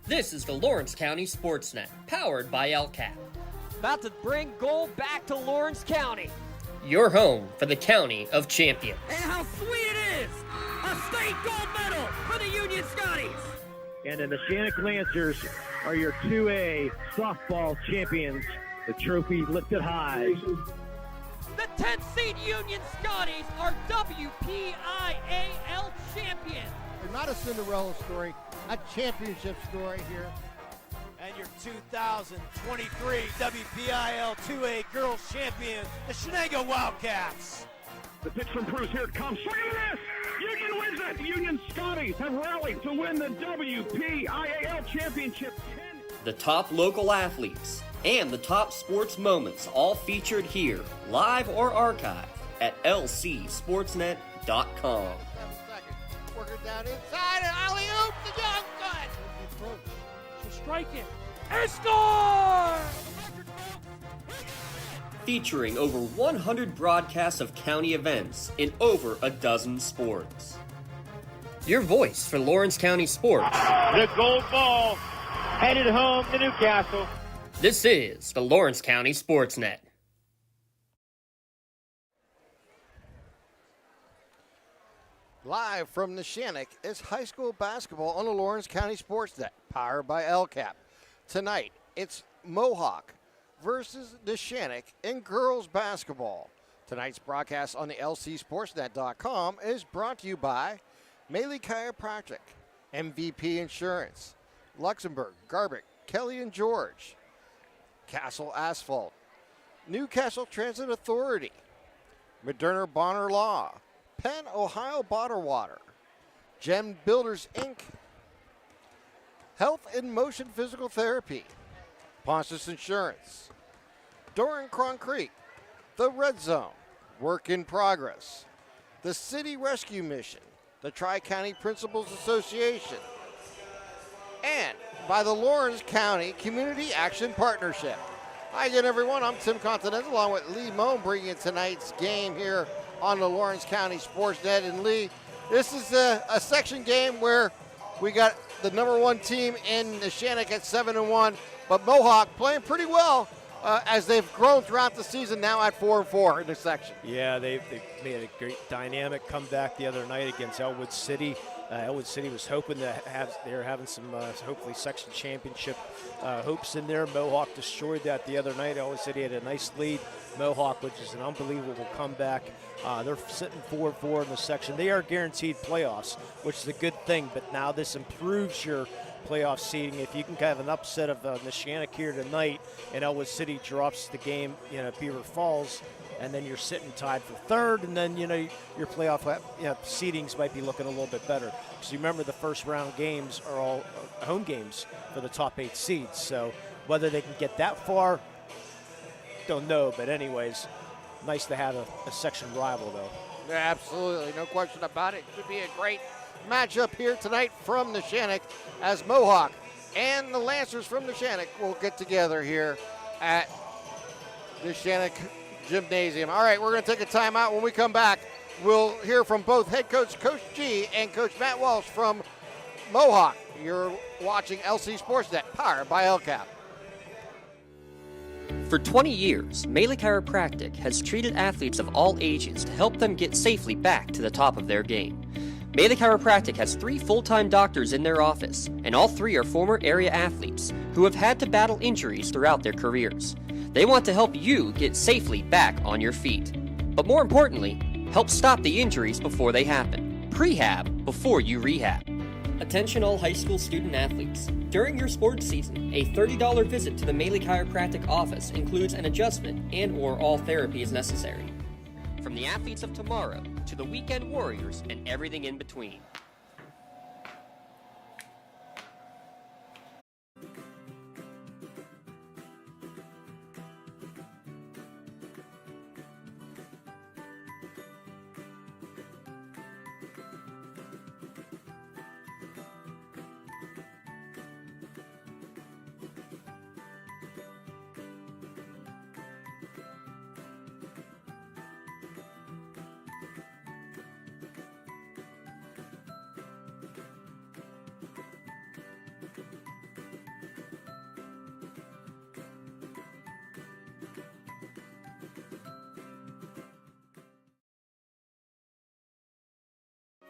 This is the Lawrence County SportsNet, powered by LCAP. About to bring gold back to Lawrence County. Your home for the County of Champions. And how sweet it is! A state gold medal for the Union Scotties! And the Neshannock Lancers are your 2A softball champions. The trophy lifted high. The 10th seed Union Scotties are WPIAL champions. They're not a Cinderella story, a championship story here. And your 2023 WPIL 2A Girls Champions, the Neshannock Wildcats. The pitch from Bruce, here it comes. Look at this! Union wins it! The Union Scotties have rallied to win the WPIAL championship. The top local athletes and the top sports moments all featured here, live or archived at lcsportsnet.com. Worker down inside, and alley-oop to Young Gun. She'll strike it and score! Featuring over 100 broadcasts of county events in over a dozen sports. Your voice for Lawrence County sports. The gold ball headed home to Newcastle. This is the Lawrence County SportsNet. Live from Neshannock is high school basketball on the Lawrence County SportsNet, powered by LCAP. Tonight, it's Mohawk versus Neshannock in girls basketball. Tonight's broadcast on the lcsportsnet.com is brought to you by Maley Chiropractic, MVP Insurance, Luxembourg, Garbic, Kelly and George, Castle Asphalt, Newcastle Transit Authority, Moderna Bonner Law, Penn Ohio Bottled Water, Gem Builders Inc., Health in Motion Physical Therapy, Pontus Insurance, Doran Concrete, The Red Zone, Work in Progress, the City Rescue Mission, the Tri-County Principals Association, and by the Lawrence County Community Action Partnership. Hi again, everyone. I'm Tim Continental, along with Lee Moan, bringing you tonight's game here on the Lawrence County SportsNet. And Lee, this is a section game where we got the number one team in Neshannock at 7-1, but Mohawk playing pretty well as they've grown throughout the season, now at 4-4 in this section. Yeah, they've made a great dynamic comeback the other night against Elwood City. Elwood City was hoping to they're having some hopefully section championship hopes in there. Mohawk destroyed that the other night. Elwood City had a nice lead. Mohawk, which is an unbelievable comeback. They're sitting 4-4 in the section. They are guaranteed playoffs, which is a good thing, but now this improves your playoff seeding. If you can have an upset of Neshannock here tonight and Elwood City drops the game, at Beaver Falls, and then you're sitting tied for third, and then, your playoff seedings might be looking a little bit better. Because you remember the first round games are all home games for the top 8 seeds. So whether they can get that far, don't know. But anyways, nice to have a section rival, though. Yeah, absolutely. No question about it. Should be a great matchup here tonight from Neshannock as Mohawk and the Lancers from Neshannock will get together here at Neshannock Gymnasium. All right, we're going to take a timeout. When we come back, we'll hear from both head coach Coach G and Coach Matt Walsh from Mohawk. You're watching LC Sportsnet, powered by LCAP. For 20 years, Maley Chiropractic has treated athletes of all ages to help them get safely back to the top of their game. Maley Chiropractic has 3 full-time doctors in their office, and all 3 are former area athletes who have had to battle injuries throughout their careers. They want to help you get safely back on your feet. But more importantly, help stop the injuries before they happen. Prehab before you rehab. Attention all high school student athletes. During your sports season, a $30 visit to the Maley Chiropractic office includes an adjustment and/or all therapy is necessary. From the athletes of tomorrow to the weekend warriors and everything in between.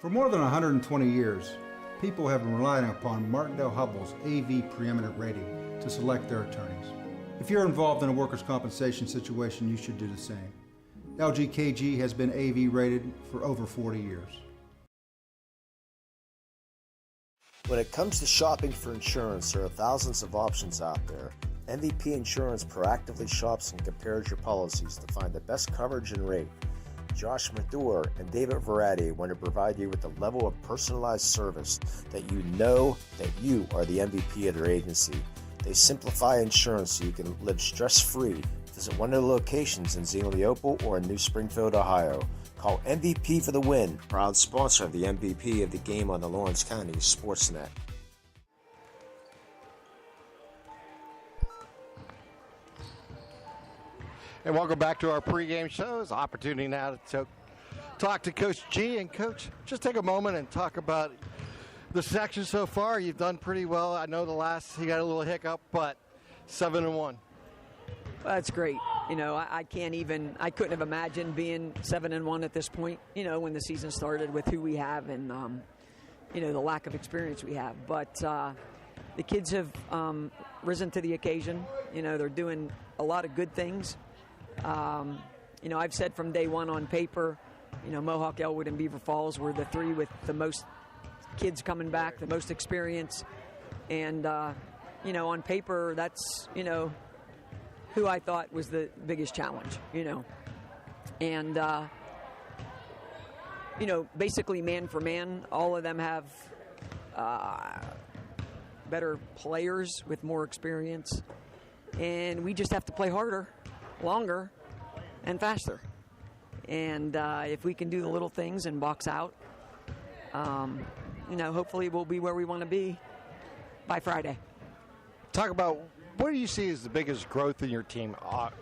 For more than 120 years, people have been relying upon Martindale-Hubbell's AV preeminent rating to select their attorneys. If you're involved in a workers' compensation situation, you should do the same. LGKG has been AV rated for over 40 years. When it comes to shopping for insurance, there are thousands of options out there. MVP Insurance proactively shops and compares your policies to find the best coverage and rate. Josh Madure and David Verratti want to provide you with the level of personalized service that you know that you are the MVP of their agency. They simplify insurance so you can live stress-free. Visit one of the locations in Xenia Opal or in New Springfield, Ohio. Call MVP for the win, proud sponsor of the MVP of the game on the Lawrence County SportsNet. And welcome back to our pregame shows. Opportunity now to talk to Coach G. And Coach, just take a moment and talk about the section so far. You've done pretty well. I know you got a little hiccup, but 7-1. Well, that's great. You know, I couldn't have imagined being 7-1 at this point, you know, when the season started with who we have and, you know, the lack of experience we have. But the kids have risen to the occasion. You know, they're doing a lot of good things. You know, I've said from day one on paper, you know, Mohawk, Elwood, and Beaver Falls were the three with the most kids coming back, the most experience. And, you know, on paper, that's, you know, who I thought was the biggest challenge, you know. And, you know, basically man for man, all of them have better players with more experience. And we just have to play harder, longer, and faster. And if we can do the little things and box out, you know, hopefully we'll be where we want to be by Friday. Talk about, what do you see as the biggest growth in your team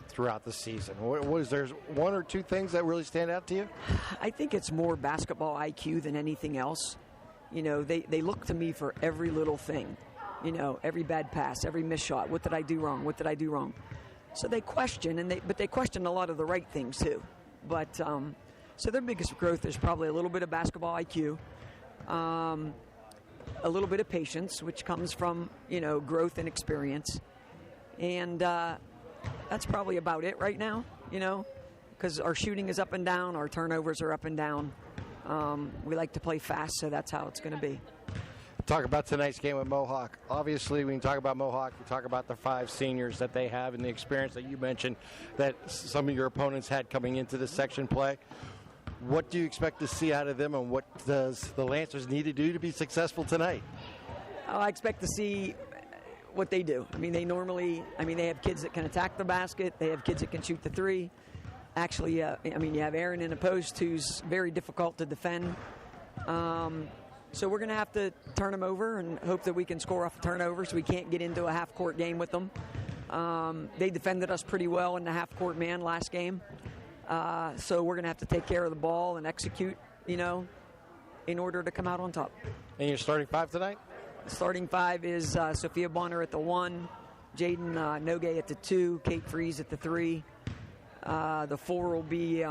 throughout the season? What is there one or two things that really stand out to you? I think it's more basketball IQ than anything else. You know, they look to me for every little thing. You know, every bad pass, every missed shot. What did I do wrong? What did I do wrong? So they question, but they question a lot of the right things too. But so their biggest growth is probably a little bit of basketball IQ, a little bit of patience, which comes from, you know, growth and experience. And that's probably about it right now, you know, because our shooting is up and down, our turnovers are up and down. We like to play fast, so that's how it's going to be. Talk about tonight's game with Mohawk. Obviously, when you talk about Mohawk, you talk about the 5 seniors that they have and the experience that you mentioned that some of your opponents had coming into this section play. What do you expect to see out of them, and what does the Lancers need to do to be successful tonight? I expect to see what they do. I mean, they have kids that can attack the basket. They have kids that can shoot the three. Actually, you have Aaron in a post who's very difficult to defend. So we're going to have to turn them over and hope that we can score off a turnover so we can't get into a half-court game with them. They defended us pretty well in the half-court man last game. So we're going to have to take care of the ball and execute, you know, in order to come out on top. And your starting 5 tonight? The starting 5 is Sophia Bonner at the 1, Jaden Nogue at the 2, Kate Fries at the 3. The 4 will be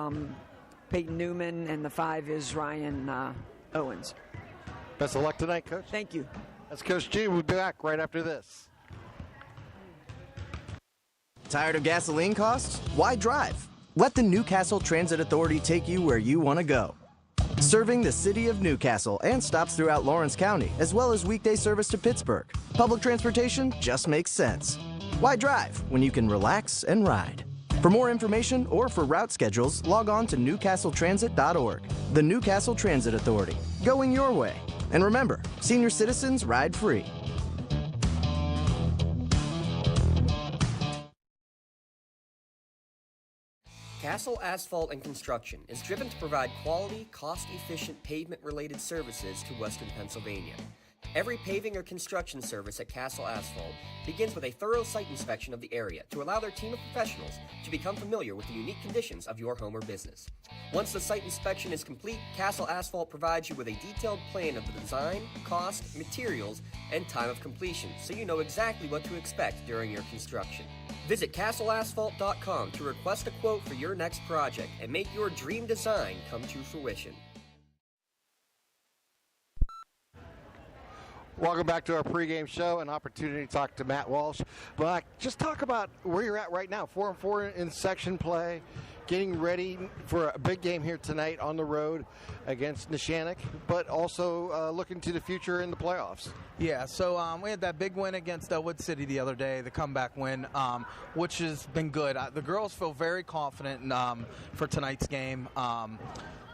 Peyton Newman, and the 5 is Ryan Owens. Best of luck tonight, Coach. Thank you. That's Coach G. We'll be back right after this. Tired of gasoline costs? Why drive? Let the Newcastle Transit Authority take you where you want to go. Serving the city of Newcastle and stops throughout Lawrence County, as well as weekday service to Pittsburgh. Public transportation just makes sense. Why drive when you can relax and ride? For more information or for route schedules, log on to newcastletransit.org. The Newcastle Transit Authority, going your way. And remember, senior citizens ride free. Castle Asphalt and Construction is driven to provide quality, cost-efficient pavement-related services to Western Pennsylvania. Every paving or construction service at Castle Asphalt begins with a thorough site inspection of the area to allow their team of professionals to become familiar with the unique conditions of your home or business. Once the site inspection is complete, Castle Asphalt provides you with a detailed plan of the design, cost, materials, and time of completion, so you know exactly what to expect during your construction. Visit castleasphalt.com to request a quote for your next project and make your dream design come to fruition. Welcome back to our pregame show, an opportunity to talk to Matt Walsh. But just talk about where you're at right now, 4-4 in section play, getting ready for a big game here tonight on the road against Neshannock, but also looking to the future in the playoffs. Yeah, so we had that big win against Elwood City the other day, the comeback win, which has been good. The girls feel very confident for tonight's game.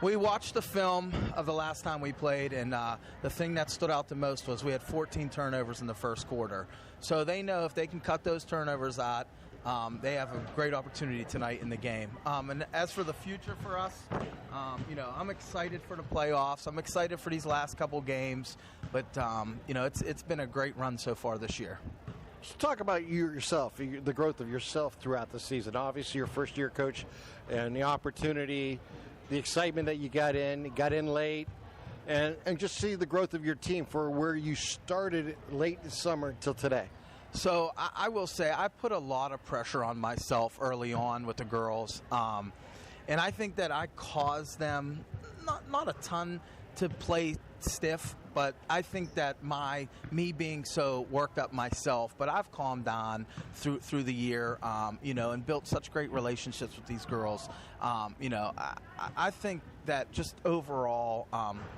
We watched the film of the last time we played, and the thing that stood out the most was we had 14 turnovers in the first quarter. So they know if they can cut those turnovers out, they have a great opportunity tonight in the game. And as for the future for us, I'm excited for the playoffs. I'm excited for these last couple games. But, it's been a great run so far this year. Let's talk about you yourself, the growth of yourself throughout the season. Obviously, your first-year coach and the opportunity, the excitement that you got in late, and just see the growth of your team for where you started late in summer until today. So I will say I put a lot of pressure on myself early on with the girls, and I think that I caused them not a ton to play stiff, but I think that me being so worked up myself, but I've calmed down through the year, and built such great relationships with these girls. I think that just overall,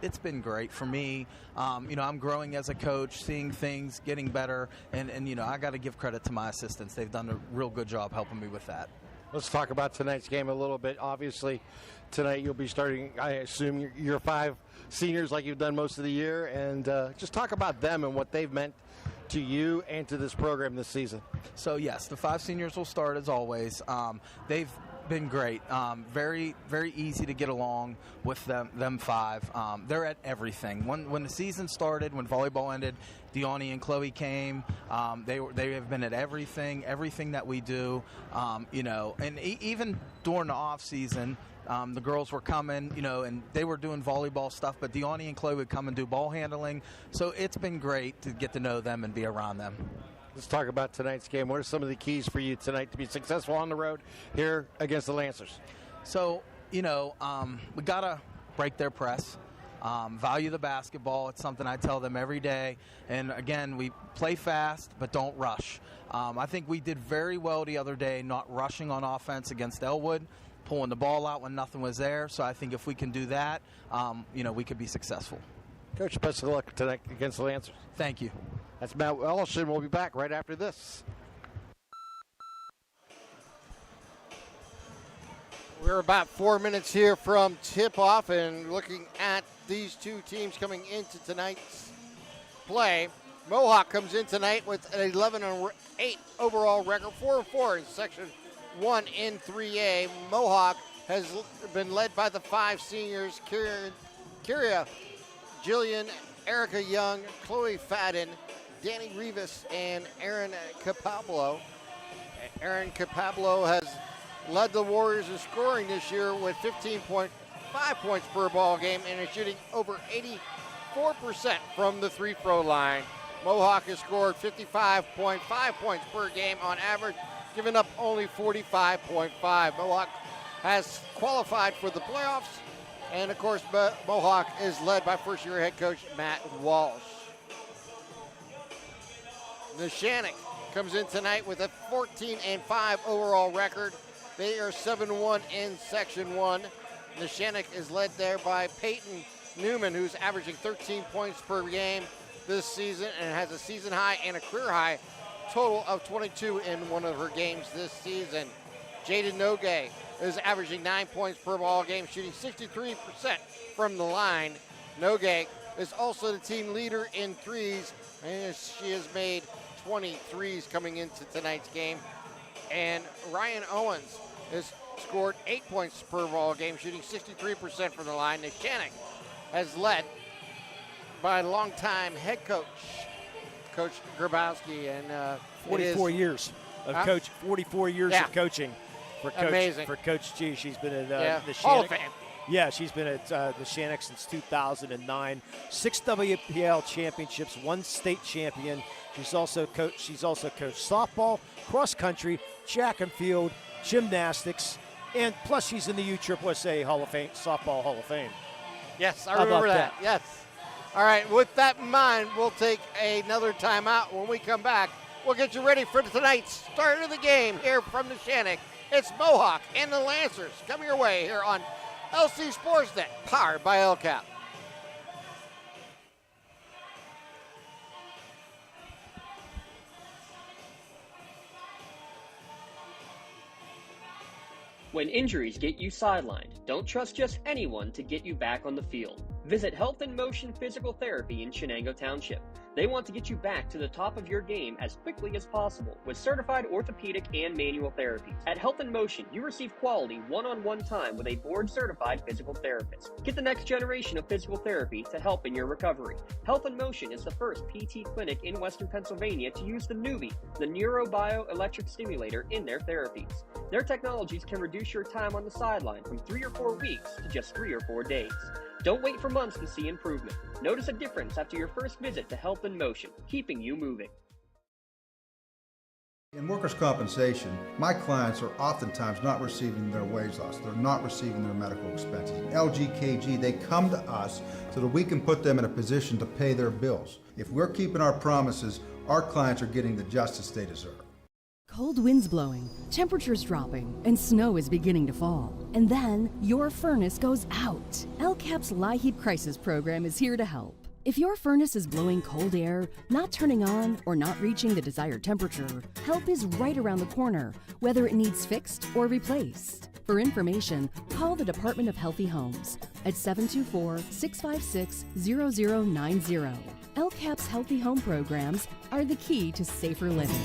it's been great for me. I'm growing as a coach, seeing things getting better, and I got to give credit to my assistants. They've done a real good job helping me with that. Let's talk about tonight's game a little bit. Obviously, tonight you'll be starting, I assume, your 5 seniors like you've done most of the year, and just talk about them and what they've meant to you and to this program this season. So, yes, the 5 seniors will start as always. They've been great. Very, very easy to get along with them 5. They're at everything. When the season started, when volleyball ended, Deani and Chloe came. They have been at everything that we do. And even during the off season, the girls were coming, and they were doing volleyball stuff, but Deani and Chloe would come and do ball handling. So it's been great to get to know them and be around them. Let's talk about tonight's game. What are some of the keys for you tonight to be successful on the road here against the Lancers? So, we got to break their press, value the basketball. It's something I tell them every day. And, again, we play fast but don't rush. I think we did very well the other day not rushing on offense against Elwood, pulling the ball out when nothing was there. So I think if we can do that, we could be successful. Coach, best of luck tonight against the Lancers. Thank you. That's Matt Walsh, and we'll be back right after this. We're about 4 minutes here from tip-off, and looking at these two teams coming into tonight's play. Mohawk comes in tonight with an 11-8 overall record, 4-4 in Section 1 in 3A. Mohawk has been led by the 5 seniors, Kyria, Jillian, Erica Young, Chloe Fadden, Danny Rivas, and Aaron Capablo. Aaron Capablo has led the Warriors in scoring this year with 15.5 points per ball game and is shooting over 84% from the free-throw line. Mohawk has scored 55.5 points per game on average, giving up only 45.5. Mohawk has qualified for the playoffs, and of course, Mohawk is led by first-year head coach Matt Walsh. Neshannock comes in tonight with a 14-5 overall record. They are 7-1 in Section 1. Neshannock is led there by Peyton Newman, who's averaging 13 points per game this season and has a season high and a career high total of 22 in one of her games this season. Jaden Nogue is averaging 9 points per ball game, shooting 63% from the line. Nogue is also the team leader in threes, and she has made 20 threes coming into tonight's game. And Ryan Owens has scored 8 points per ball game, shooting 63% from the line. Neshannock has led by longtime head coach, Coach Grabowski, and 44 years of coach. 44 years of coaching for Coach. Amazing. For Coach G. She's been at the Hall of Neshannock. Fame. Yeah, she's been at Neshannock since 2009. 6 WPL championships, 1 state champion. She's also coached softball, cross country, track and field, gymnastics, and plus she's in the USSSA Hall of Fame, softball Hall of Fame. Yes, I remember that. Yes. All right, with that in mind, we'll take another timeout. When we come back, we'll get you ready for tonight's start of the game here from Neshannock. It's Mohawk and the Lancers coming your way here on LC SportsNet, powered by LCAP. When injuries get you sidelined, don't trust just anyone to get you back on the field. Visit Health in Motion Physical Therapy in Shenango Township. They want to get you back to the top of your game as quickly as possible with certified orthopedic and manual therapies. At Health in Motion, you receive quality one-on-one time with a board-certified physical therapist. Get the next generation of physical therapy to help in your recovery. Health in Motion is the first PT clinic in Western Pennsylvania to use the Newbie, the neurobioelectric stimulator, in their therapies. Their technologies can reduce your time on the sideline from 3 or 4 weeks to just 3 or 4 days. Don't wait for months to see improvement. Notice a difference after your first visit to Health in Motion, keeping you moving. In workers' compensation, my clients are oftentimes not receiving their wage loss. They're not receiving their medical expenses. LGKG, they come to us so that we can put them in a position to pay their bills. If we're keeping our promises, our clients are getting the justice they deserve. Cold winds blowing, temperatures dropping, and snow is beginning to fall. And then your furnace goes out. LCAP's LIHEAT Crisis Program is here to help. If your furnace is blowing cold air, not turning on, or not reaching the desired temperature, help is right around the corner, whether it needs fixed or replaced. For information, call the Department of Healthy Homes at 724-656-0090. LCAP's Healthy Home programs are the key to safer living.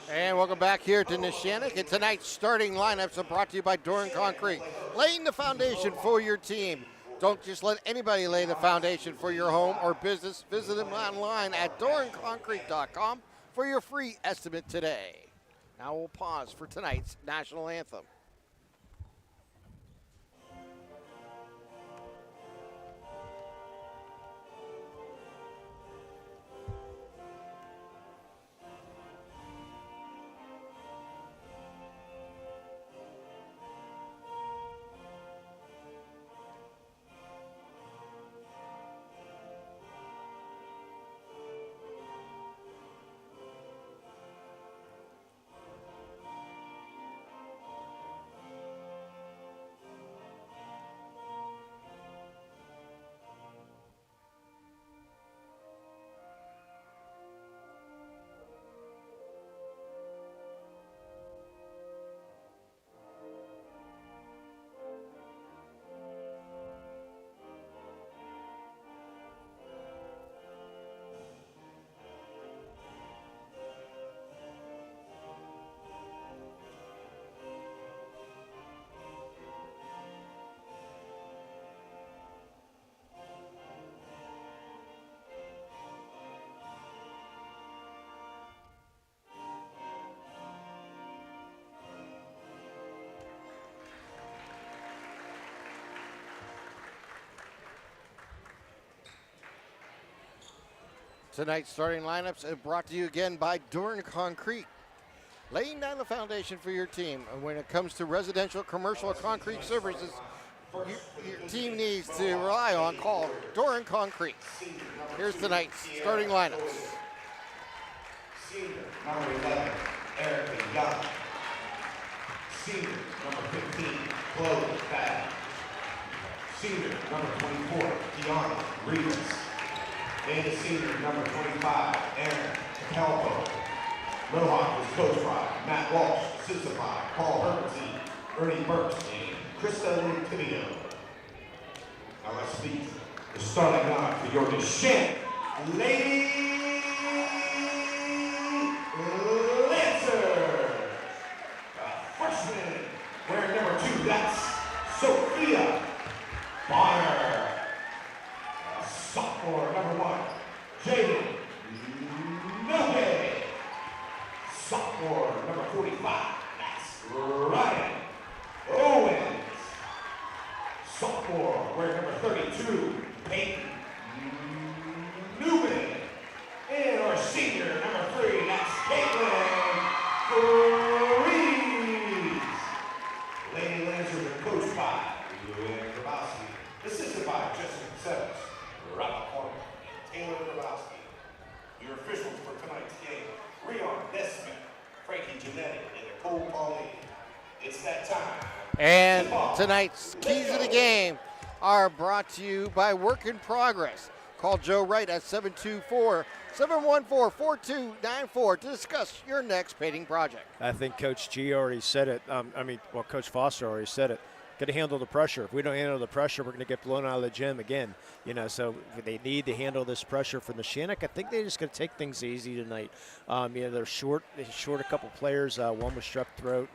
And welcome back here to Neshannock. And tonight's starting lineups are brought to you by Doran Concrete, laying the foundation for your team. Don't just let anybody lay the foundation for your home or business. Visit them online at doranconcrete.com for your free estimate today. Now we'll pause for tonight's national anthem. Tonight's starting lineups are brought to you again by Doran Concrete, laying down the foundation for your team. And when it comes to residential, commercial, concrete services, your team needs to rely on, call Doran Concrete. Here's tonight's starting lineups. Senior, number 11, Erica Young. Senior, number 15, Chloe Fad. Senior, number 24, Kiana Rivas. And the senior, number 25, Aaron Calpo. Mohawk was coached by Matt Walsh, assisted by Paul Herbertine, Ernie Burks, and Krista Lantivio. Now let's speak the starting line for your Neshannock Lady Lancers. Freshman wearing number 2, that's Sophia Bonner. Sophomore, number 1, Jaden Nogue. Sophomore, number 45, that's Ryan Owens. Sophomore, wearing number 32, Peyton Newman. And our senior, number 3, that's Caitlin Freeze. Lady Lancers are coached by Varsity, assisted by Jessica Seven, Robert Corner, and Taylor Varsity. Your officials for tonight's game, Rion Neshannock, Frankie Genetti, and Nicole Pauline. It's that time. And tonight's keys of the game are brought to you by Work in Progress. Call Joe Wright at 724-714-4294 to discuss your next painting project. I think Coach G already said it. Coach Foster already said it. Got to handle the pressure. If we don't handle the pressure, we're going to get blown out of the gym again. So they need to handle this pressure from Neshannock. I think they're just going to take things easy tonight. They're short. They short a couple players. One was strep throat,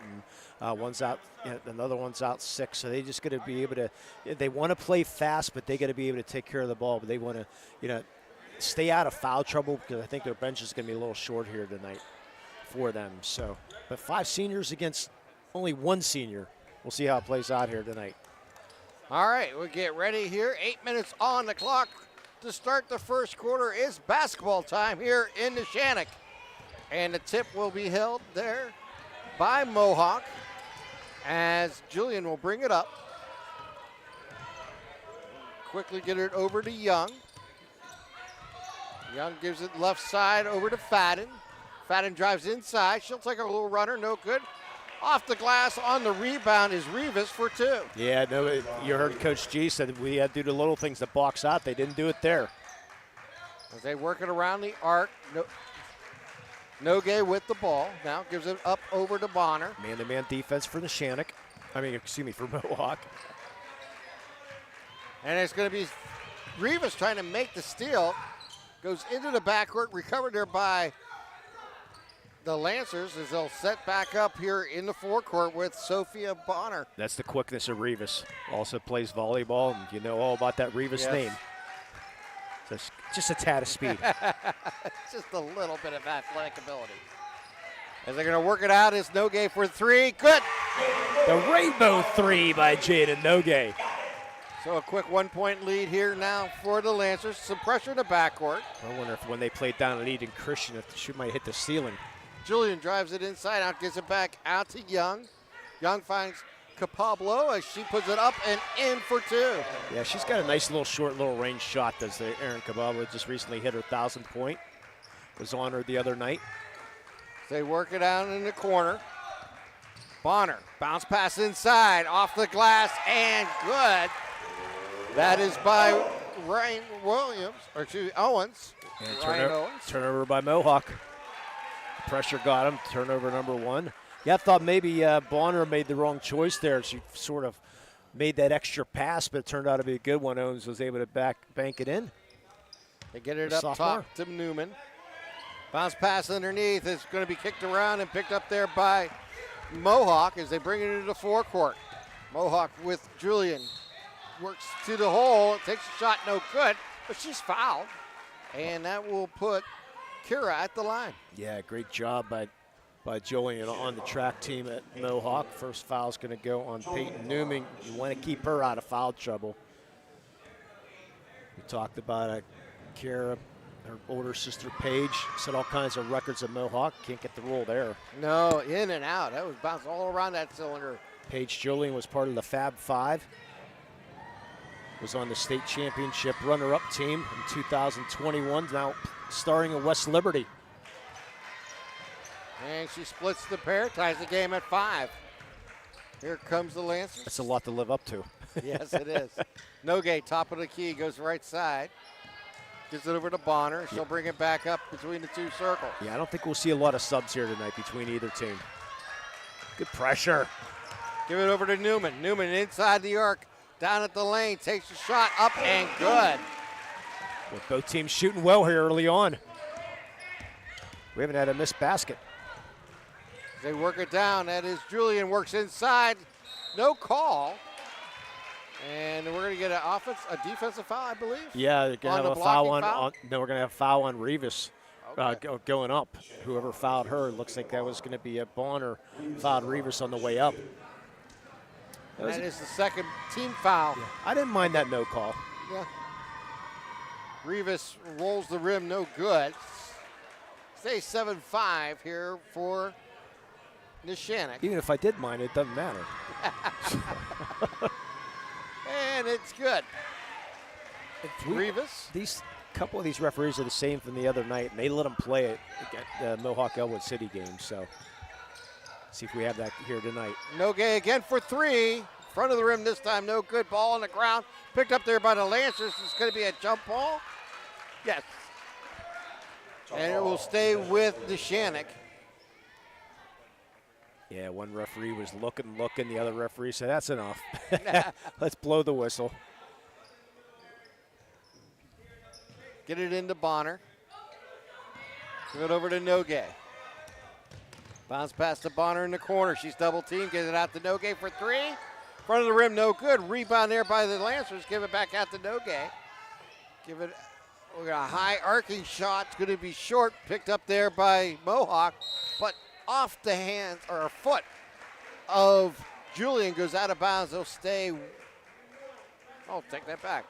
and one's out. Another one's out sick. So they just got to be able to. They want to play fast, but they got to be able to take care of the ball. But they want to, stay out of foul trouble because I think their bench is going to be a little short here tonight for them. So, but 5 seniors against only 1 senior. We'll see how it plays out here tonight. All right, we'll get ready here. 8 minutes on the clock to start the first quarter. It's basketball time here in Neshannock. And the tip will be held there by Mohawk as Julian will bring it up. Quickly get it over to Young. Young gives it left side over to Fadden. Fadden drives inside. She'll take a little runner, no good. Off the glass on the rebound is Rivas for 2. Yeah, no, you heard Coach G said we had to do the little things to box out. They didn't do it there. As they work it around the arc, Nogue with the ball. Now gives it up over to Bonner. Man-to-man defense for Neshannock. For Mohawk. And it's going to be Rivas trying to make the steal. Goes into the backcourt, recovered there by the Lancers as they'll set back up here in the forecourt with Sophia Bonner. That's the quickness of Rivas. Also plays volleyball, and you know all about that Rivas name. Just a tad of speed. Just a little bit of athletic ability. As they're going to work it out, it's Nogue for 3. Good. The rainbow 3 by Jaden Nogue. So a quick 1-point lead here now for the Lancers. Some pressure in the backcourt. I wonder if when they played down at Eden Christian, if the shoot might hit the ceiling. Julian drives it inside out, gets it back out to Young. Young finds Capablo as she puts it up and in for 2. Yeah, she's got a nice little short, little range shot. Does Erin Capablo just recently hit her 1,000th point. Was on her the other night. They work it out in the corner. Bonner, bounce pass inside, off the glass, and good. That is by Ryan Owens. And Owens. Turnover by Mohawk. Pressure got him. Turnover number 1. Yeah, I thought maybe Bonner made the wrong choice there. She sort of made that extra pass, but it turned out to be a good one. Owens was able to bank it in. They get it up top to Newman. Bounce pass underneath. It's going to be kicked around and picked up there by Mohawk as they bring it into the forecourt. Mohawk with Julian. Works to the hole. Takes a shot, no good, but she's fouled. And that will put Kira at the line. Yeah, great job by Julian on the track team at Mohawk. First foul's going to go on Peyton Newman. You want to keep her out of foul trouble. We talked about Kira, her older sister Paige, set all kinds of records at Mohawk. Can't get the rule there. No, in and out. That was bounced all around that cylinder. Paige Julian was part of the Fab Five. Was on the state championship runner-up team in 2021, now starring at West Liberty. And she splits the pair, ties the game at 5. Here comes the Lancers. That's a lot to live up to. Yes, it is. Nogue, top of the key, goes right side. Gives it over to Bonner. She'll bring it back up between the 2 circles. Yeah, I don't think we'll see a lot of subs here tonight between either team. Good pressure. Give it over to Newman. Newman inside the arc. Down at the lane, takes a shot, up and good. With both teams shooting well here early on. We haven't had a missed basket. They work it down. That is Julian, works inside. No call. And we're going to get a defensive foul, I believe. Yeah, they're going to have a foul on. No, we're going to have a foul on Rivas. Okay. Going up. Whoever fouled her, looks like that was going to be a Bonner. Fouled Rivas on the way up. That is the second team foul. Yeah. I didn't mind that no call. Yeah. Rivas rolls the rim, no good. Stay 7-5 here for Neshannock. Even if I did mind, it doesn't matter. And it's good. Rivas. These couple of these referees are the same from the other night, and they let them play it at the Mohawk Elwood City game. So see if we have that here tonight. Nogue again for three. Front of the rim this time, no good. Ball on the ground. Picked up there by the Lancers. It's going to be a jump ball. Yes. And it will stay with Neshannock. Yeah, one referee was looking. The other referee said, that's enough. Let's blow the whistle. Get it into Bonner. Give it over to Nogue. Bounce pass to Bonner in the corner. She's double teamed. Get it out to Nogue for three. Front of the rim, no good. Rebound there by the Lancers. Give it back out to Nogue. Give it. We got a high arcing shot. It's going to be short. Picked up there by Mohawk, but off the hands or foot of Julian, goes out of bounds. They'll stay. Oh, take that back.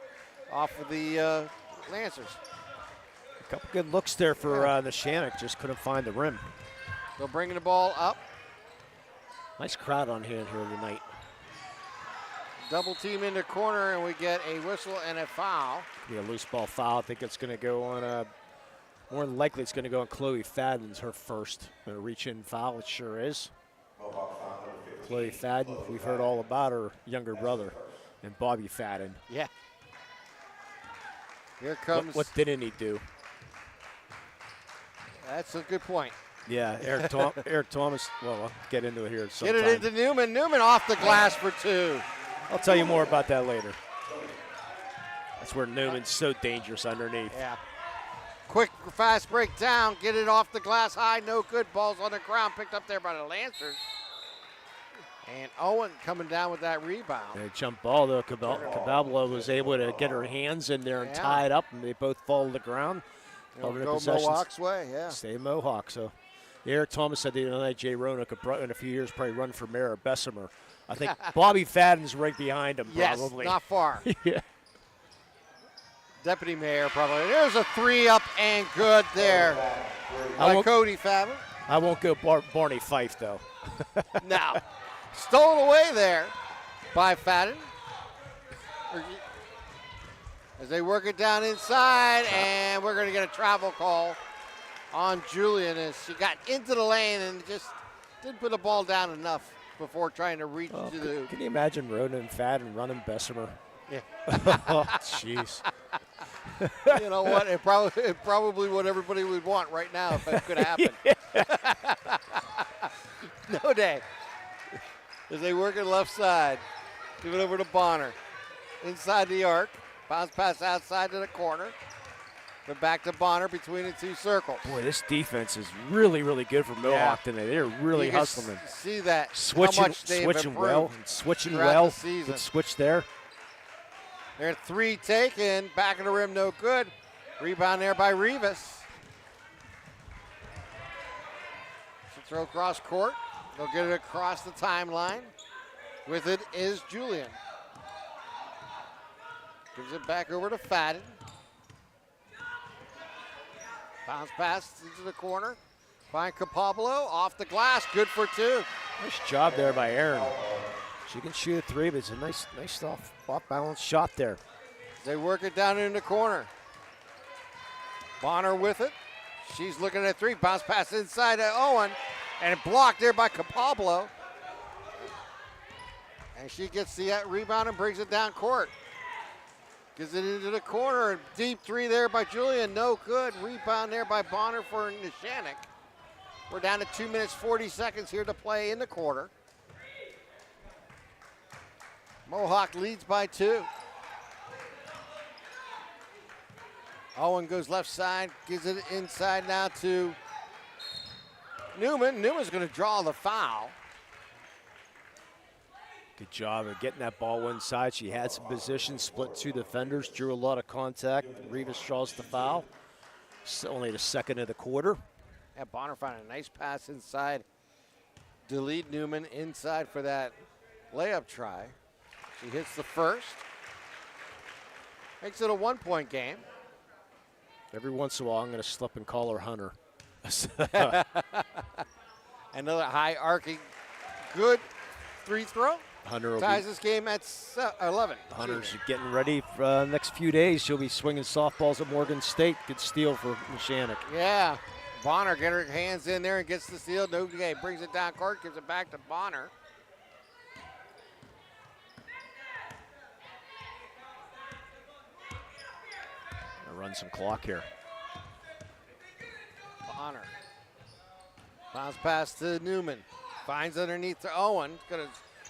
Off of the Lancers. A couple good looks there for Neshannock. Just couldn't find the rim. They'll bring the ball up. Nice crowd on hand here tonight. Double team in the corner, and we get a whistle and a foul. Be a loose ball foul. I think it's going to go on. More than likely, it's going to go on Chloe Fadden's her first reach-in foul. It sure is. Chloe Fadden, we've heard all about her younger brother, and Bobby Fadden. Yeah. Here comes. What didn't he do? That's a good point. Yeah, Eric Thomas. Well, I'll get into it here sometime. Get it into Newman. Newman off the glass for two. I'll tell you more about that later. That's where Newman's so dangerous underneath. Yeah. Quick, fast break down. Get it off the glass high. No good. Ball's on the ground. Picked up there by the Lancers. And Owen coming down with that rebound. A jump ball, though. Cababla was able to get her hands in there and tie it up, and they both fall to the ground. Go Mohawk's way, yeah. Stay Mohawk. So Eric Thomas said the other night Jay Rona could, in a few years, probably run for mayor of Bessemer. I think Bobby Fadden's right behind him, probably. Yes, not far. Yeah. Deputy mayor, probably. There's a three up and good there by Cody Fadden. I won't go Barney Fife, though. No. Stolen away there by Fadden. As they work it down inside, and we're going to get a travel call on Julian as she got into the lane and just didn't put the ball down enough before trying to reach to the hoop. Can you imagine Rona and Fadden running Bessemer? Yeah. Oh, jeez. You know what? It probably what everybody would want right now if it could happen. No day. As they work it left side. Give it over to Bonner. Inside the arc. Bounce pass outside to the corner. But back to Bonner between the two circles. Boy, this defense is really, really good for Mohawk today. They're really hustling. See that. Switching well. Switching well. Good switch there. Their three taken. Back of the rim, no good. Rebound there by Rivas. She'll throw cross court. They'll get it across the timeline. With it is Julian. Gives it back over to Fadden. Bounce pass into the corner. Find Capablo off the glass. Good for two. Nice job there by Aaron. She can shoot a three, but it's a nice off-balance shot there. They work it down in the corner. Bonner with it. She's looking at three. Bounce pass inside to Owen. And blocked there by Capablo. And she gets the rebound and brings it down court. Gives it into the corner. Deep three there by Julian. No good. Rebound there by Bonner for Neshannock. We're down to 2 minutes, 40 seconds here to play in the quarter. Mohawk leads by two. Owen goes left side. Gives it inside now to Newman. Newman's going to draw the foul. Good job of getting that ball inside. She had some position, split two defenders, drew a lot of contact. Rivas draws the foul. It's only the second of the quarter. Yeah, Bonner found a nice pass inside to lead Newman inside for that layup try. She hits the first. Makes it a 1 point game. Every once in a while, I'm going to slip and call her Hunter. Another high arcing, good free throw. Hunter ties this game at 11. Hunter's getting ready for the next few days. She'll be swinging softballs at Morgan State. Good steal for Neshannock. Yeah. Bonner get her hands in there and gets the steal. Nogue brings it down court, gives it back to Bonner. Gonna run some clock here. Bonner. Bounce pass to Newman. Finds underneath to Owen. Gonna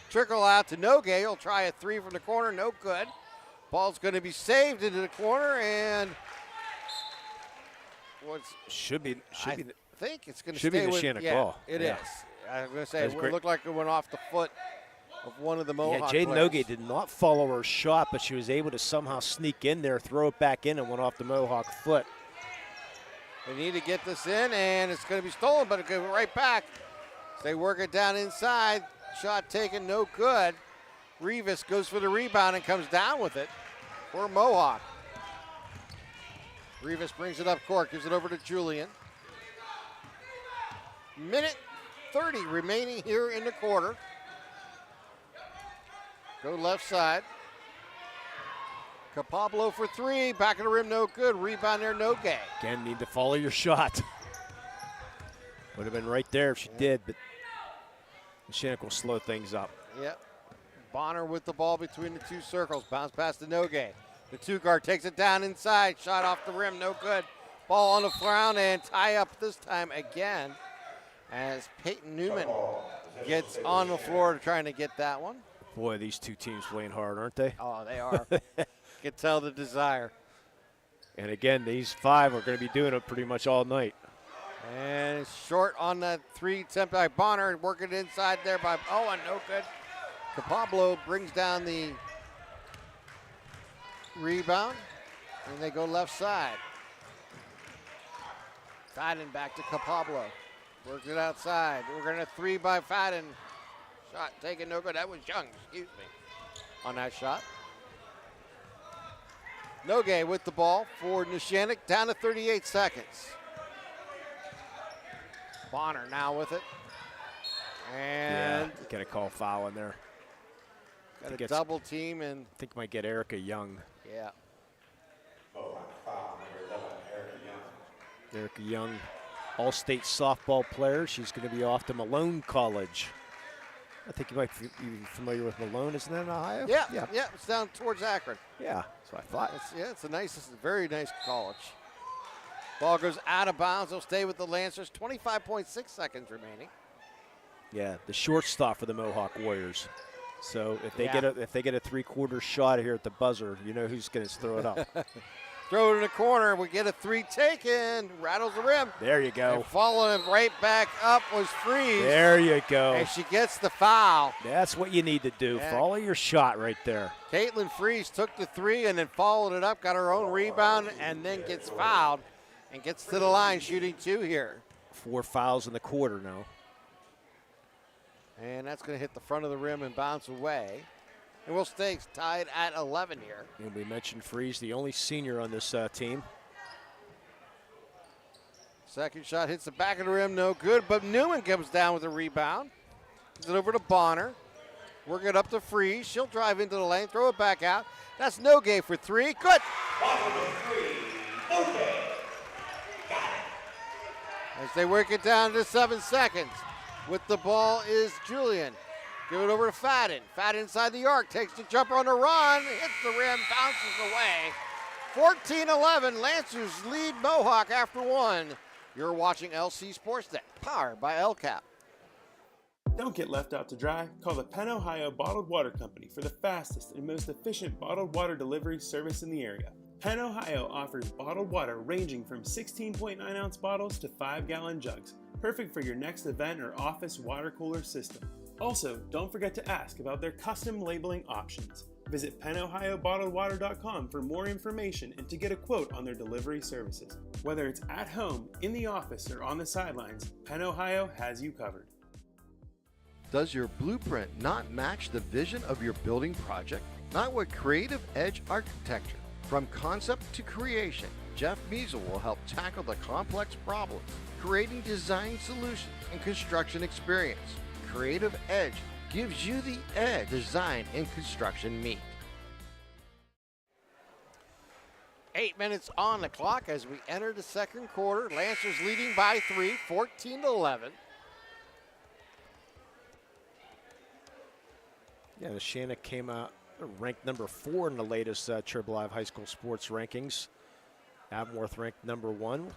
trickle out to Nogue. He'll try a three from the corner. No good. Ball's gonna be saved into the corner, and should be. I think it's going to stay be the with Shannock yeah, ball. It yeah. is. I was going to say it looked like it went off the foot of one of the Mohawk Jaden players. Nogue did not follow her shot, but she was able to somehow sneak in there, throw it back in, and went off the Mohawk foot. They need to get this in, and it's going to be stolen, but it goes right back. So they work it down inside. Shot taken, no good. Rivas goes for the rebound and comes down with it for Mohawk. Rivas brings it up court, gives it over to Julian. Minute 30 remaining here in the quarter. Go left side. Capablo for three, back of the rim, no good. Rebound there, Nogue. Again, need to follow your shot. Would have been right there if she did, but Neshannock will slow things up. Yep. Bonner with the ball between the two circles. Bounce pass to Nogue. The two guard takes it down inside. Shot off the rim, no good. Ball on the ground and tie up this time again as Peyton Newman gets on the floor trying to get that one. Boy, these two teams playing hard, aren't they? Oh, they are. You can tell the desire. And again, these five are going to be doing it pretty much all night. And it's short on that three attempt by Bonner. Working inside there by Owen, no good. Capablo brings down the rebound, and they go left side. Fadden back to Capablo. Works it outside. We're going to three by Fadden. Shot taken, no good. That was Young, excuse me, on that shot. Nogue with the ball for Neshannock, down to 38 seconds. Bonner now with it. And yeah, gonna call foul in there. Got a double team, and I think might get Erica Young. Yeah. Erica Young, all-state softball player. She's going to be off to Malone College. I think you might be familiar with Malone, isn't that in Ohio? Yeah. It's down towards Akron. Yeah, that's what I thought. It's a very nice college. Ball goes out of bounds. They'll stay with the Lancers. 25.6 seconds remaining. Yeah, the shortstop for the Mohawk Warriors. So if they get a three-quarter shot here at the buzzer, you know who's going to throw it up. Throw it in the corner. We get a three taken. Rattles the rim. There you go. And following him right back up was Freeze. There you go. And she gets the foul. That's what you need to do. Yeah. Follow your shot right there. Caitlin Freeze took the three and then followed it up, got her own rebound, and then gets fouled and gets to the line shooting two here. 4 fouls in the quarter now. And that's going to hit the front of the rim and bounce away. And we'll stay tied at 11 here. And we mentioned Freeze, the only senior on this team. Second shot hits the back of the rim, no good, but Newman comes down with a rebound. Gives it over to Bonner. Work it up to Freeze. She'll drive into the lane, throw it back out. That's Nogue for three. Good. As they work it down to 7 seconds. With the ball is Julian. Give it over to Fadden. Fadden inside the arc. Takes the jumper on the run. Hits the rim. Bounces away. 14-11. Lancers lead Mohawk after one. You're watching LC SportsNet. Powered by LCAP. Don't get left out to dry. Call the Penn Ohio Bottled Water Company for the fastest and most efficient bottled water delivery service in the area. Penn Ohio offers bottled water ranging from 16.9-ounce bottles to 5-gallon jugs. Perfect for your next event or office water cooler system. Also, don't forget to ask about their custom labeling options. Visit PennOhioBottledWater.com for more information and to get a quote on their delivery services. Whether it's at home, in the office, or on the sidelines, Penn Ohio has you covered. Does your blueprint not match the vision of your building project? Not with Creative Edge Architecture. From concept to creation, Jeff Measle will help tackle the complex problems, creating design solutions and construction experience. Creative Edge gives you the edge. Design and construction meet. 8 minutes on the clock as we enter the second quarter. Lancers leading by 3, 14-11. Yeah, Neshannock came out ranked number 4 in the latest Triple Live High School Sports rankings. Avonworth ranked number 1.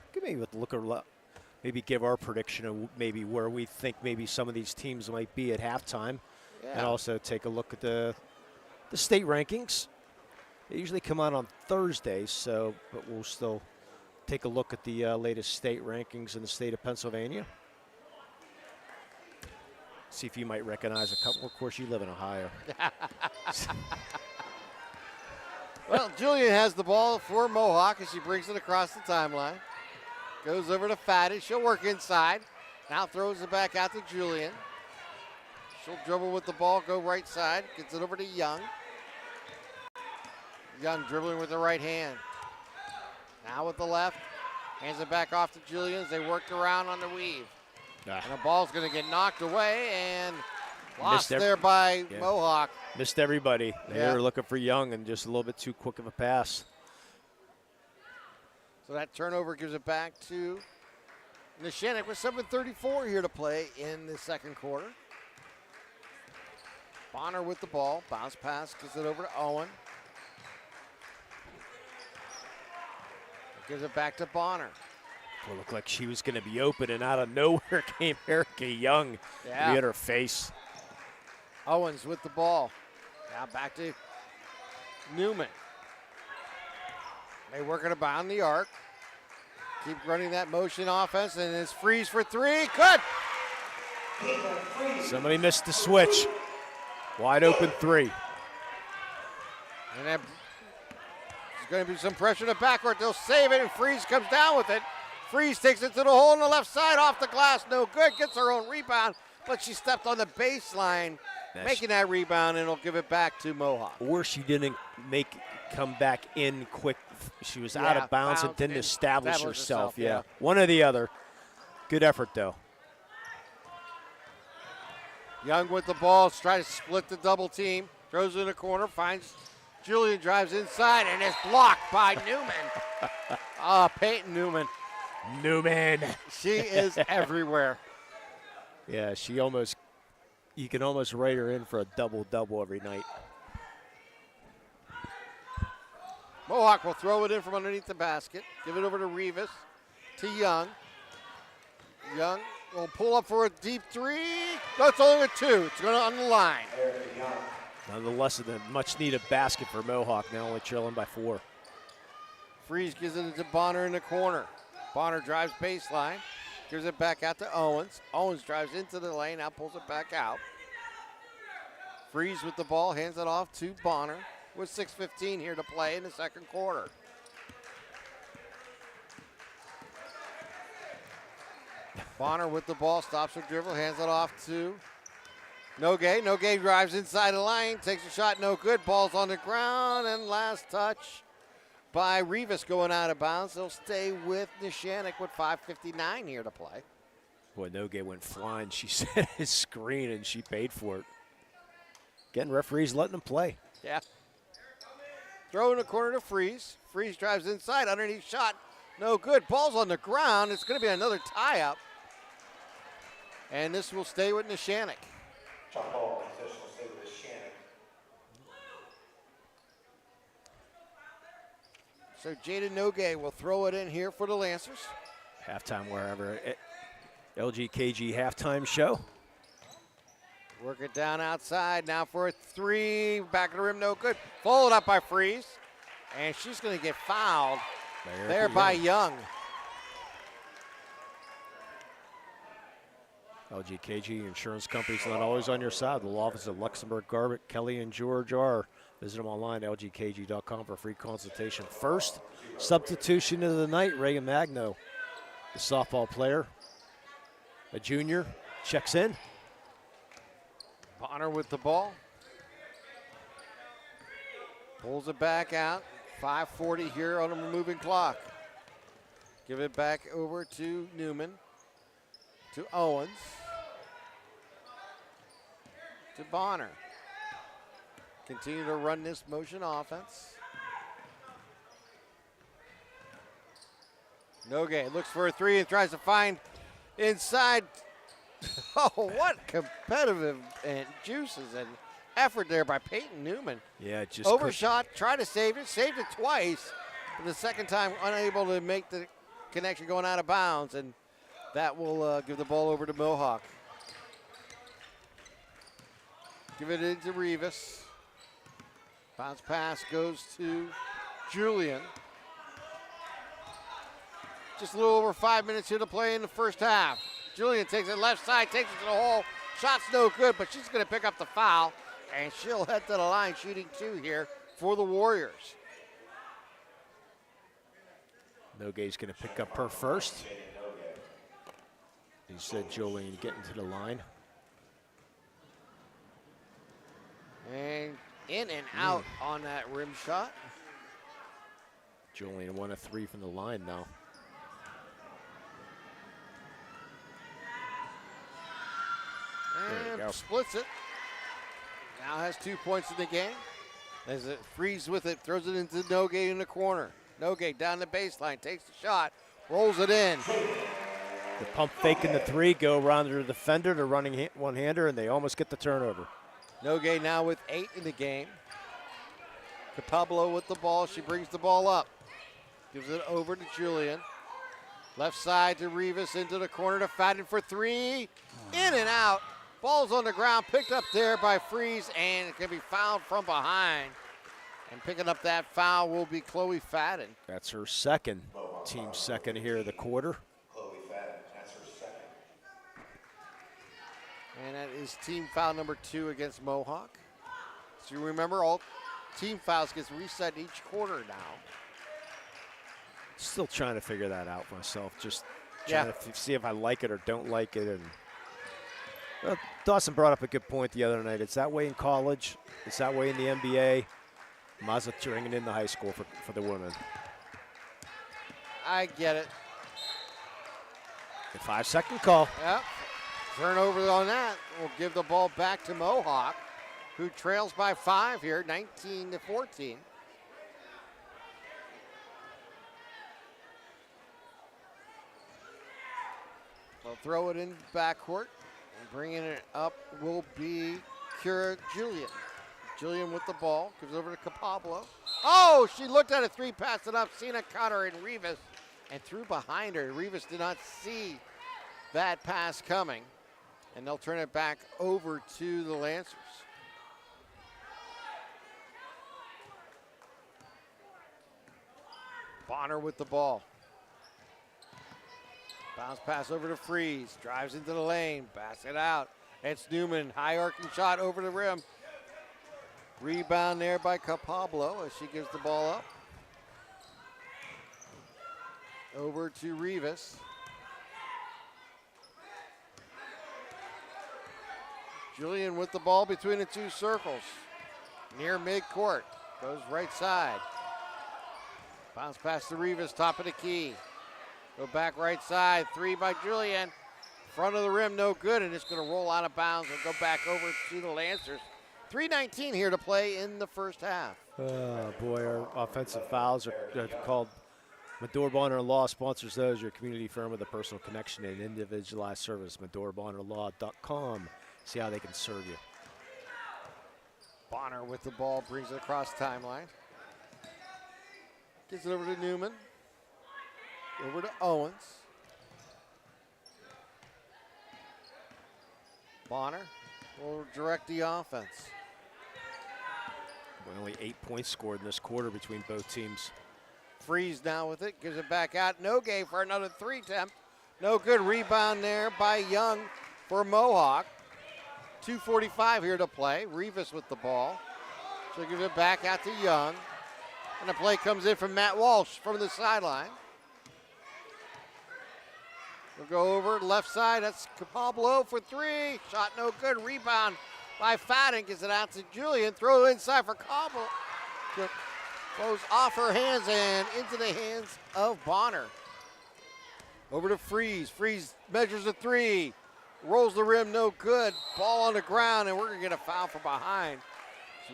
Maybe give our prediction of maybe where we think maybe some of these teams might be at halftime, and also take a look at the state rankings. They usually come out on Thursdays, but we'll still take a look at the latest state rankings in the state of Pennsylvania. See if you might recognize a couple. Of course, you live in Ohio. Well, Julian has the ball for Mohawk as she brings it across the timeline. Goes over to Fatty. She'll work inside. Now throws it back out to Julian. She'll dribble with the ball, go right side. Gets it over to Young. Young dribbling with the right hand. Now with the left. Hands it back off to Julian as they worked around on the weave. And the ball's going to get knocked away and lost there by Mohawk. Missed everybody. They were looking for Young and just a little bit too quick of a pass. So that turnover gives it back to Neshannock with 7:34 here to play in the second quarter. Bonner with the ball. Bounce pass, gives it over to Owen. Gives it back to Bonner. It looked like she was going to be open, and out of nowhere came Erica Young. Yeah. Hit her face. Owens with the ball. Now back to Newman. They working about the arc. Keep running that motion offense, and it's freeze for 3. Good! Somebody missed the switch. Wide open 3. And there's going to be some pressure to backcourt. They'll save it, and Freeze comes down with it. Freeze takes it to the hole on the left side, off the glass, no good. Gets her own rebound, but she stepped on the baseline, making that rebound, and it'll give it back to Mohawk. Or she didn't come back in quick. She was out of bounds and didn't establish herself. Yeah, one or the other. Good effort, though. Young with the ball, trying to split the double team. Throws it in the corner, finds Julian, drives inside, and is blocked by Newman. Peyton Newman. She is everywhere. Yeah, you can almost write her in for a double-double every night. Mohawk will throw it in from underneath the basket. Give it over to Rivas, to Young. Young will pull up for a deep 3. That's only a 2. It's going to on the line. Nonetheless, a much-needed basket for Mohawk, now only trailing by 4. Freeze gives it to Bonner in the corner. Bonner drives baseline, gives it back out to Owens. Owens drives into the lane, now pulls it back out. Freeze with the ball, hands it off to Bonner with 6:15 here to play in the second quarter. Bonner with the ball, stops her dribble, hands it off to Nogue. Nogue drives inside the line, takes a shot, no good. Ball's on the ground, and last touch by Rivas going out of bounds. They'll stay with Neshannock with 5:59 here to play. Boy, Nogue went flying. She set his screen, and she paid for it. Again, referees letting them play. Yeah. Throw in the corner to Freeze. Freeze drives inside, underneath shot, no good. Ball's on the ground. It's going to be another tie-up. And this will stay with Neshannock. Shot ball position will stay with Neshannock. So Jada Nogue will throw it in here for the Lancers. Halftime wherever. LGKG halftime show. Work it down outside. Now for a 3. Back of the rim, no good. Followed up by Freeze. And she's going to get fouled there by Young. LGKG Insurance Company's not always on your side. The law office of Luxembourg, Garbett, Kelly, and George are. Visit them online, lgkg.com, for a free consultation. First substitution of the night, Reagan Magno, the softball player, a junior, checks in. Bonner with the ball. Pulls it back out. 5:40 here on a moving clock. Give it back over to Newman. To Owens. to Bonner. Continue to run this motion offense. Nogue looks for a three and tries to find inside. Oh, what competitive and juices and effort there by Peyton Newman. Yeah, just overshot, tried to save it twice, but the second time unable to make the connection going out of bounds, and that will give the ball over to Mohawk. Give it into Rivas. Bounce pass goes to Julian. Just a little over 5 minutes here to play in the first half. Julian takes it left side, takes it to the hole. Shot's no good, but she's going to pick up the foul, and she'll head to the line shooting 2 here for the Warriors. Nogue's going to pick up her first. He said Julian getting to the line. And in and out on that rim shot. Julian 1 of 3 from the line now. And splits it. Now has 2 points in the game. As it frees with it, throws it into Nogue in the corner. Nogue down the baseline, takes the shot, rolls it in. The pump faking the three, go around the defender to running one-hander, and they almost get the turnover. Nogue now with 8 in the game. Capablo with the ball. She brings the ball up. Gives it over to Julian. Left side to Rivas into the corner to Fadden for 3. In and out. Ball's on the ground, picked up there by Freeze, and it can be fouled from behind. And picking up that foul will be Chloe Fadden. That's her second, team second here of the quarter. Chloe Fadden, that's her second. And that is team foul number 2 against Mohawk. So you remember, all team fouls gets reset each quarter now. Still trying to figure that out myself. Just trying to see if I like it or don't like it. And well, Dawson brought up a good point the other night. It's that way in college. It's that way in the NBA. Might as well bring it in the high school for the women. I get it. A 5-second call. Yep. Turnover on that. We'll give the ball back to Mohawk, who trails by 5 here, 19-14. They'll throw it in backcourt. And bringing it up will be Kira Julian. Julian with the ball, gives it over to Capablo. Oh, she looked at a 3, passed it up. Cena caught her and Rivas, and threw behind her. Rivas did not see that pass coming. And they'll turn it back over to the Lancers. Bonner with the ball. Bounce pass over to Freeze. Drives into the lane. Pass it out. It's Newman. High arcing shot over the rim. Rebound there by Capablo as she gives the ball up. Over to Rivas. Julian with the ball between the 2 circles. Near midcourt. Goes right side. Bounce pass to Rivas, top of the key. Go back right side. 3 by Julian. Front of the rim, no good, and it's going to roll out of bounds and go back over to the Lancers. 3:19 here to play in the first half. Oh, boy, our offensive fouls are called. Medore Bonner Law sponsors those, your community firm with a personal connection and individualized service. MedoreBonnerLaw.com. See how they can serve you. Bonner with the ball, brings it across timeline. Gets it over to Newman. Over to Owens. Bonner will direct the offense. Well, only 8 points scored in this quarter between both teams. Freeze now with it, gives it back out. Nogue for another 3 attempt. No good. Rebound there by Young for Mohawk. 2:45 here to play. Rivas with the ball. She'll give it back out to Young. And the play comes in from Matt Walsh from the sideline. We'll go over left side. That's Capablo for 3. Shot no good. Rebound by Fadden. Gets it out to Julian. Throw inside for Cobble. Goes off her hands and into the hands of Bonner. Over to Freeze. Freeze measures a 3. rolls the rim, no good. Ball on the ground, and we're going to get a foul from behind.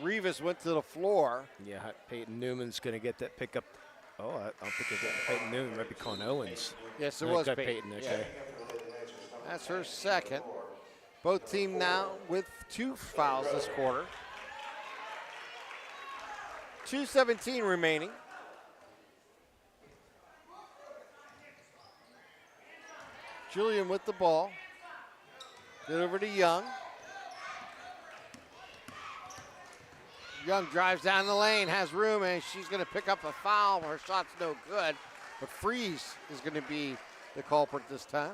Rivas went to the floor. Yeah, Peyton Newman's going to get that pickup. Oh, I don't think it's Peyton Newman. Might be Con Owens. Yes, it was Peyton. Okay. Yeah. That's her second. Both teams now with 2 fouls this quarter. 2:17 remaining. Julian with the ball. Get over to Young. Young drives down the lane, has room, and she's going to pick up a foul. Her shot's no good, but Freeze is going to be the culprit this time.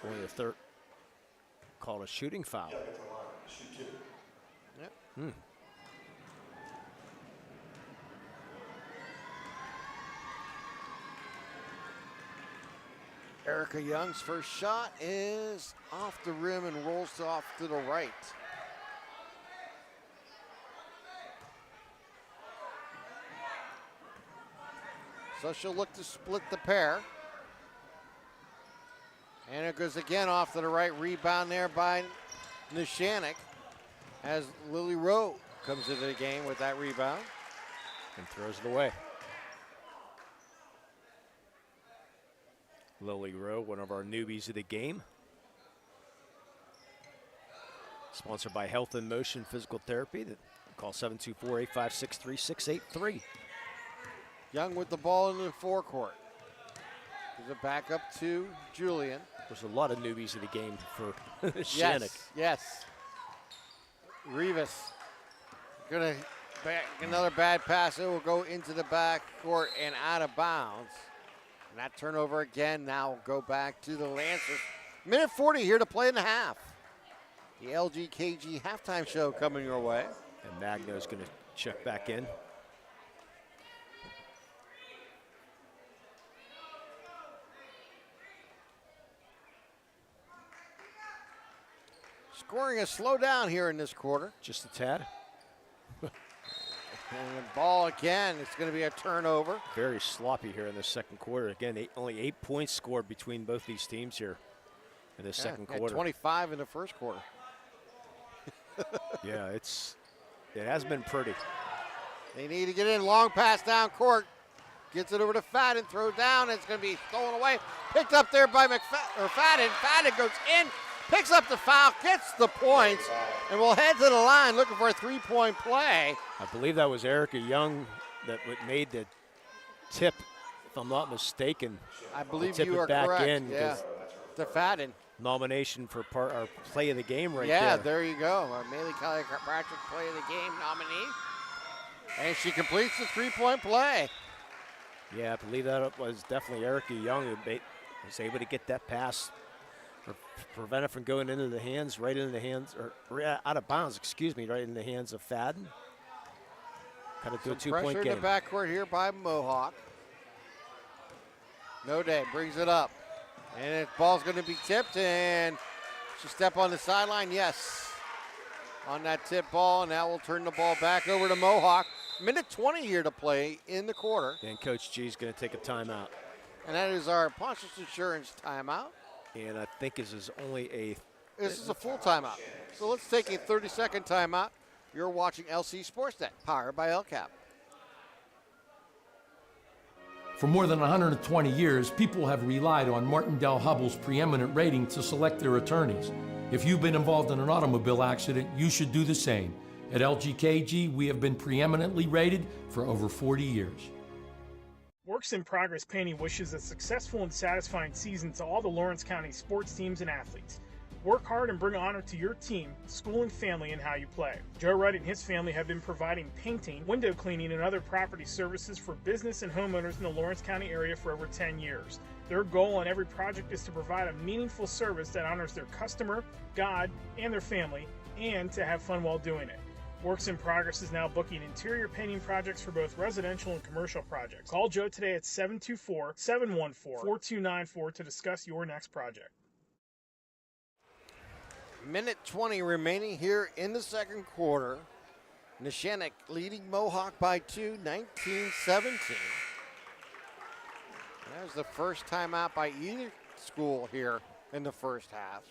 Only the third called a shooting foul. Yep. Erica Young's first shot is off the rim and rolls off to the right. So she'll look to split the pair. And it goes again off to the right. Rebound there by Neshannock as Lily Rowe comes into the game with that rebound. And throws it away. Lily Rowe, one of our newbies of the game. Sponsored by Health in Motion Physical Therapy. Call 724-856-3683. Young with the ball in the forecourt. Gives it back up to Julian. There's a lot of newbies of the game for Shannock. Yes. Rivas gonna back another bad pass. It will go into the back court and out of bounds. And that turnover again now will go back to the Lancers. Minute 40 here to play in the half. The LGKG halftime show coming your way. And Magno's going to check back in. Scoring a slow down here in this quarter. Just a tad. And the ball again, it's going to be a turnover. Very sloppy here in the second quarter. Again, only 8 points scored between both these teams here in the second quarter. 25 in the first quarter. Yeah, it hasn't been pretty. They need to get in. Long pass down court. Gets it over to Fadden. Throws down. It's going to be stolen away. Picked up there by Fadden. Fadden goes in. Picks up the foul. Gets the points. And we'll head to the line looking for a three-point play. I believe that was Erica Young that made the tip, if I'm not mistaken. I believe tip you are back correct. in Yeah, to Fadden. Nomination for our play of the game right there. Yeah, there you go. Our Maylee Patrick play of the game nominee. And she completes the three-point play. Yeah, I believe that was definitely Erica Young who was able to get that pass, or prevent it from going into the hands, right into the hands, or out of bounds, excuse me, right in the hands of Fadden. Kind of do a two-point game. Pressure in the backcourt here by Mohawk. No Day brings it up. And the ball's going to be tipped, and she step on the sideline, yes. On that tip ball, and that will turn the ball back over to Mohawk. Minute 20 here to play in the quarter. And Coach G is going to take a timeout. And that is our Pontius Insurance timeout. And I think this is only a... This is a full timeout. So let's take a 30-second timeout. You're watching LC SportsNet, powered by LCAP. For more than 120 years, people have relied on Martindale Hubbell's preeminent rating to select their attorneys. If you've been involved in an automobile accident, you should do the same. At LGKG, we have been preeminently rated for over 40 years. Works in Progress Painting wishes a successful and satisfying season to all the Lawrence County sports teams and athletes. Work hard and bring honor to your team, school, and family in how you play. Joe Wright and his family have been providing painting, window cleaning, and other property services for business and homeowners in the Lawrence County area for over 10 years. Their goal on every project is to provide a meaningful service that honors their customer, God, and their family, and to have fun while doing it. Works in Progress is now booking interior painting projects for both residential and commercial projects. Call Joe today at 724-714-4294 to discuss your next project. Minute 20 remaining here in the second quarter. Neshannock leading Mohawk by 2, 19-17. That was the first timeout by either school here in the first half.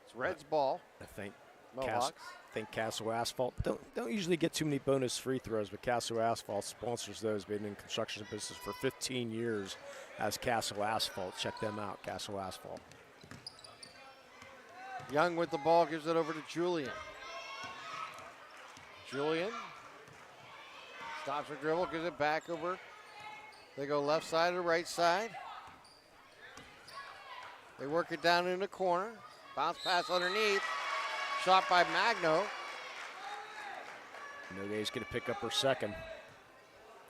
It's Red's ball. I think Mohawks. Castle Asphalt don't usually get too many bonus free throws, but Castle Asphalt sponsors those. Been in construction business for 15 years as Castle Asphalt. Check them out, Castle Asphalt. Young with the ball, gives it over to Julian. Julian stops her dribble, gives it back over. They go left side to right side. They work it down in the corner. Bounce pass underneath. Shot by Magno. Nogue's going to pick up her second.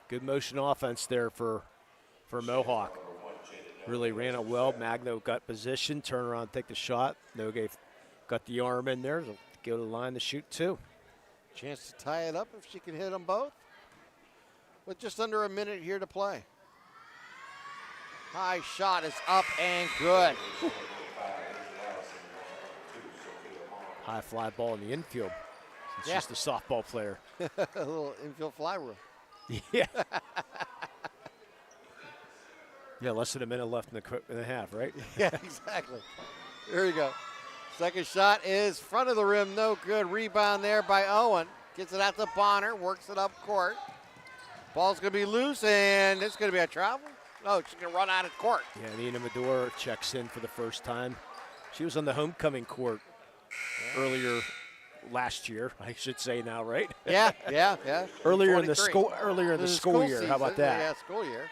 Good motion offense there for Mohawk. Really ran it well. Magno got position, turn around, take the shot. Nogue got the arm in there. Go to the line to shoot two. Chance to tie it up if she can hit them both. With just under a minute here to play. High shot is up and good. High fly ball in the infield. It's Yeah. just a softball player. A little infield fly rule. Yeah. Yeah, less than a minute left in the half, right? Yeah, exactly. Here we go. Second shot is front of the rim, no good. Rebound there by Owen. Gets it out to Bonner, works it up court. Ball's going to be loose, and it's going to be a travel. No, she's going to run out of court. Yeah, Nina Medor checks in for the first time. She was on the homecoming court earlier last year, I should say now, right? Yeah. Earlier in the 23. school year. How about season, that? Yeah, school year.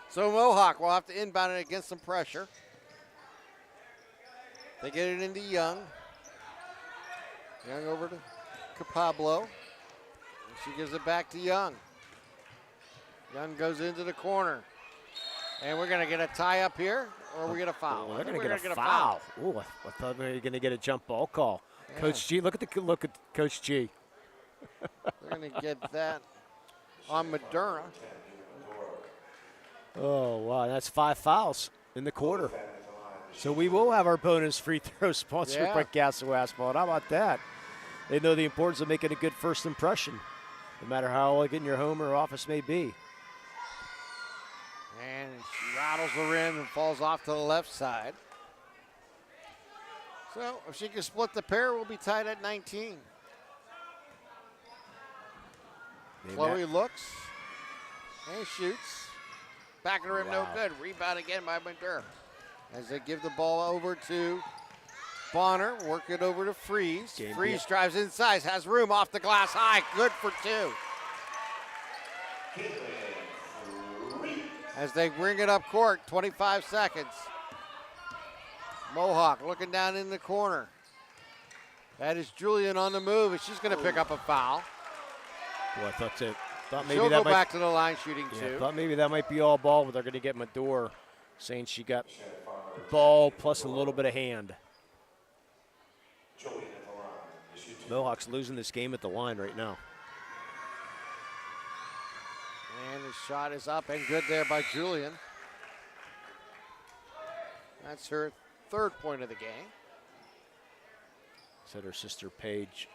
So Mohawk will have to inbound it against some pressure. They get it into Young. Young over to Capablo. She gives it back to Young. Young goes into the corner. And we're going to get a tie up here, or we're going to foul. They're going to get a foul. Ooh, I thought we were going to get a jump ball call. Yeah. Coach G, look at Coach G. They're going to get that on Moderna. Oh, wow, that's 5 fouls in the quarter. So we will have our bonus free throw sponsored by Castle Asphalt. How about that? They know the importance of making a good first impression, no matter how elegant your home or office may be. And she rattles the rim and falls off to the left side. So if she can split the pair, we'll be tied at 19. Chloe looks and shoots. Back of the rim, no good. Rebound again by Madura. As they give the ball over to Bonner, work it over to Freeze. Freeze drives inside, has room off the glass high. Good for two. As they bring it up court, 25 seconds. Mohawk looking down in the corner. That is Julian on the move, and she's going to pick up a foul. Boy, I thought maybe she'll that go back to the line shooting two. I thought maybe that might be all ball, but they're going to get Medor saying she got ball plus a little bit of hand. Mohawks losing this game at the line right now. And the shot is up and good there by Julian. That's her third point of the game. Said her sister Paige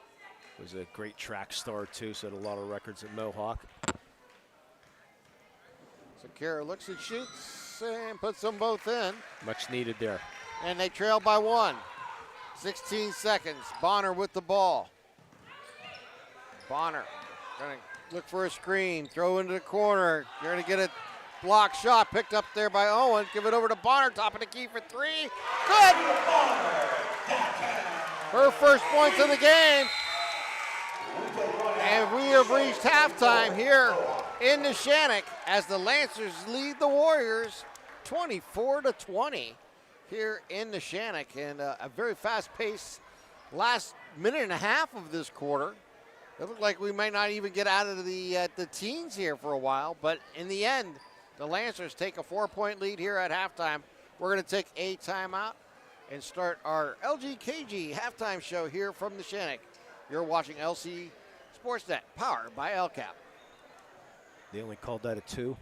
was a great track star too, set a lot of records at Mohawk. So Kara looks and shoots and puts them both in. Much needed there. And they trail by one. 16 seconds. Bonner with the ball. Bonner going to look for a screen, throw into the corner. You're going to get a block shot picked up there by Owen. Give it over to Bonner, top of the key for three. Good! Her first points of the game. And we have reached halftime here in Neshannock as the Lancers lead the Warriors 24-20 here in Neshannock. And a very fast-paced last minute and a half of this quarter. It looked like we might not even get out of the teens here for a while, but in the end, the Lancers take a 4-point lead here at halftime. We're going to take a timeout and start our LGKG halftime show here from Neshannock. You're watching LC SportsNet, powered by LCAP. They only called that a 2.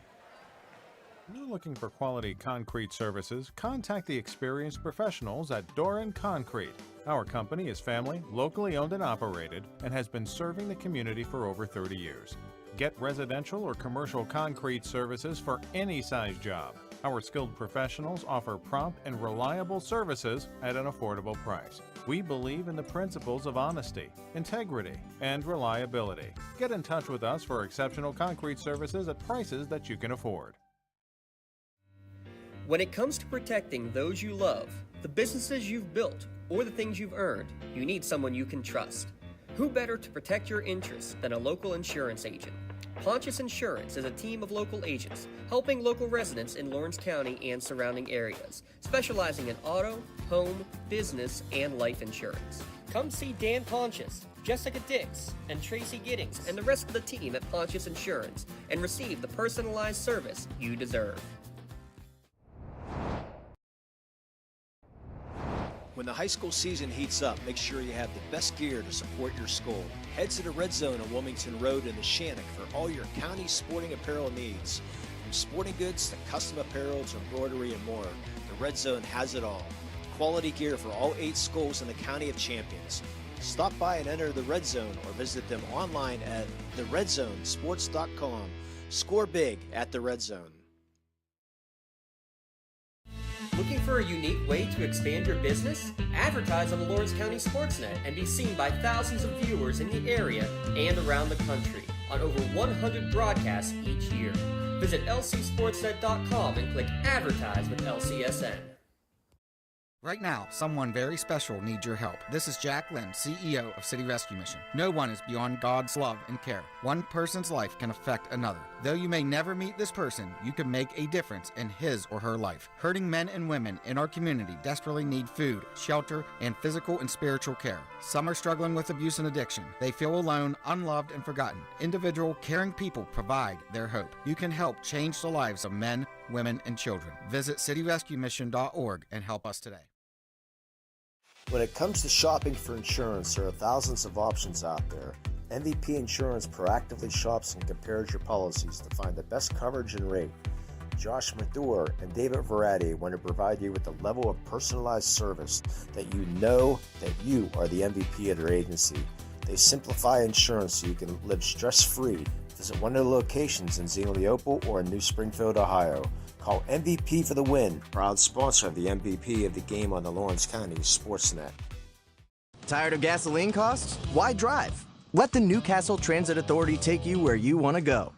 You're looking for quality concrete services? Contact the experienced professionals at Doran Concrete. Our company is family, locally owned and operated, and has been serving the community for over 30 years. Get residential or commercial concrete services for any size job. Our skilled professionals offer prompt and reliable services at an affordable price. We believe in the principles of honesty, integrity, and reliability. Get in touch with us for exceptional concrete services at prices that you can afford. When it comes to protecting those you love, the businesses you've built, or the things you've earned, you need someone you can trust. Who better to protect your interests than a local insurance agent? Pontius Insurance is a team of local agents helping local residents in Lawrence County and surrounding areas, specializing in auto, home, business, and life insurance. Come see Dan Pontius, Jessica Dix, and Tracy Giddings, and the rest of the team at Pontius Insurance, and receive the personalized service you deserve. When the high school season heats up, make sure you have the best gear to support your school. Head to the Red Zone on Wilmington Road in Neshannock for all your county sporting apparel needs. From sporting goods to custom apparel to embroidery and more, the Red Zone has it all. Quality gear for all 8 schools in the County of Champions. Stop by and enter the Red Zone or visit them online at theredzonesports.com. Score big at the Red Zone. Looking for a unique way to expand your business? Advertise on the Lawrence County SportsNet and be seen by thousands of viewers in the area and around the country on over 100 broadcasts each year. Visit lcsportsnet.com and click Advertise with LCSN. Right now, someone very special needs your help. This is Jack Lynn, CEO of City Rescue Mission. No one is beyond God's love and care. One person's life can affect another. Though you may never meet this person, you can make a difference in his or her life. Hurting men and women in our community desperately need food, shelter, and physical and spiritual care. Some are struggling with abuse and addiction. They feel alone, unloved, and forgotten. Individual, caring people provide their hope. You can help change the lives of men, women, and children. Visit cityrescuemission.org and help us today. When it comes to shopping for insurance, there are thousands of options out there. MVP Insurance proactively shops and compares your policies to find the best coverage and rate. Josh Mathur and David Verratti want to provide you with the level of personalized service that you know that you are the MVP of their agency. They simplify insurance so you can live stress-free. Visit one of the locations in Xenopleopole or in New Springfield, Ohio. Call MVP for the win. Proud sponsor of the MVP of the game on the Lawrence County SportsNet. Tired of gasoline costs? Why drive? Let the Newcastle Transit Authority take you where you want to go.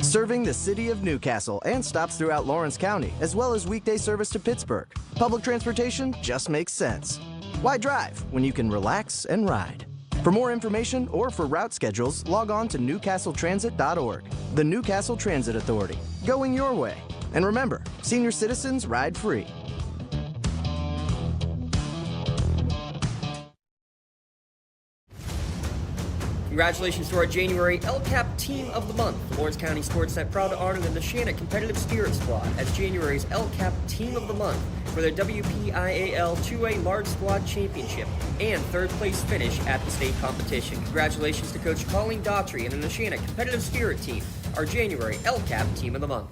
Serving the city of Newcastle and stops throughout Lawrence County, as well as weekday service to Pittsburgh. Public transportation just makes sense. Why drive when you can relax and ride? For more information or for route schedules, log on to newcastletransit.org. The Newcastle Transit Authority, going your way. And remember, senior citizens ride free. Congratulations to our January LCAP Team of the Month. The Lawrence County SportsNet proud to honor the Neshannock Competitive Spirit Squad as January's LCAP Team of the Month for their WPIAL 2A Large Squad Championship and third place finish at the state competition. Congratulations to Coach Colleen Daughtry and the Neshannock Competitive Spirit Team, our January LCAP Team of the Month.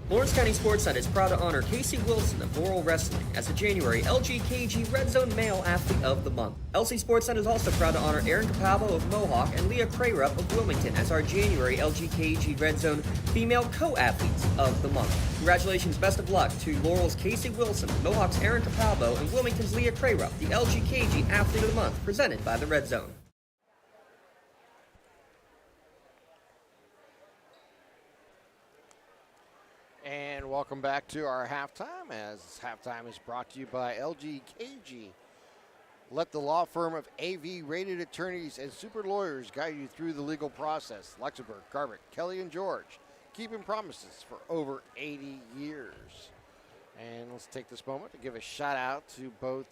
Lawrence County SportsNet is proud to honor Casey Wilson of Laurel Wrestling as the January LGKG Red Zone Male Athlete of the Month. LC SportsNet is also proud to honor Aaron Capalvo of Mohawk and Leah Crayrup of Wilmington as our January LGKG Red Zone Female Co-Athletes of the Month. Congratulations, best of luck to Laurel's Casey Wilson, Mohawk's Aaron Capalvo, and Wilmington's Leah Crayrup, the LGKG Athlete of the Month, presented by the Red Zone. And welcome back to our halftime, as halftime is brought to you by LGKG. Let the law firm of AV-rated attorneys and super lawyers guide you through the legal process. Luxembourg, Garbutt, Kelly, and George, keeping promises for over 80 years. And let's take this moment to give a shout out to both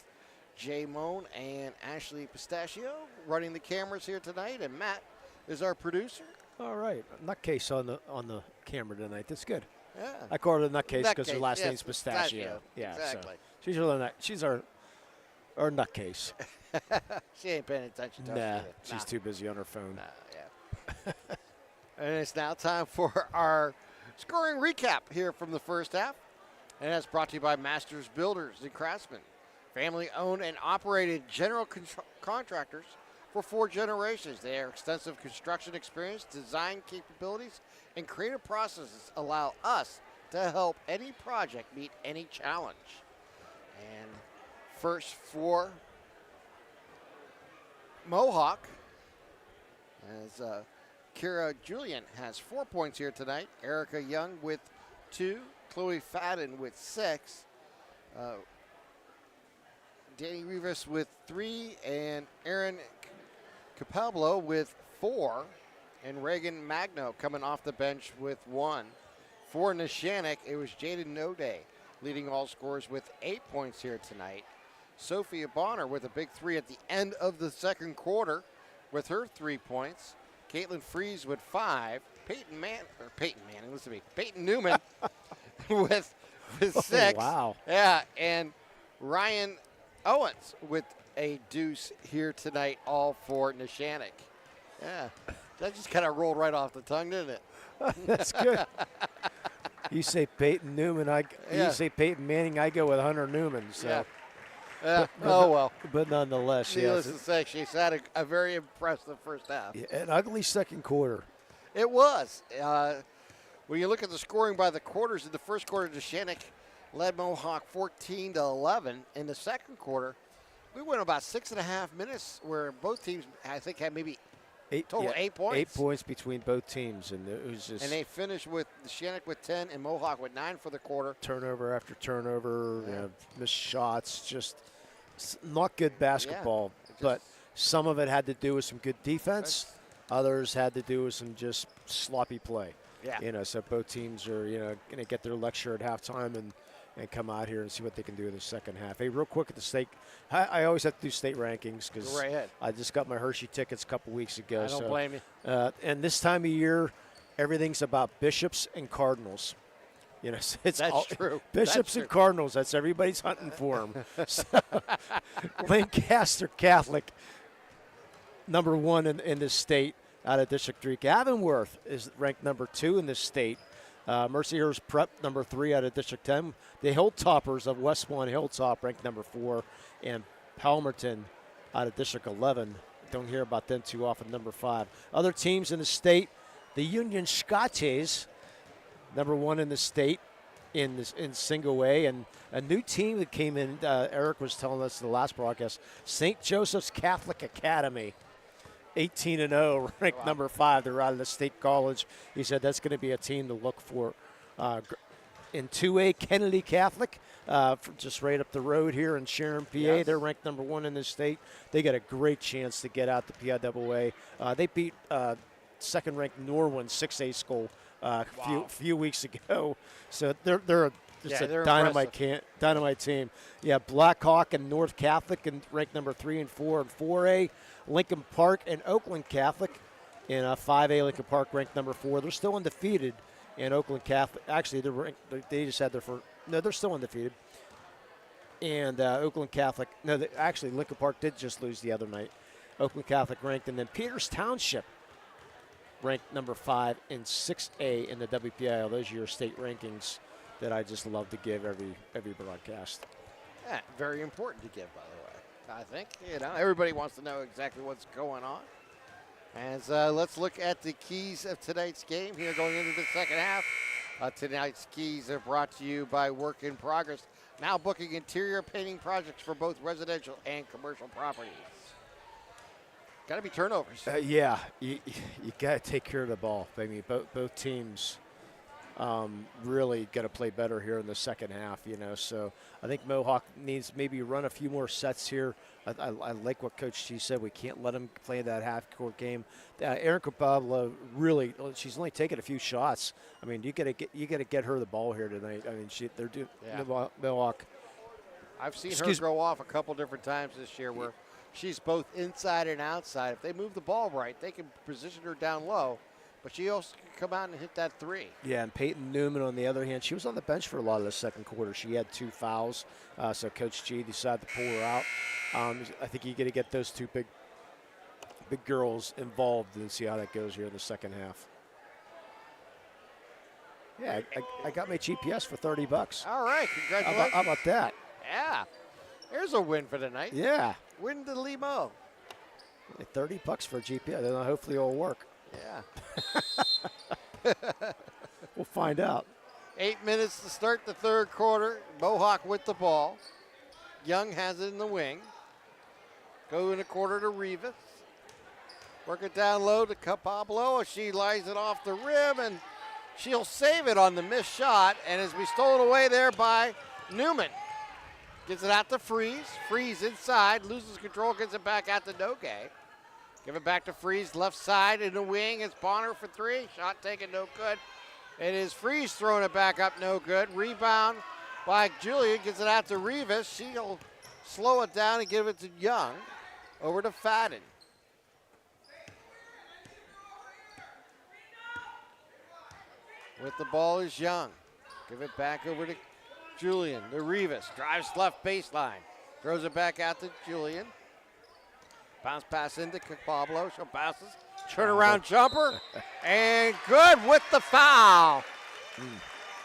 Jay Moan and Ashley Pistachio running the cameras here tonight, and Matt is our producer. All right, nutcase on the camera tonight. That's good. Yeah. I call her the nutcase because her last name's Pistachio. Yeah, exactly. So she's our nutcase. She ain't paying attention to us. Nah, either. she's too busy on her phone. Yeah. And it's now time for our Scoring recap here from the first half. And that's brought to you by Masters Builders and Craftsmen. Family-owned and operated general contractors for 4 generations. Their extensive construction experience, design capabilities, and creative processes allow us to help any project meet any challenge. And first for Mohawk, as Kira Julian has 4 points here tonight. Erica Young with 2. Chloe Fadden with 6. Danny Rivas with 3. And Aaron Capablo with 4. And Reagan Magno coming off the bench with 1. For Neshannock, it was Jaden Node leading all scorers with 8 points here tonight. Sophia Bonner with a big 3 at the end of the second quarter with her 3 points. Caitlin Fries with 5. Peyton Newman with 6. Oh, wow. Yeah, and Ryan Owens with a deuce here tonight, all for Neshannock. Yeah, that just kind of rolled right off the tongue, didn't it? That's good. You say Peyton Newman, you say Peyton Manning, I go with Hunter Newman. So. Yeah. But nonetheless, needless to say, she's had a very impressive first half. Yeah, an ugly second quarter. It was. When you look at the scoring by the quarters, in the first quarter, Neshannock led Mohawk 14-11. In the second quarter, we went about 6.5 minutes where both teams, I think, had maybe 8 points. 8 points between both teams, and it was just. And they finished with Neshannock with 10 and Mohawk with 9 for the quarter. Turnover after turnover, missed shots, just not good basketball. But some of it had to do with some good defense. Others had to do with some just sloppy play. Yeah. So both teams are, going to get their lecture at halftime and come out here and see what they can do in the second half. Hey, real quick at the state, I always have to do state rankings because I just got my Hershey tickets a couple weeks ago. I don't blame you. And this time of year, everything's about bishops and cardinals. It's that's true. Bishops and Cardinals. That's everybody's hunting for them. So, Lancaster Catholic, number 1 in the state out of District 3. Avonworth is ranked number 2 in the state. Mercyhurst Prep, number 3 out of District 10. The Hilltoppers of Westmont Hilltop, ranked number 4. And Palmerton out of District 11. Don't hear about them too often, number 5. Other teams in the state, the Union Scottes, number 1 in the state in single A. And a new team that came in, Eric was telling us in the last broadcast, St. Joseph's Catholic Academy. 18-0, ranked number 5. They're out of the state college. He said that's going to be a team to look for. In 2A, Kennedy Catholic, just right up the road here in Sharon, PA. Yes. They're ranked number 1 in the state. They got a great chance to get out the PIAA. They beat second-ranked Norwin 6A school a few weeks ago. So they're a dynamite team. Yeah, Blackhawk and North Catholic and ranked number 3 and 4 in 4A. Lincoln Park and Oakland Catholic in 5A. Lincoln Park ranked number 4. They're still undefeated. And Oakland Catholic, actually, they just had they're still undefeated. And Oakland Catholic, Lincoln Park did just lose the other night. Oakland Catholic ranked, and then Peters Township ranked number 5 in 6A in the WPIL. Those are your state rankings that I just love to give every broadcast. Yeah, very important to give, by the way. I think, everybody wants to know exactly what's going on. And let's look at the keys of tonight's game here going into the second half. Tonight's keys are brought to you by Work in Progress, now booking interior painting projects for both residential and commercial properties. Got to be turnovers. You got to take care of the ball. I mean, both teams really got to play better here in the second half, So I think Mohawk needs maybe run a few more sets here. I like what Coach G said. We can't let them play that half-court game. Erin Capabla really, she's only taken a few shots. I mean, you got to get her the ball here tonight. I mean, they're doing Mohawk. I've seen her go off a couple different times this year where she's both inside and outside. If they move the ball right, they can position her down low. But she also can come out and hit that 3. Yeah, and Peyton Newman, on the other hand, she was on the bench for a lot of the second quarter. She had 2 fouls, so Coach G decided to pull her out. I think you got to get those 2 big girls involved and see how that goes here in the second half. Yeah, I got my GPS for $30. All right, congratulations. How about that? Yeah. There's a win for the night. Yeah. Win to Limo. $30 for a GPS. Then hopefully it'll work. Yeah. We'll find out. 8 minutes to start the third quarter. Mohawk with the ball. Young has it in the wing. Go in the quarter to Rivas. Work it down low to Pablo. She lies it off the rim, and she'll save it on the missed shot, and it's be stolen away there by Newman. Gets it out to Freeze. Freeze inside, loses control, gets it back out to Nogue. Give it back to Freeze, left side in the wing. It's Bonner for three. Shot taken, no good. It is Freeze throwing it back up, no good. Rebound by Julian, gets it out to Rivas. She'll slow it down and give it to Young. Over to Fadden. With the ball is Young. Give it back over to Julian. The Rivas drives left baseline. Throws it back out to Julian. Bounce pass into Pablo. She'll passes. Turnaround jumper. And good with the foul.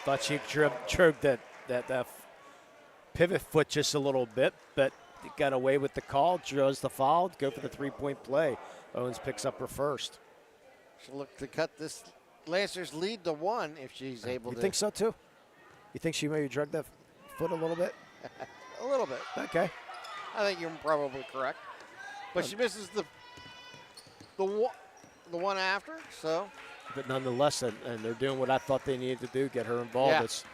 Thought she choked that pivot foot just a little bit, but got away with the call. Draws the foul. Go for the three-point play. Owens picks up her first. She'll look to cut this Lancers lead to one if she's able to. You think so, too? You think she maybe drugged that foot a little bit? A little bit. Okay. I think you're probably correct. But she misses the one after, so. But nonetheless, and they're doing what I thought they needed to do, get her involved. Yeah. It's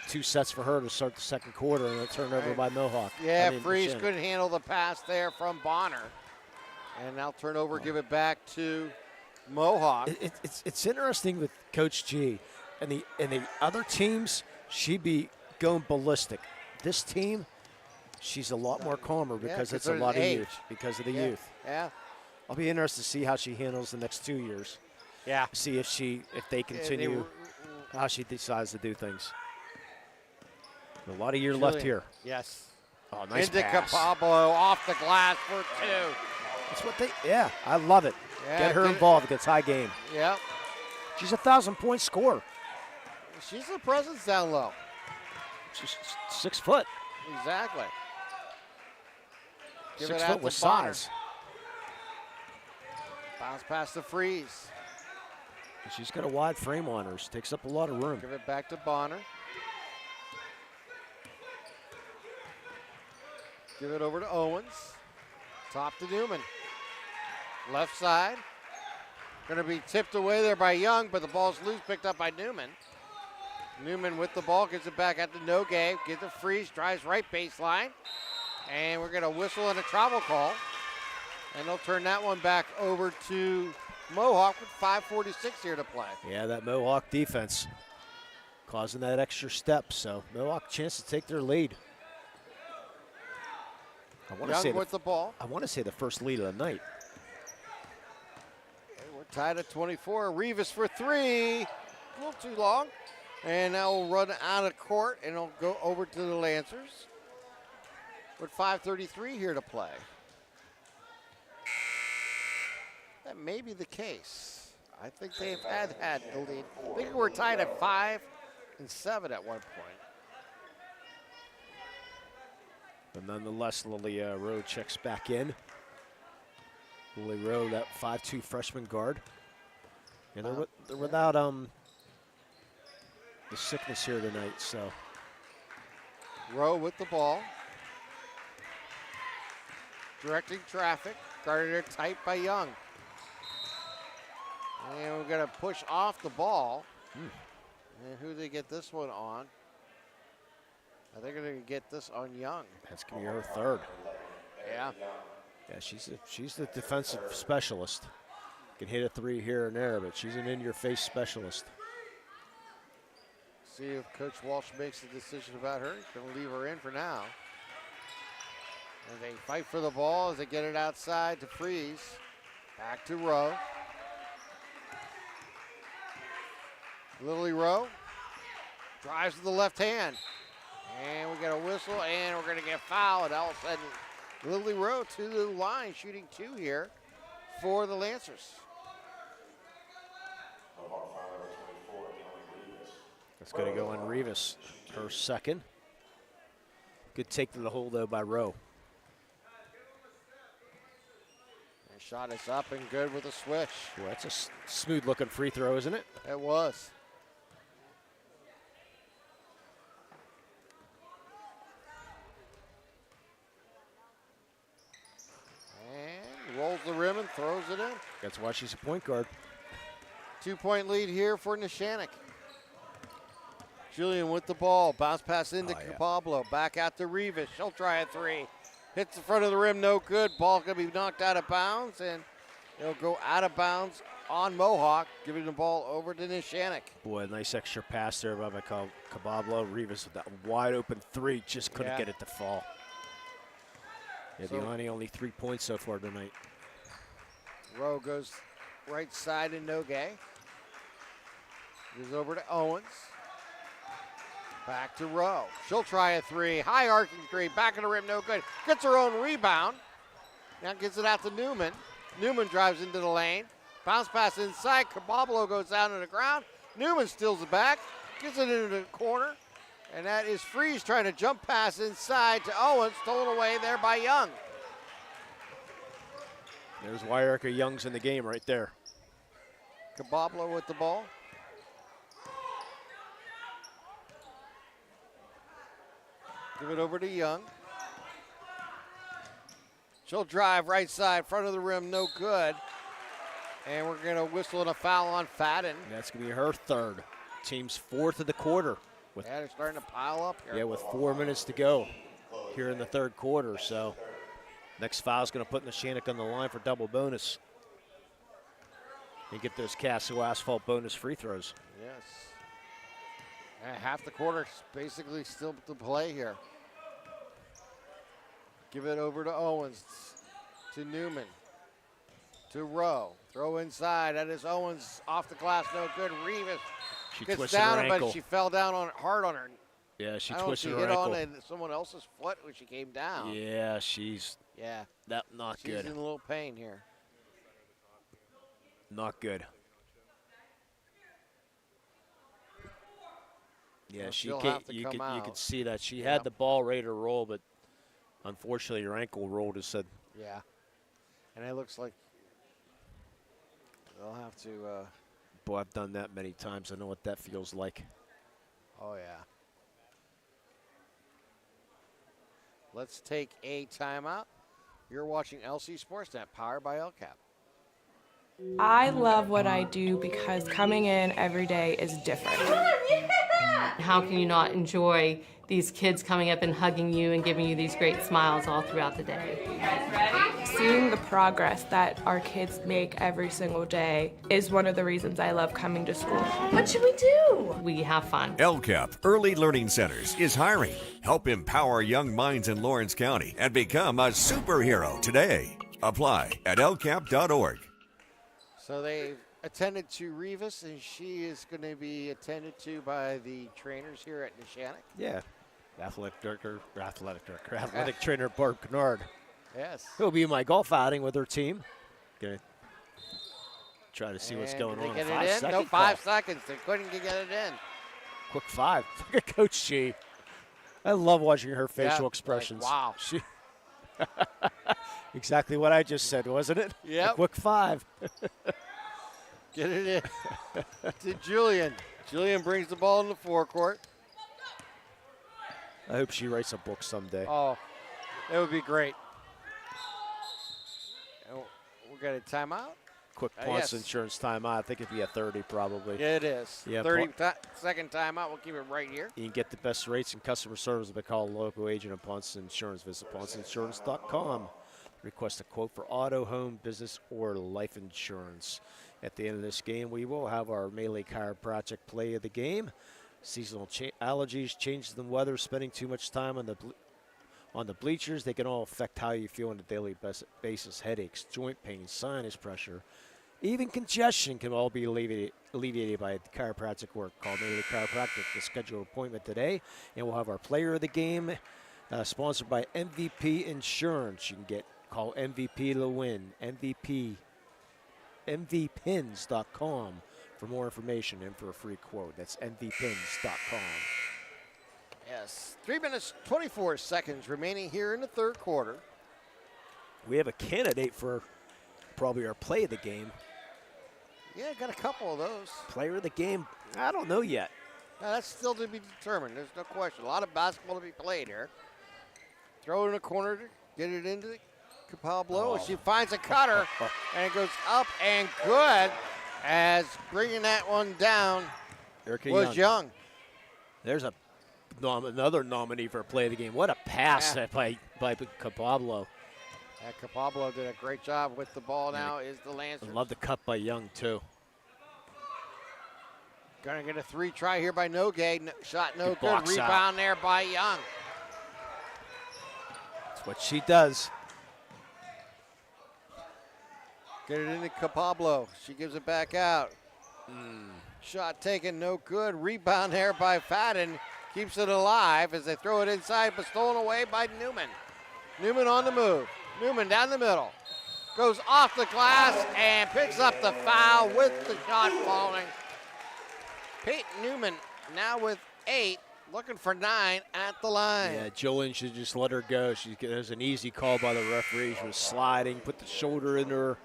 2 sets for her to start the second quarter, and a turnover by Mohawk. Yeah, Freeze couldn't handle the pass there from Bonner. And now turnover, give it back to Mohawk. It's interesting with Coach G, and the other teams, she'd be going ballistic. This team, she's a lot more calmer because it's a lot of youth. Because of the youth. Yeah. I'll be interested to see how she handles the next 2 years. Yeah. See if they continue how she decides to do things. A lot of year left here. Yes. Oh, nice into pass. Pablo off the glass for two. That's what I love it. Yeah, get her involved against high game. Yep. She's a 1,000-point scorer. She's a presence down low. She's 6 foot. Exactly. Give 6 it foot out with to Bonner. size. Bounce past the Freeze. She's got a wide frame on her. She takes up a lot of room. Give it back to Bonner. Give it over to Owens. Top to Newman. Left side. Going to be tipped away there by Young, but the ball's loose, picked up by Newman. Newman with the ball, gets it back at the Nogue, gets a Freeze, drives right baseline. And we're going to whistle and a travel call. And they'll turn that one back over to Mohawk with 5:46 here to play. Yeah, that Mohawk defense causing that extra step. So Mohawk chance to take their lead. Young with the ball. I want to say the first lead of the night. Okay, we're tied at 24. Rivas for three. A little too long. And now we'll run out of court and it'll go over to the Lancers. With 5:33 here to play. That may be the case. I think they've had the lead. I think we're tied at 5 and 7 at one point. But nonetheless, Lily Rowe checks back in. Lily Rowe, that 5'2" freshman guard. And they're without the sickness here tonight, so. Rowe with the ball. Directing traffic. Guarded her tight by Young. And we're going to push off the ball. And who do they get this one on? I think they're going to get this on Young. That's going to be her third. Yeah. Yeah, she's the defensive specialist. Can hit a three here and there, but she's an in-your-face specialist. See if Coach Walsh makes a decision about her. He's going to leave her in for now. And they fight for the ball as they get it outside to Freeze. Back to Rowe. Lily Rowe drives to the left hand. And we got a whistle, and we're going to get fouled. All of a sudden, Lily Rowe to the line, shooting two here for the Lancers. That's going to go on Rivas, her second. Good take to the hole, though, by Rowe. And shot is up and good with a switch. Boy, that's a smooth-looking free throw, isn't it? It was. And rolls the rim and throws it in. That's why she's a point guard. 2-point lead here for Neshannock. Julian with the ball. Bounce pass into Pablo. Back out to Rivas. She'll try a three. Hits the front of the rim, no good. Ball going to be knocked out of bounds, and it'll go out of bounds on Mohawk, giving the ball over to Neshannock. Boy, a nice extra pass there by Cabablo. Rivas with that wide open three, just couldn't get it to fall. Yeah, Delaney only 3 points so far tonight. Rowe goes right side and Nogue. Goes over to Owens. Back to Rowe. She'll try a three. High arcing three. Back of the rim, no good. Gets her own rebound. Now gets it out to Newman. Newman drives into the lane. Bounce pass inside. Cabablo goes down to the ground. Newman steals it back. Gets it into the corner. And that is Freeze trying to jump pass inside to Owens. Stolen away there by Young. There's why Erica Young's in the game right there. Cabablo with the ball. Give it over to Young. She'll drive right side, front of the rim, no good. And we're going to whistle in a foul on Fadden. That's going to be her third. Team's fourth of the quarter. Yeah, they're starting to pile up here. Yeah, with 4 minutes to go here in the third quarter. So next foul is going to put Neshannock on the line for double bonus. And get those Castle Asphalt bonus free throws. Yes. And half the quarter basically still to play here. Give it over to Owens, to Newman, to Rowe. Throw inside. That is Owens off the glass, no good. Rivas gets down, but she fell down hard on her. Yeah, she twisted her hit ankle. on someone else's foot when she came down. Yeah, she's not good. She's in a little pain here. Not good. Yeah, you could see that. She had the ball ready to roll, but unfortunately her ankle rolled, as said. Yeah. And it looks like they'll have to. Boy, I've done that many times. I know what that feels like. Oh, yeah. Let's take a timeout. You're watching LC SportsNet, powered by LCAP. I love what I do because coming in every day is different. How can you not enjoy these kids coming up and hugging you and giving you these great smiles all throughout the day? You guys ready? Seeing the progress that our kids make every single day is one of the reasons I love coming to school. What should we do? We have fun. LCAP Early Learning Centers is hiring. Help empower young minds in Lawrence County and become a superhero today. Apply at lcap.org. So they've attended to Rivas, and she is going to be attended to by the trainers here at Neshannock. Yeah, athletic trainer Barb Kennard. Yes. He'll be in my golf outing with her team. Gonna try to see what's going on. Get it in? No, 5 seconds. They couldn't get it in. Quick 5. Look at Coach G. I love watching her facial expressions. Like, wow. She exactly what I just said, wasn't it? Yeah. Quick 5. Get it in to Julian. Julian brings the ball in the forecourt. I hope she writes a book someday. Oh, that would be great. We're going to timeout. Quick Ponce Insurance timeout. I think it'd be a 30 probably. Yeah, it is. Yeah, 30-second timeout. We'll keep it right here. You can get the best rates and customer service by calling a local agent of Ponce Insurance. Visit PonceInsurance.com. Request a quote for auto, home, business, or life insurance. At the end of this game, we will have our Melee Chiropractic play of the game. Seasonal allergies, changes in weather, spending too much time on the bleachers, they can all affect how you feel on a daily basis. Headaches, joint pain, sinus pressure, even congestion can all be alleviated by chiropractic work. Call Melee Chiropractic to schedule an appointment today, and we'll have our player of the game, sponsored by MVP Insurance. You can call MVP to win. MVPins.com For more information and for a free quote, that's mvpins.com. Yes, 3 minutes, 24 seconds remaining here in the third quarter. We have a candidate for probably our play of the game. Yeah, got a couple of those. Player of the game, I don't know yet. Now, that's still to be determined. There's no question. A lot of basketball to be played here. Throw it in the corner to get it into the Pablo. She finds a cutter, and it goes up and good as bringing that one down was Young. There's another nominee for play of the game. What a pass by Capablo. Capablo did a great job with the ball. Now is the Lancers. I love the cut by Young, too. Gonna get a 3 try here by Nogue. Shot no good. Box Rebound out. there by Young. That's what she does. Get it into Capablo. She gives it back out. Shot taken, no good. Rebound there by Fadden. Keeps it alive as they throw it inside, but stolen away by Newman. Newman on the move. Newman down the middle. Goes off the glass and picks up the foul with the shot falling. Peyton Newman now with 8, looking for 9 at the line. Yeah, Jolene should just let her go. There's an easy call by the referee. She was sliding, put the shoulder in her.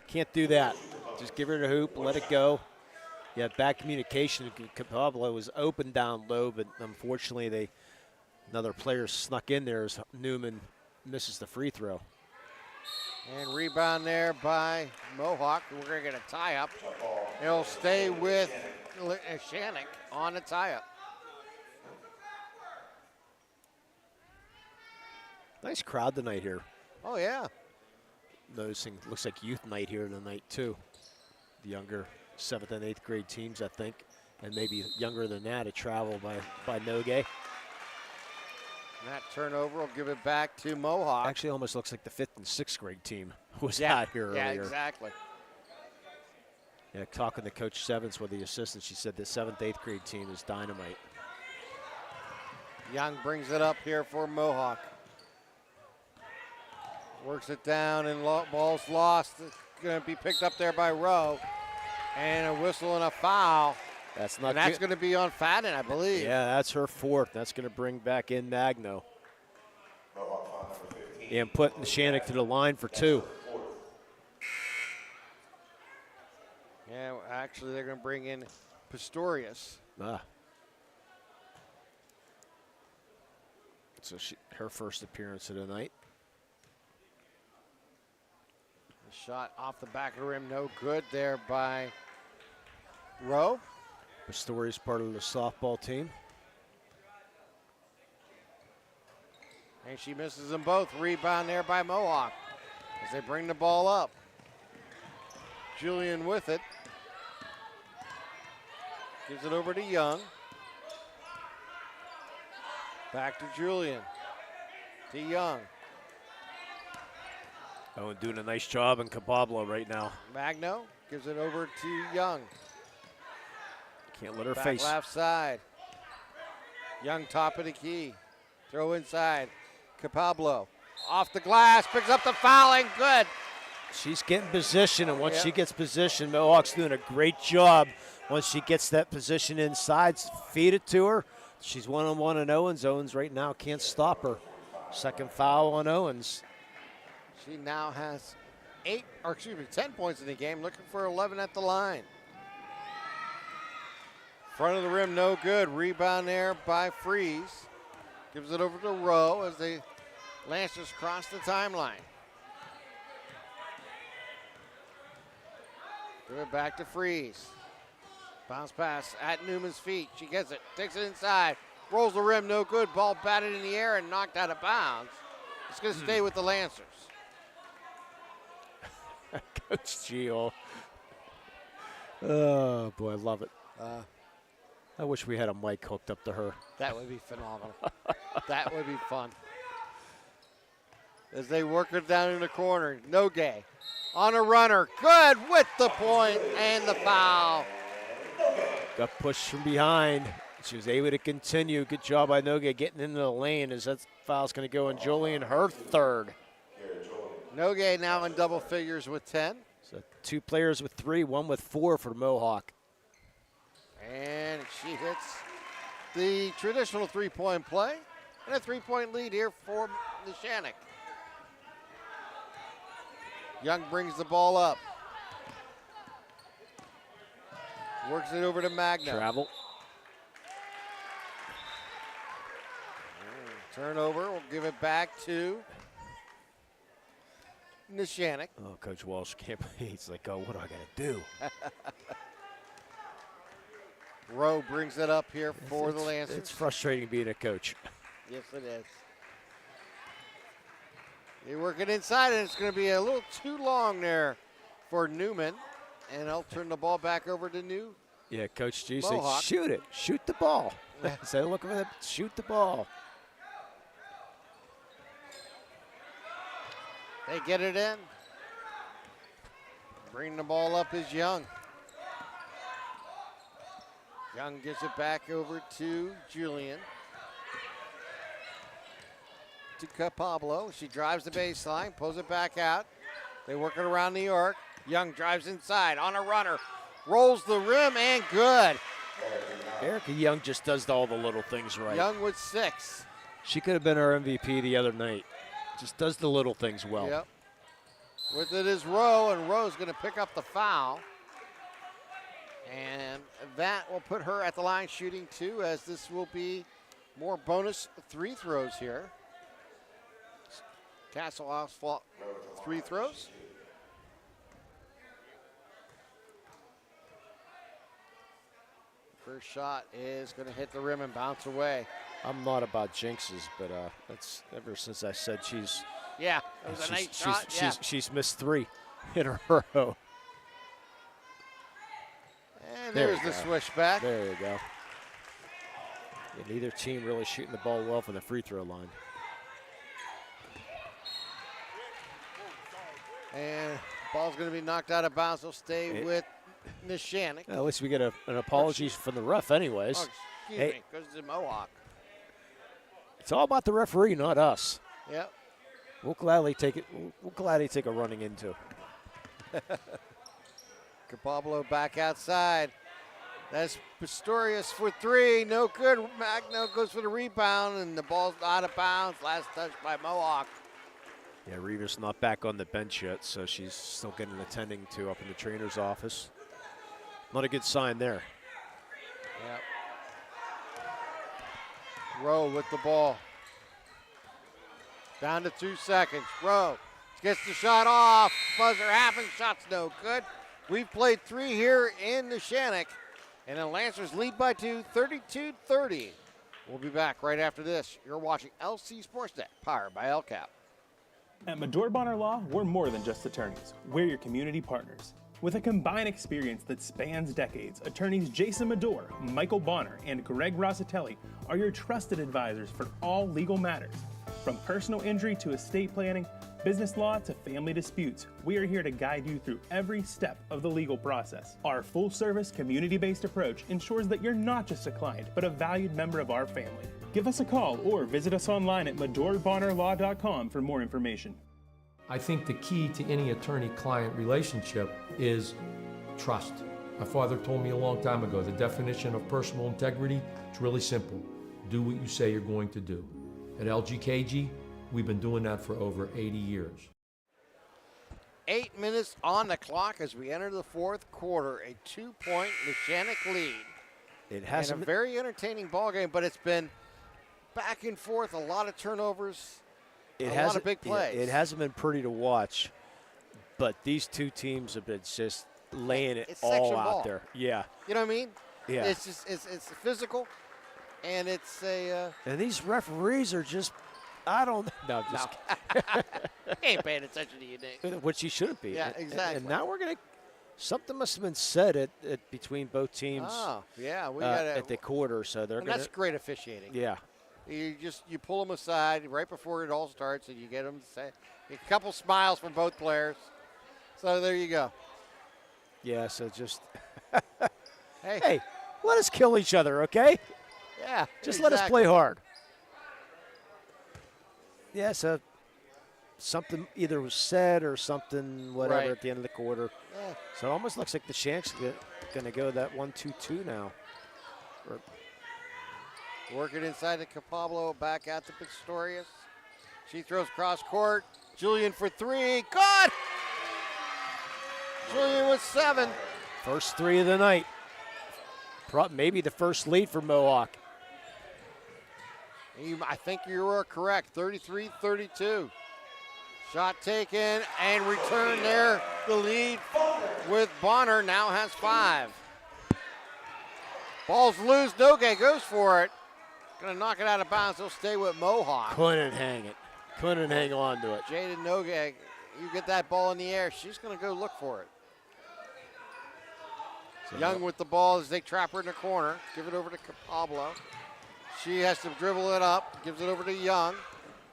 Can't do that. Just give her the hoop, let it go. Yeah, bad communication. Pablo was open down low, but unfortunately another player snuck in there as Newman misses the free throw. And rebound there by Mohawk. We're going to get a tie-up. It'll stay with Neshannock on a tie-up. Nice crowd tonight here. Oh, yeah. Noticing, looks like youth night here tonight, too. The younger 7th and 8th grade teams, I think, and maybe younger than that, a travel by Nogue. That turnover will give it back to Mohawk. Actually, almost looks like the 5th and 6th grade team was out here earlier. Yeah, exactly. Yeah, talking to Coach Sevens with the assistant, she said the 7th, 8th grade team is dynamite. Young brings it up here for Mohawk. Works it down and ball's lost. It's going to be picked up there by Rowe. And a whistle and a foul. That's not. And that's going to be on Fadden, I believe. Yeah, that's her 4th. That's going to bring back in Magno. And put Neshannock to the line for 2. Yeah, actually, they're going to bring in Pistorius. So her first appearance of the night. The shot off the back of the rim, no good there by Rowe. Pistorius part of the softball team. And she misses them both. Rebound there by Mohawk as they bring the ball up. Julian with it. Gives it over to Young. Back to Julian. To Young. Owen doing a nice job in Capablo right now. Magno gives it over to Young. Can't let her Back face. left side. Young top of the key. Throw inside. Capablo off the glass, picks up the fouling. Good. She's getting position, and once she gets position, Mohawk's doing a great job. Once she gets that position inside, feed it to her. She's one-on-one on Owens. Owens right now can't stop her. Second foul on Owens. She now has 10 points in the game, looking for 11 at the line. Front of the rim, no good. Rebound there by Freeze. Gives it over to Rowe as the Lancers cross the timeline. Give it back to Freeze. Bounce pass at Newman's feet. She gets it, takes it inside. Rolls the rim, no good. Ball batted in the air and knocked out of bounds. It's going to stay with the Lancers. Coach Gio. Oh, boy, I love it. I wish we had a mic hooked up to her. That would be phenomenal. That would be fun. As they work it down in the corner, Nogue on a runner. Good with the point and the foul. Got pushed from behind. She was able to continue. Good job by Nogue getting into the lane as that foul's going to go on Julian, her 3rd. Nogue now in double figures with 10. So 2 players with 3, 1 with 4 for Mohawk. And she hits the traditional three-point play. And a three-point lead here for Neshannock. Young brings the ball up. Works it over to Magna. Travel. Turnover. We'll give it back to Neshannock. Oh, Coach Walsh can't. He's like, oh, what do I got to do? Rowe brings it up here for the Lancers. It's frustrating being a coach. Yes, it is. They work it inside, and it's going to be a little too long there for Newman. And I'll turn the ball back over to New. Yeah, Coach G said, Mohawk. shoot it. Shoot the ball. Say, look at it. Shoot the ball. They get it in. Bringing the ball up is Young. Young gives it back over to Julian. To Pablo. She drives the baseline, pulls it back out. They work it around the arc. Young drives inside on a runner. Rolls the rim and good. Erica Young just does all the little things right. Young with 6. She could have been our MVP the other night. Just does the little things well. Yep. With it is Rowe, and Rowe's going to pick up the foul. And that will put her at the line shooting 2, as this will be more bonus 3 throws here. Castlehouse 3 throws. First shot is going to hit the rim and bounce away. I'm not about jinxes, but that's ever since I said she's. Yeah, it was a nice shot. She's missed 3 in a row. And there's the switchback. There you go. Yeah, neither team really shooting the ball well from the free throw line. And ball's going to be knocked out of bounds. They'll stay with Neshannock. At least we get an apology from the ref anyways. Oh, excuse me, because it's a Mohawk. It's all about the referee, not us. Yep. We'll gladly take it. We'll gladly take a running into. Pablo back outside. That's Pistorius for 3. No good. Magno goes for the rebound, and the ball's out of bounds. Last touch by Mohawk. Yeah, Reva's not back on the bench yet, so she's still getting attending to up in the trainer's office. Not a good sign there. Yep. Rowe with the ball. Down to 2 seconds. Rowe gets the shot off. Buzzer happens. Shot's no good. We've played 3 here in Neshannock, and the Lancers lead by 2, 32-30. We'll be back right after this. You're watching LC SportsNet, powered by LCAP. At Medore Bonner Law, we're more than just attorneys. We're your community partners. With a combined experience that spans decades, attorneys Jason Medore, Michael Bonner, and Greg Rossitelli are your trusted advisors for all legal matters. From personal injury to estate planning, business law to family disputes, we are here to guide you through every step of the legal process. Our full-service, community-based approach ensures that you're not just a client, but a valued member of our family. Give us a call or visit us online at MedoreBonnerLaw.com for more information. I think the key to any attorney-client relationship is trust. My father told me a long time ago, the definition of personal integrity is really simple. Do what you say you're going to do. At LGKG, we've been doing that for over 80 years. 8 minutes on the clock as we enter the 4th quarter. A 2-point Neshannock lead. It has a very entertaining ball game, but it's been back and forth, a lot of turnovers, a lot of big plays. It hasn't been pretty to watch, but these two teams have been just laying it all out there. Yeah. You know what I mean? Yeah. It's just it's physical, and it's a. And these referees are just, I don't know. He ain't paying attention to you, Nick. Which he shouldn't be. Yeah, exactly. And now we're going to, something must have been said at between both teams. Oh, yeah. We got at the quarter, so they're going to. That's great officiating. Yeah. You pull them aside right before it all starts, and you get them to say a couple smiles from both players. So there you go. Yeah. So just hey, let us kill each other, okay? Yeah. Just let us play hard. Yeah. So something either was said or something, whatever, Right. at the end of the quarter. Yeah. So it almost looks like the Shanks going to go that 1-2-2 now. Or, Working inside to Capablo, back out to Pistorius. She throws cross court. Julian for three. Caught! Julian with 7. first 3 of the night. Maybe the first lead for Mohawk. I think you are correct. 33-32. Shot taken and return there. The lead with Bonner now has 5. Ball's loose. Nogue goes for it. Gonna knock it out of bounds. He'll stay with Mohawk. Couldn't hang it. Couldn't hang on to it. Jaden Nogue, you get that ball in the air, she's gonna go look for it. So Young with the ball as they trap her in the corner. Give it over to Capablo. She has to dribble it up. Gives it over to Young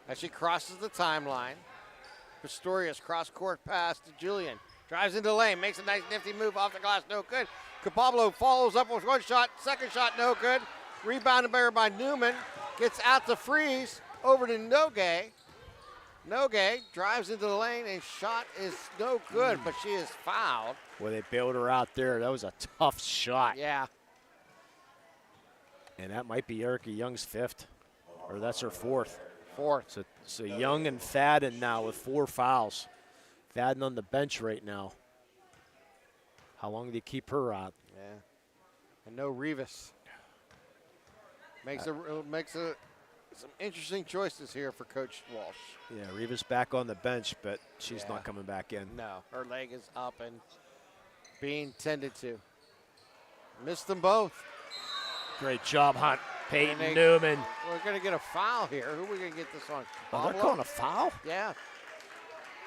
as she crosses the timeline. Pistorius cross-court pass to Julian. Drives into the lane. Makes a nice nifty move off the glass. No good. Capablo follows up with one shot. Second shot, no good. Rebounded by Newman. Gets out to Freeze. Over to Nogue. Nogue drives into the lane and shot is no good, but she is fouled. Boy, they bailed her out there. That was a tough shot. Yeah. And that might be Erica Young's 5th, or that's her 4th. 4th. So Young and Fadden now with 4 fouls. Fadden on the bench right now. How long do you keep her out? Yeah. And no Rivas. Makes some interesting choices here for Coach Walsh. Yeah, Rivas back on the bench, but she's not coming back in. No, her leg is up and being tended to. Missed them both. Great job, Hunt. Peyton And Newman. We're going to get a foul here. Who are we going to get this on? Oh, they're Capablo? calling a foul? Yeah.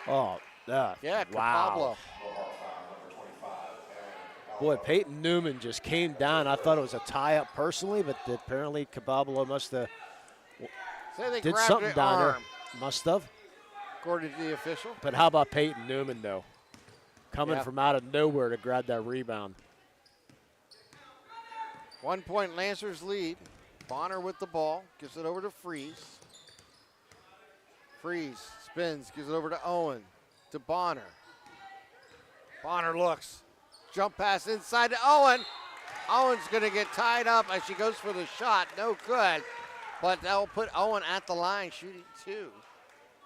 Oh, Yeah, wow. Capablo. Boy, Peyton Newman just came down. I thought it was a tie-up personally, but apparently Capablo must have Say they did grabbed something her down arm, there. Must have. according to the official. But how about Peyton Newman, though? Coming Yeah. from out of nowhere to grab that rebound. 1 point Lancers lead. Bonner with the ball. Gives it over to Freeze. Freeze spins. Gives it over to Owen. To Bonner. Bonner looks. Jump pass inside to Owen. Owen's going to get tied up as she goes for the shot. No good. But that'll put Owen at the line shooting 2.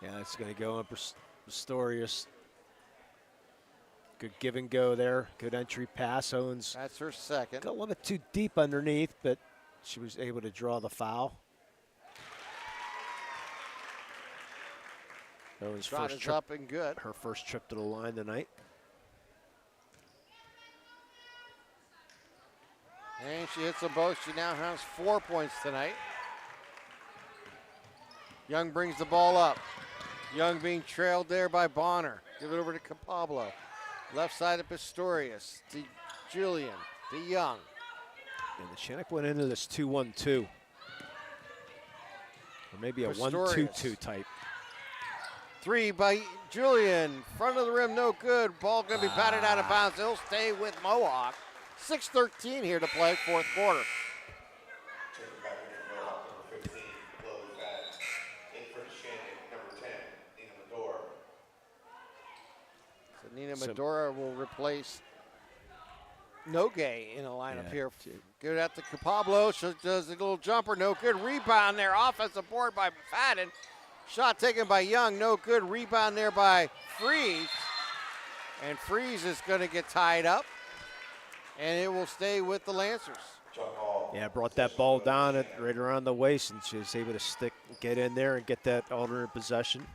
Yeah, it's going to go on Pistorius. Good give and go there. Good entry pass. Owens. That's her second. Got a little bit too deep underneath, but she was able to draw the foul. Owens' Shot first is trip, up and good. her first trip to the line tonight. And she hits them both. She now has 4 points tonight. Young brings the ball up. Young being trailed there by Bonner. Give it over to Capablo. Left side of Pistorius to Julian to Young. And the Neshannock went into this 2-1-2. Or maybe a Pistorius. 1-2-2 type. 3 by Julian. Front of the rim, no good. Ball going to be batted out of bounds. He'll stay with Mohawk. 6:13 here to play, fourth quarter. So Nina Medora will replace Nogue in the lineup here. Good at the Capablo. She does a little jumper. No good. Rebound there. Offensive board by Fadden. Shot taken by Young. No good. Rebound there by Freeze. And Freeze is going to get tied up. And it will stay with the Lancers. Yeah, brought that ball down right around the waist, and she was able to get in there and get that alternate possession.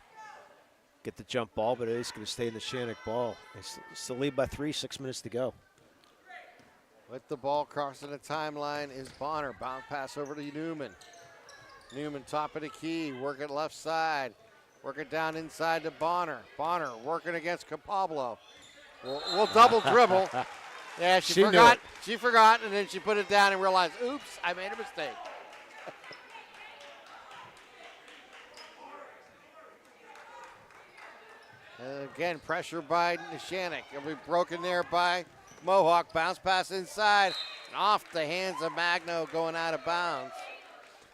Get the jump ball, but it is going to stay in the Neshannock ball. It's the lead by 3, 6 minutes to go. With the ball crossing the timeline is Bonner. Bounce pass over to Newman. Newman top of the key. Work it left side. Work it down inside to Bonner. Bonner working against Capablo. We'll double dribble. Yeah, she forgot. She forgot, and then she put it down and realized, oops, I made a mistake. And again, pressure by Neshannock. It'll be broken there by Mohawk. Bounce pass inside. And off the hands of Magno going out of bounds.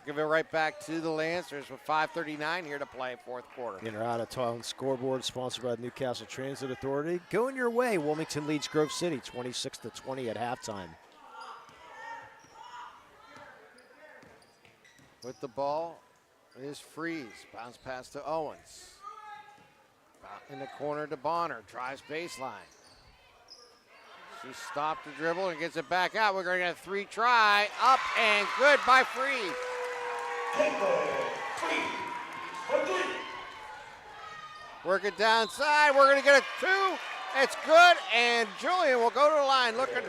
Give it right back to the Lancers with 5:39 here to play, fourth quarter. In or out of town scoreboard sponsored by the Newcastle Transit Authority. Going your way, Wilmington leads Grove City 26-20 at halftime. With the ball is Freeze. Bounce pass to Owens. In the corner to Bonner. Drives baseline. She stopped the dribble and gets it back out. We're going to get a 3 try. Up and good by Freeze. Work it downside. We're going to get a 2. It's good. And Julian will go to the line looking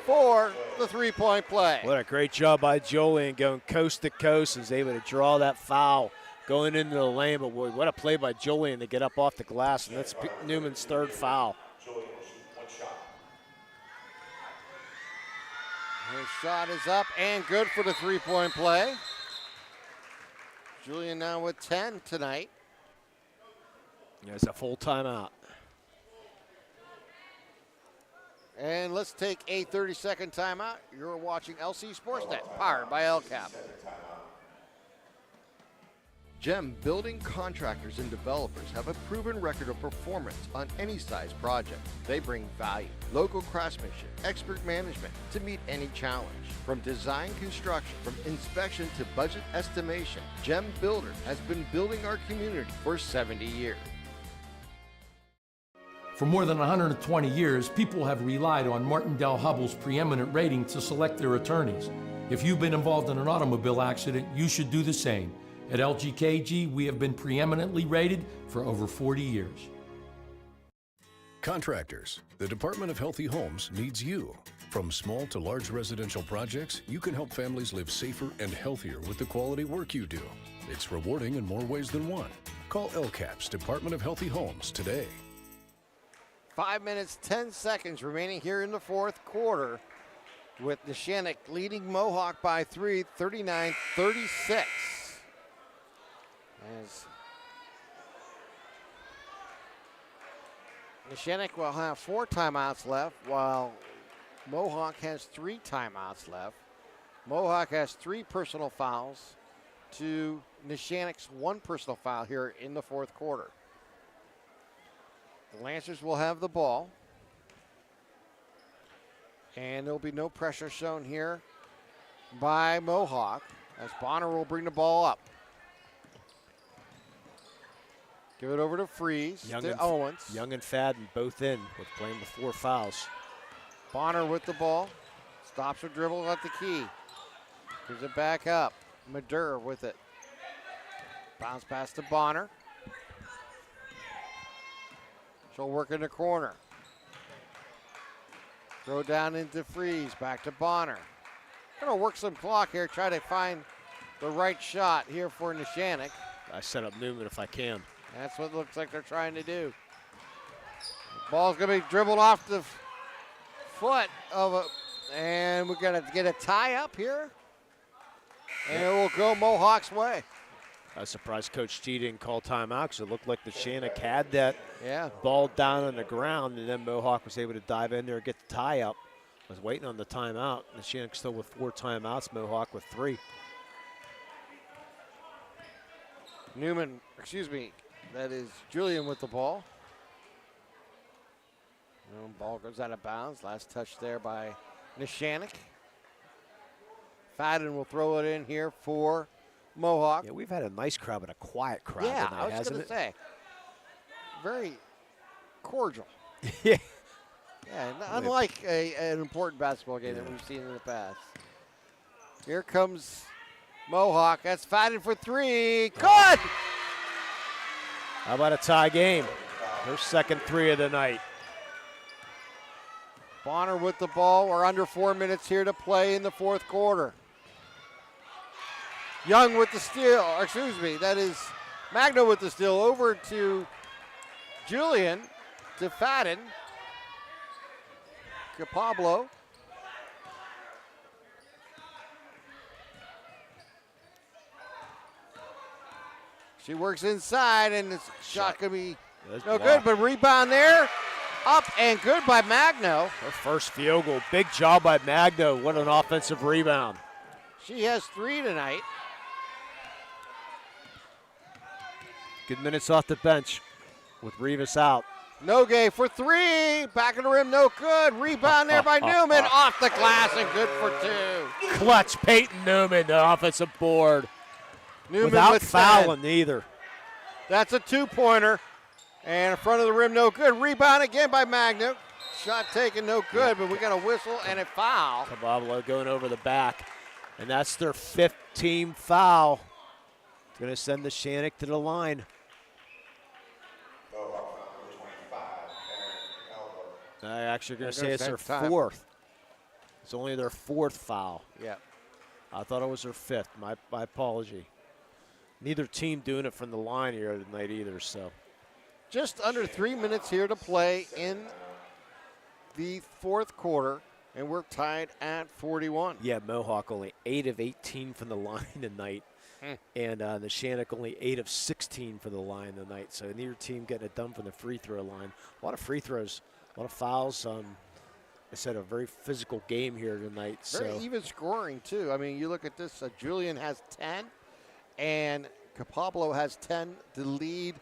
for the 3-point play. What a great job by Julian going coast to coast. Is able to draw that foul going into the lane. But boy, what a play by Julian to get up off the glass. And that's Newman's third foul. Her shot is up and good for the 3-point play. Julian now with 10 tonight. There's a full timeout. And let's take a 30-second timeout. You're watching LC SportsNet, powered by LCAP. GEM Building Contractors and Developers have a proven record of performance on any size project. They bring value, local craftsmanship, expert management to meet any challenge. From design construction, from inspection to budget estimation, GEM Builder has been building our community for 70 years. For more than 120 years, people have relied on Martindale-Hubbell's preeminent rating to select their attorneys. If you've been involved in an automobile accident, you should do the same. At LGKG, we have been preeminently rated for over 40 years. Contractors, the Department of Healthy Homes needs you. From small to large residential projects, you can help families live safer and healthier with the quality work you do. It's rewarding in more ways than one. Call LCAP's Department of Healthy Homes today. 5 minutes, 10 seconds remaining here in the fourth quarter, with Neshannock leading Mohawk by 3, 39-36. As Neshannock will have 4 timeouts left, while Mohawk has 3 timeouts left. Mohawk has 3 personal fouls to Neshannock's 1 personal foul here in the fourth quarter. The Lancers will have the ball. And there'll be no pressure shown here by Mohawk, as Bonner will bring the ball up. Give it over to Freeze, to Owens. Young and Fadden both in with playing with 4 fouls. Bonner with the ball. Stops her dribble at the key. Gives it back up. Madur with it. Bounce pass to Bonner. She'll work in the corner. Throw down into Freeze. Back to Bonner. Gonna work some clock here. Try to find the right shot here for Neshannock. I set up Newman if I can. That's what it looks like they're trying to do. The ball's going to be dribbled off the foot of a, and we're going to get a tie up here. And it will go Mohawk's way. I was surprised Coach T didn't call timeout because it looked like the Neshannock had that Yeah. ball down on the ground, and then Mohawk was able to dive in there and get the tie up. Was waiting on the timeout. Neshannock still with 4 timeouts, Mohawk with 3. Newman, excuse me, that is Julian with the ball. Ball goes out of bounds. Last touch there by Neshannock. Fadden will throw it in here for Mohawk. Yeah, we've had a nice crowd, but a quiet crowd Yeah, tonight, I was hasn't going it? to say. Very cordial. Yeah. Yeah, unlike an important basketball game that we've seen in the past. Here comes Mohawk. That's Fadden for 3. Good! How about a tie game? Her second 3 of the night. Bonner with the ball. We're under 4 minutes here to play in the fourth quarter. Young with the steal. Excuse me, that is Magno with the steal. Over to Julian, to Fadden. To Pablo. She works inside, and the shot could be no good, but rebound there. Up and good by Magno. Her first field goal. Big job by Magno. What an offensive rebound. She has 3 tonight. Good minutes off the bench with Rivas out. Nogue for three. Back of the rim, no good. Rebound there by Newman. Off the glass and good for two. Clutch Peyton Newman, the offensive board. Newman without with fouling 10. either. That's a two-pointer. And in front of the rim, no good. Rebound again by Magna. Shot taken, no good, but we got a whistle and a foul. Cabablo going over the back. And that's their 5th team foul. It's going to send the Neshannock to the line. I actually going to say it's their 4th. It's only their 4th foul. Yeah. I thought it was their 5th. My apology. Neither team doing it from the line here tonight either, so. Just under 3 minutes here to play in the 4th quarter, and we're tied at 41. Yeah, Mohawk only 8 of 18 from the line tonight. And Neshannock only 8 of 16 for the line tonight. So neither team getting it done from the free throw line. A lot of free throws, a lot of fouls. I said a very physical game here tonight. Very even scoring, too. I mean, you look at this. Julian has 10, and Capablo has 10 to lead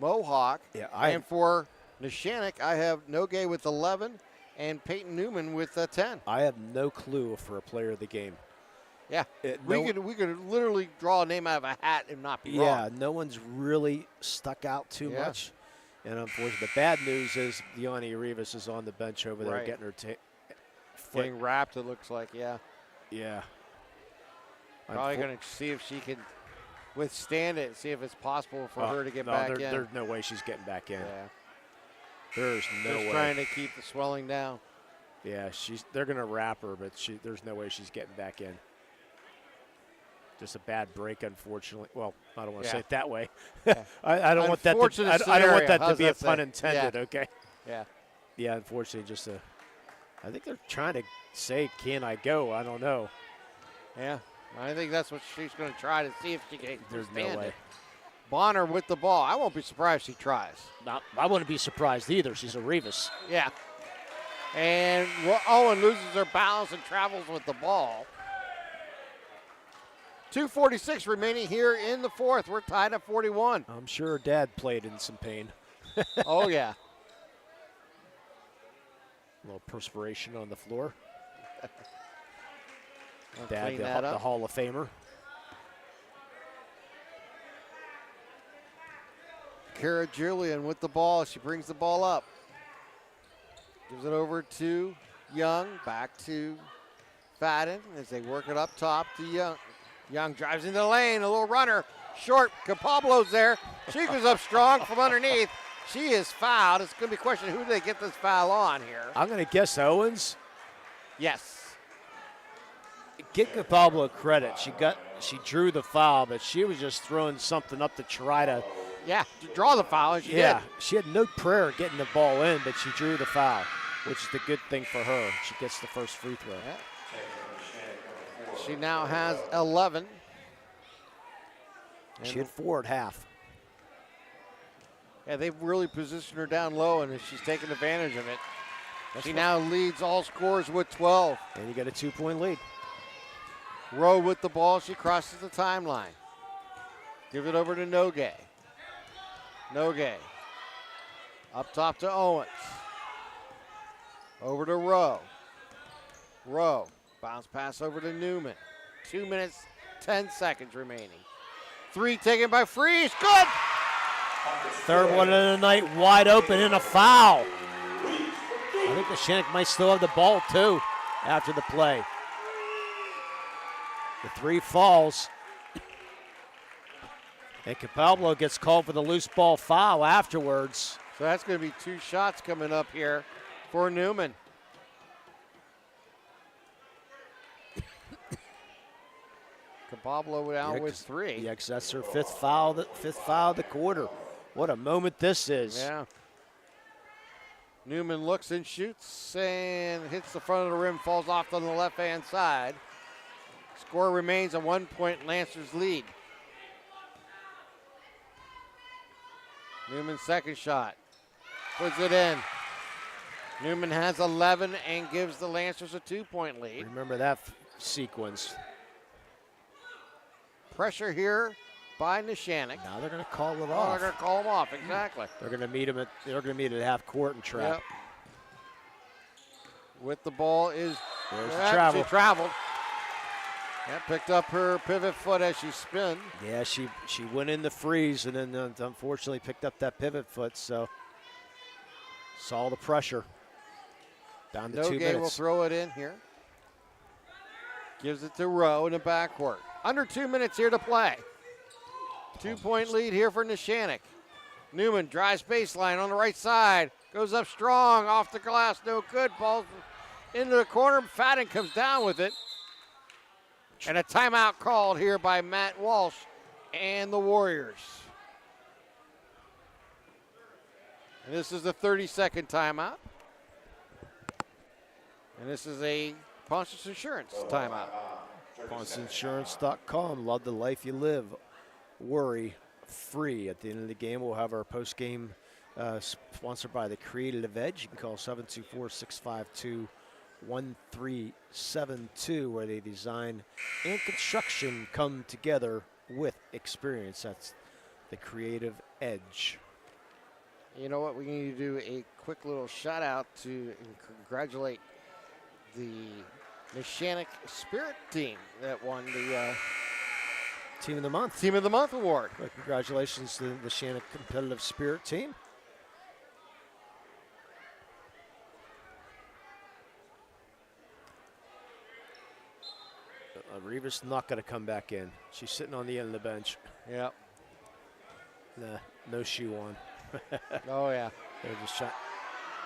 Mohawk. Yeah, and for Neshannock, I have Nogue with 11 and Peyton Newman with 10. I have no clue for a player of the game. Yeah, we could literally draw a name out of a hat and not be wrong. Yeah, no one's really stuck out too much. And unfortunately, the bad news is Deani Rivas is on the bench over there getting her getting wrapped, it looks like, yeah. Yeah. Probably going to see if she can withstand it, see if it's possible for her to get back in. There's no way she's getting back in. Yeah. There's no way. Just trying to keep the swelling down. Yeah, they're going to wrap her, but there's no way she's getting back in. Just a bad break, unfortunately. Well, I don't want to say it that way. I don't want that. I don't want that to be a pun intended. Yeah. Okay. Yeah. Yeah. Unfortunately, I think they're trying to say, "Can I go?" I don't know. Yeah. I think that's what she's going to try to see if she can. There's no way. Bonner with the ball. I won't be surprised if she tries. I wouldn't be surprised either. She's a Rivas. Yeah. And Owen loses her balance and travels with the ball. 2:46 remaining here in the 4th. We're tied at 41. I'm sure her dad played in some pain. Oh, yeah. A little perspiration on the floor. Dad, the Hall of Famer. Kara Julian with the ball. She brings the ball up. Gives it over to Young. Back to Fadden as they work it up top to Young. Young drives into the lane, a little runner, short. Capablo's there. She goes up strong from underneath. She is fouled. It's going to be a question, who did they get this foul on here? I'm going to guess Owens. Yes. Give Capablo credit. She drew the foul, but she was just throwing something up to try to. Yeah, to draw the foul, and she did. She had no prayer getting the ball in, but she drew the foul, which is the good thing for her. She gets the first free throw. Yeah. She now has 11. She had 4 at half. Yeah, they've really positioned her down low, and she's taking advantage of it. She now leads all scorers with 12. And you got a 2-point lead. Rowe with the ball. She crosses the timeline. Give it over to Nogue. Nogue. Up top to Owens. Over to Rowe. Rowe. Bounce pass over to Newman. 2 minutes, 10 seconds remaining. 3 taken by Freeze. Good! Third one of the night, wide open and a foul. I think Neshannock might still have the ball, too, after the play. The 3 falls. And Capablo gets called for the loose ball foul afterwards. So that's going to be 2 shots coming up here for Newman. Capablo out with 3. Yeah, because that's her 5th foul of the quarter. What a moment this is. Yeah. Newman looks and shoots and hits the front of the rim, falls off on the left-hand side. Score remains a 1-point Lancers lead. Newman's second shot. Puts it in. Newman has 11 and gives the Lancers a 2-point lead. Remember that sequence. Pressure here by Neshannock. Now they're going to call it Oh, off. they're going to call him off, exactly. They're going to meet him at half court and trap. Yep. With the ball is There's the yeah, travel. She traveled. Yeah, picked up her pivot foot as she spun. Yeah, she went in the freeze and then unfortunately picked up that pivot foot, so saw the pressure. Down to 2 minutes. Nogue will throw it in here. Gives it to Rowe in the backcourt. Under 2 minutes here to play. 2-point lead here for Neshannock. Newman drives baseline on the right side. Goes up strong, off the glass, no good. Ball into the corner. Fadden comes down with it. And a timeout called here by Matt Walsh and the Warriors. And this is the 30-second timeout. And this is a Pontus Insurance timeout. PontusInsurance.com. Love the life you live. Worry free. At the end of the game, we'll have our post-game sponsored by the Creative Edge. You can call 724-652-1372, where they design and construction come together with experience. That's the Creative Edge. You know what? We need to do a quick little shout out to and congratulate the Neshannock Spirit team that won the Team of the Month. Team of the Month award. Well, congratulations to the Neshannock Competitive Spirit team. Reva's not going to come back in. She's sitting on the end of the bench. Yep. Nah, no shoe on. Oh, yeah. They're just trying.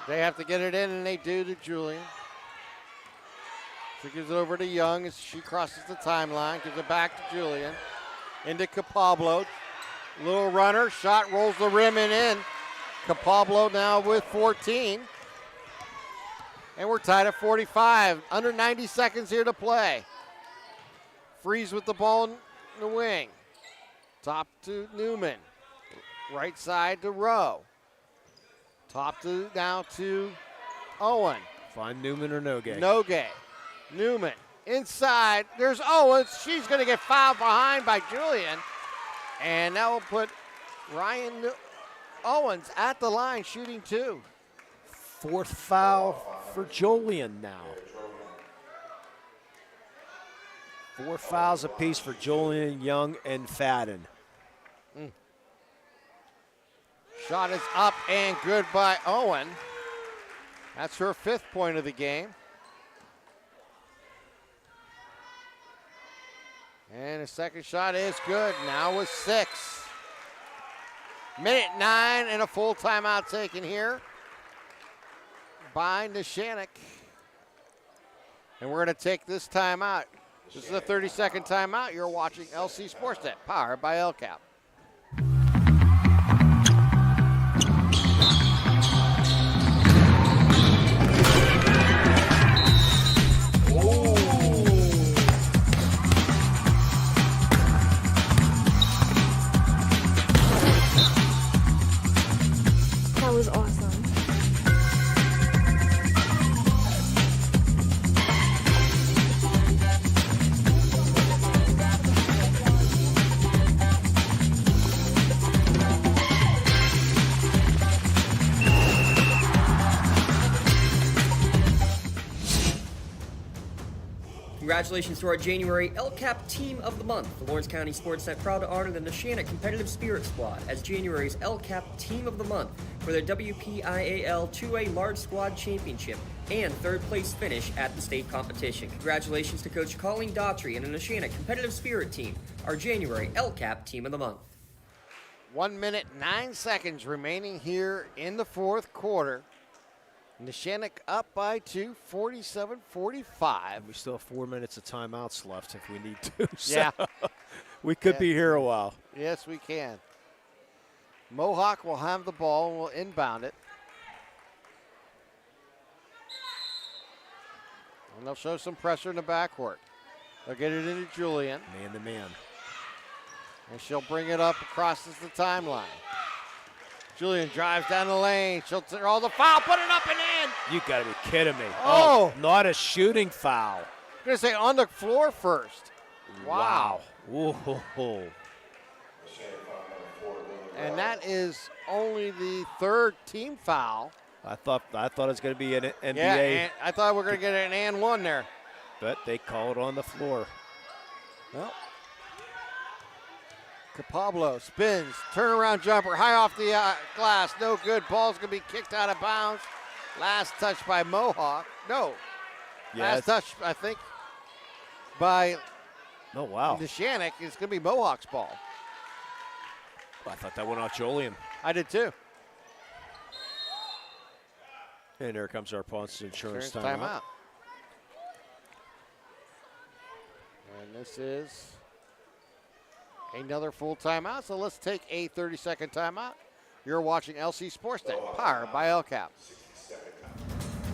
They have to get it in, and they do to Julian. She gives it over to Young as she crosses the timeline. Gives it back to Julian. Into Capablo. Little runner. Shot rolls the rim and in. Capablo now with 14. And we're tied at 45. Under 90 seconds here to play. Freeze with the ball in the wing. Top to Newman. Right side to Rowe. Top to now to Owen. Find Newman or Nogue. Nogue. Newman. Inside. There's Owens. She's going to get fouled behind by Julian. And that will put Ryan Owens at the line shooting 2. Fourth foul for Julian now. 4 fouls apiece for Julian, Young, and Fadden. Shot is up and good by Owen. That's her 5th point of the game. And the second shot is good. Now with 6. Minute 9 and a full timeout taken here by Neshannock. And we're going to take this timeout. This is a 30-second timeout. You're watching LC SportsNet, powered by LCAP. That was awesome. Congratulations to our January LCAP Team of the Month. The Lawrence County SportsNet proud to honor the Neshannock Competitive Spirit Squad as January's LCAP Team of the Month for their WPIAL 2A Large Squad Championship and 3rd place finish at the state competition. Congratulations to Coach Colleen Daughtry and the Neshannock Competitive Spirit Team, our January LCAP Team of the Month. 1 minute, 9 seconds remaining here in the 4th quarter. Neshannock up by 2, 47-45. We still have 4 minutes of timeouts left if we need to. So Yeah. we could be here a while. Yes, we can. Mohawk will have the ball and will inbound it. And they'll show some pressure in the backcourt. They'll get it into Julian. Man to man. And she'll bring it up across the timeline. Julian drives down the lane. She'll throw the foul, put it up and in. You got to be kidding me. Oh. Not a shooting foul. I'm going to say on the floor first. Wow. Whoa. And that is only the third team foul. I thought it was going to be an NBA. Yeah, and I thought we were going to get an and one there. But they call it on the floor. Well, Capablo spins, turnaround jumper, high off the glass, no good. Ball's going to be kicked out of bounds. Last touch by Mohawk. No. Yeah, last touch, I think, by Neshannock. It's going to be Mohawk's ball. I thought that went off Julian. I did too. And there comes our Ponce Insurance timeout. And this is another full timeout, so let's take a 30-second timeout. You're watching LC SportsNet, powered by LCAP.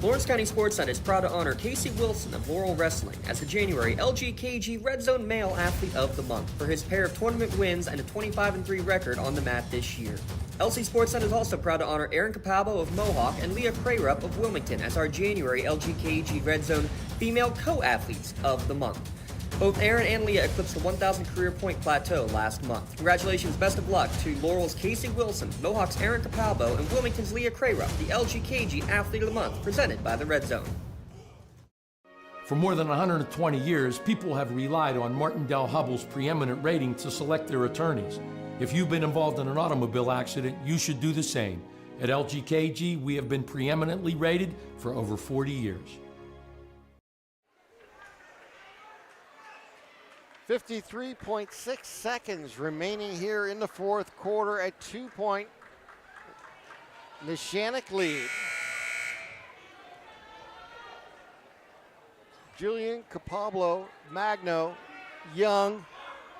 Lawrence County SportsNet is proud to honor Casey Wilson of Laurel Wrestling as the January LGKG Red Zone Male Athlete of the Month for his pair of tournament wins and a 25-3 record on the mat this year. LC SportsNet is also proud to honor Aaron Capabo of Mohawk and Leah Crayrup of Wilmington as our January LGKG Red Zone Female Co-Athletes of the Month. Both Aaron and Leah eclipsed the 1,000 career point plateau last month. Congratulations, best of luck to Laurel's Casey Wilson, Mohawk's Aaron Capalbo, and Wilmington's Leah Crayrup, the LGKG Athlete of the Month, presented by the Red Zone. For more than 120 years, people have relied on Martindale-Hubbell's preeminent rating to select their attorneys. If you've been involved in an automobile accident, you should do the same. At LGKG, we have been preeminently rated for over 40 years. 53.6 seconds remaining here in the fourth quarter at 2-point Neshannock lead. Julian, Capablo, Magno, Young,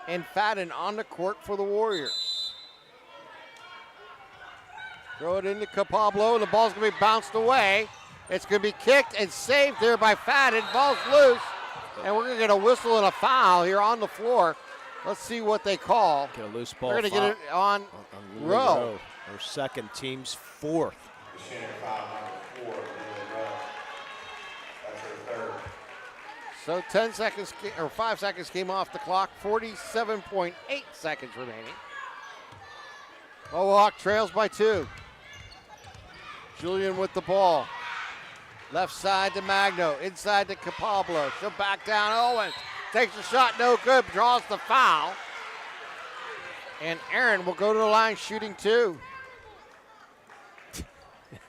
and Fadden on the court for the Warriors. Throw it into Capablo. The ball's going to be bounced away. It's going to be kicked and saved there by Fadden. Ball's loose. And we're going to get a whistle and a foul here on the floor. Let's see what they call. Get a loose ball. We're going to get it on Rowe. Our second, team's fourth. So 10 seconds, or 5 seconds came off the clock. 47.8 seconds remaining. Mohawk trails by 2. Julian with the ball. Left side to Magno, inside to Capablo. She'll back down. Owens takes a shot, no good, draws the foul. And Aaron will go to the line shooting 2.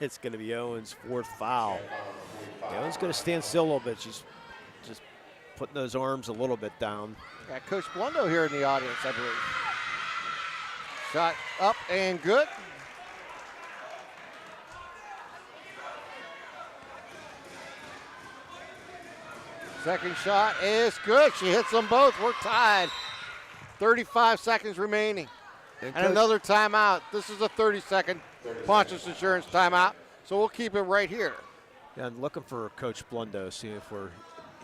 It's going to be Owens' fourth foul. Owens going to stand still a little bit. She's just putting those arms a little bit down. Got Coach Blundo here in the audience, I believe. Shot up and good. Second shot is good. She hits them both. We're tied. 35 seconds remaining. And another timeout. This is a 30-second Pontius Insurance timeout, so we'll keep it right here. Yeah, I'm looking for Coach Blundo, seeing if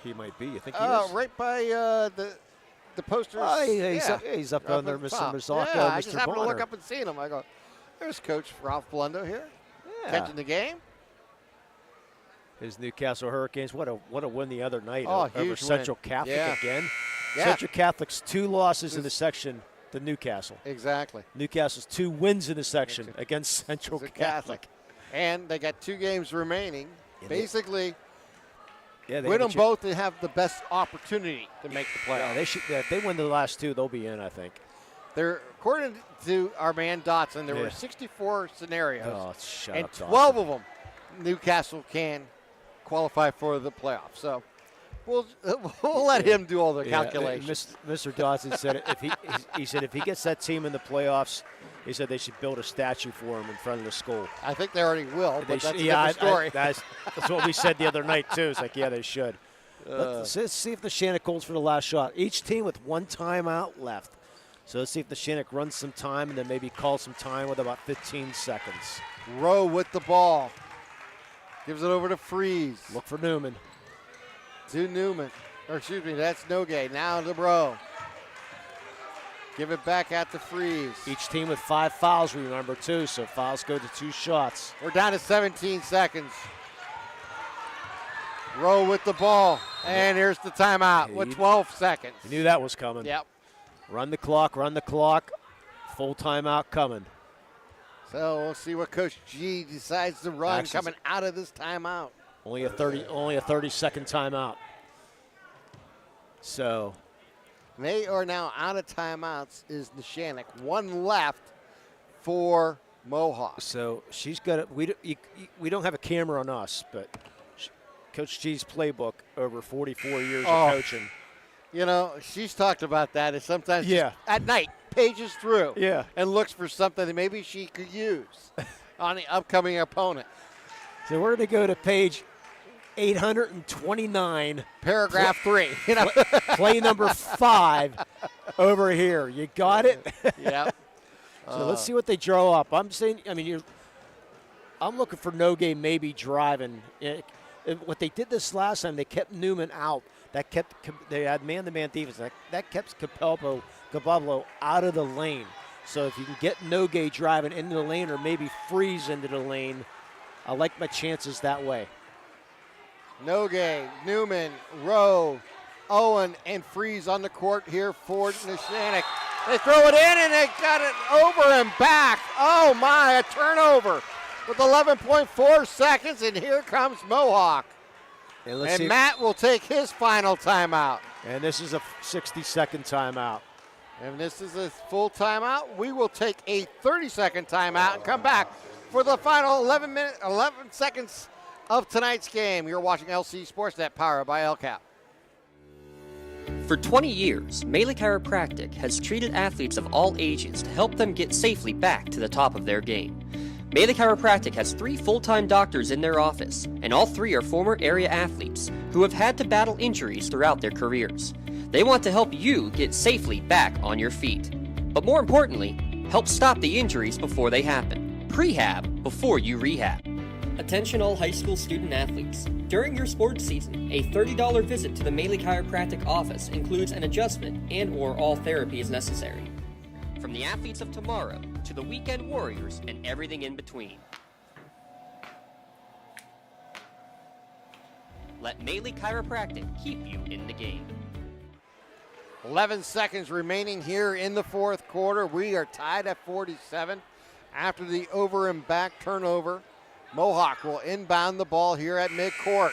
he might be. You think he is? Right by the posters. Oh, yeah, he's up on there, Mr. Mazzocco, yeah, Mr. I just happened to look Bonner. up and see him. I go, there's Coach Ralph Blundo here, Yeah. catching the game. His Newcastle Hurricanes, what a win the other night Oh, over huge Central win. Catholic Yeah. again. Yeah. Central Catholic's 2 losses in the section to Newcastle. Exactly. Newcastle's 2 wins in the section against Central Catholic. And they got 2 games remaining. Basically, Yeah, they win have them both and have the best opportunity to make the playoffs. Yeah, they should. If they win the last 2, they'll be in, I think. There, according to our man Dotson, there Yeah. were 64 scenarios, Oh, shut and up, Dotson. 12 of them Newcastle can qualify for the playoffs. So we'll let him do all the calculations. Mr. Dodson said he said if he gets that team in the playoffs, he said they should build a statue for him in front of the school. I think they already will, but that's a yeah, different story. That's what we said the other night too. It's like, yeah, they should. Let's see if the Neshannock goes for the last shot. Each team with 1 timeout left. So let's see if the Neshannock runs some time and then maybe calls some time with about 15 seconds. Rowe with the ball. Gives it over to Freeze. Look for Newman. To Newman. Or excuse me, that's Nogay. Now to Rowe. Give it back out to Freeze. Each team with 5 fouls, remember, too. So fouls go to 2 shots. We're down to 17 seconds. Rowe with the ball. And here's the timeout with 12 seconds. You knew that was coming. Yep. Run the clock, run the clock. Full timeout coming. So we'll see what Coach G decides to run Actions. coming out of this timeout. Only a 30-second timeout. So They are now out of timeouts. Is Neshannock. One left for Mohawk. So she's got it. We don't have a camera on us, but Coach G's playbook over 44 years of coaching. You know, she's talked about that. And sometimes Yeah. at night pages through Yeah. and looks for something that maybe she could use on the upcoming opponent. So we're going to go to page 829. Paragraph 3. You know? Play number 5 over here. You got it? Yep. So let's see what they draw up. I'm looking for no game maybe driving. What they did this last time, they kept Newman out. They had man-to-man defense. That kept Cabablo out of the lane. So if you can get Nogue driving into the lane or maybe freeze into the lane, I like my chances that way. Nogue, Newman, Rowe, Owen, and Freeze on the court here for Neshannock. They throw it in and they got it over and back. Oh my, a turnover with 11.4 seconds, and here comes Mohawk. And Matt will take his final timeout. And this is a 60-second timeout. And this is a full timeout. We will take a 30-second timeout and come back for the final 11 seconds of tonight's game. You're watching LC SportsNet, powered by LCAP. For 20 years, Melee Chiropractic has treated athletes of all ages to help them get safely back to the top of their game. Melee Chiropractic has 3 full-time doctors in their office, and all 3 are former area athletes who have had to battle injuries throughout their careers. They want to help you get safely back on your feet. But more importantly, help stop the injuries before they happen. Prehab before you rehab. Attention all high school student athletes. During your sports season, a $30 visit to the Melee Chiropractic office includes an adjustment and/or all therapy is necessary. From the athletes of tomorrow to the weekend warriors and everything in between. Let Melee Chiropractic keep you in the game. 11 seconds remaining here in the fourth quarter. We are tied at 47 after the over and back turnover. Mohawk will inbound the ball here at midcourt.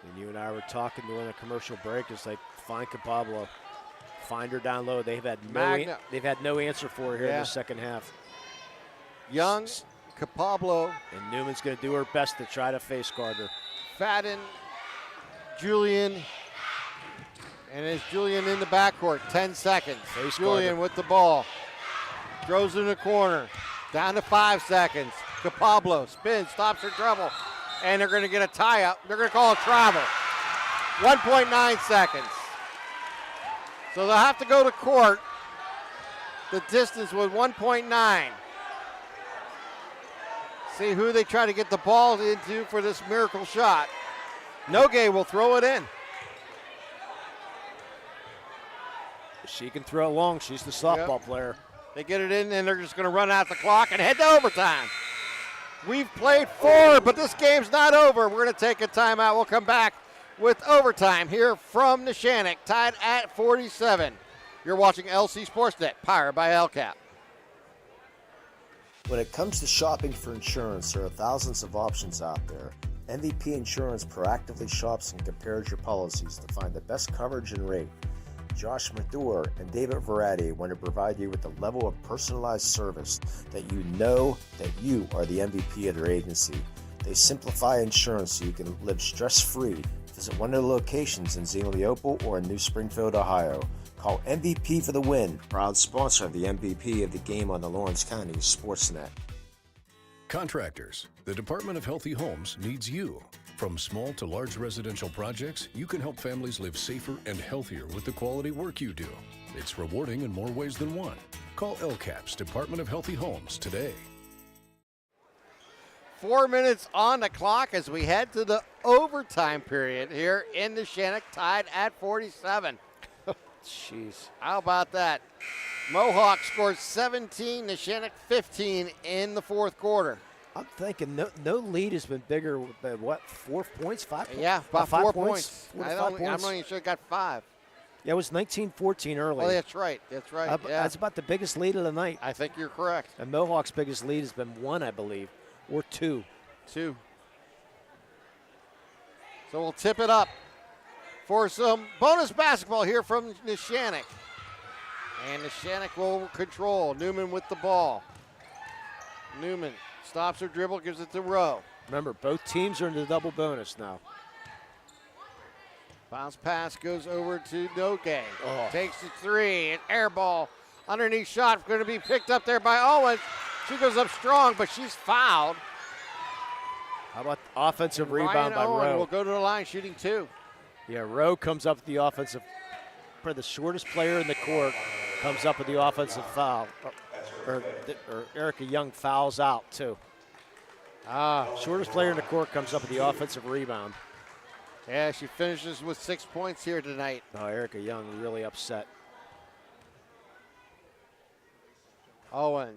And you and I were talking during the commercial break as they find Cabablo. Find her down low. They've had no answer for her here in the second half. Young, Cabablo. And Newman's going to do her best to try to face guard her. Fadden, Julian. And it's Julian in the backcourt. 10 seconds. Julian with the ball. Throws in the corner. Down to 5 seconds. Cabablo spins, stops her dribble. And they're going to get a tie-up. They're going to call a travel. 1.9 seconds. So they'll have to go to court. The distance was 1.9. See who they try to get the ball into for this miracle shot. Nogue will throw it in. She can throw it long. She's the softball player. They get it in, and they're just going to run out the clock and head to overtime. We've played 4, but this game's not over. We're going to take a timeout. We'll come back with overtime here from Neshannock, tied at 47. You're watching LC SportsNet, powered by LCAP. When it comes to shopping for insurance, there are thousands of options out there. MVP Insurance proactively shops and compares your policies to find the best coverage and rate. Josh Madure and David Verratti want to provide you with the level of personalized service that you know that you are the MVP of their agency. They simplify insurance so you can live stress-free. Visit one of their locations in Zeno-Leopold or in New Springfield, Ohio. Call MVP for the win. Proud sponsor of the MVP of the game on the Lawrence County SportsNet. Contractors, the Department of Healthy Homes needs you. From small to large residential projects, you can help families live safer and healthier with the quality work you do. It's rewarding in more ways than one. Call LCAP's Department of Healthy Homes today. 4 minutes on the clock as we head to the overtime period here in Neshannock, tied at 47. Jeez. How about that? Mohawk scores 17, Neshannock 15 in the fourth quarter. I'm thinking no lead has been bigger than what, 4 points, 5 points? Yeah, about 4 points. 4 to 5 I'm points. not even sure it got 5. Yeah, it was 19-14 early. Oh, that's right. That's right. Yeah. That's about the biggest lead of the night. I think you're correct. And Mohawk's biggest lead has been 1, I believe, or 2. 2. So we'll tip it up for some bonus basketball here from Neshannock. And Neshannock will control. Newman with the ball. Newman stops her dribble, gives it to Rowe. Remember, both teams are in the double bonus now. Bounce pass goes over to Nogue. Oh. Takes the 3. An air ball. Underneath shot going to be picked up there by Owens. She goes up strong, but she's fouled. How about offensive Ryan rebound by Owen Rowe? will go to the line shooting 2. Yeah, Rowe comes up with the offensive. Probably the shortest player in the court comes up with the offensive foul. Or Erica Young fouls out, too. Shortest player in the court comes up with the offensive rebound. Yeah, she finishes with 6 points here tonight. Oh, Erica Young really upset. Owen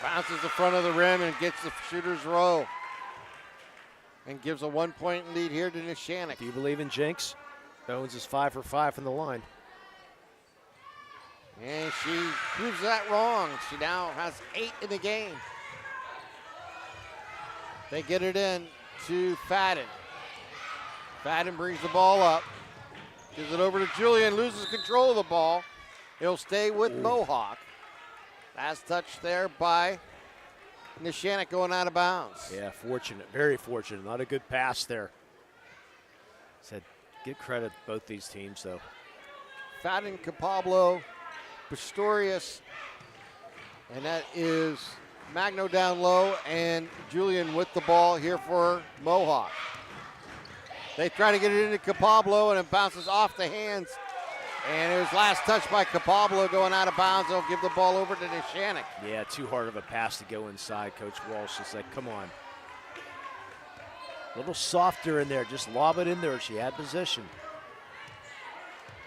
bounces the front of the rim and gets the shooter's row. And gives a 1-point lead here to Neshannock. Do you believe in jinx? Owens is 5 for 5 from the line. And she proves that wrong. She now has 8 in the game. They get it in to Fadden. Fadden brings the ball up. Gives it over to Julian, loses control of the ball. He'll stay with Mohawk. Last touch there by Neshannock going out of bounds. Yeah, fortunate, very fortunate. Not a good pass there. Said, give credit to both these teams, though. Fadden, Capablo, Pistorius, and that is Magno down low, and Julian with the ball here for Mohawk. They try to get it into Capablo, and it bounces off the hands. And it was last touch by Capablo going out of bounds. They'll give the ball over to Neshannock. Yeah, too hard of a pass to go inside. Coach Walsh is like, come on. A little softer in there. Just lob it in there. She had position.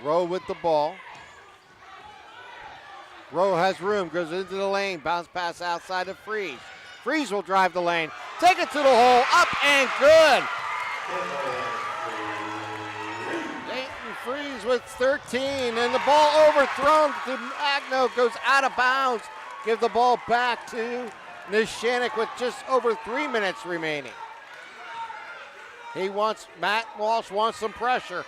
Rowe with the ball. Rowe has room, goes into the lane. Bounce pass outside of Freeze. Freeze will drive the lane. Take it to the hole. Up and good. Freeze with 13, and the ball overthrown to Magno, goes out of bounds. Give the ball back to Neshannock with just over 3 minutes remaining. Matt Walsh wants some pressure.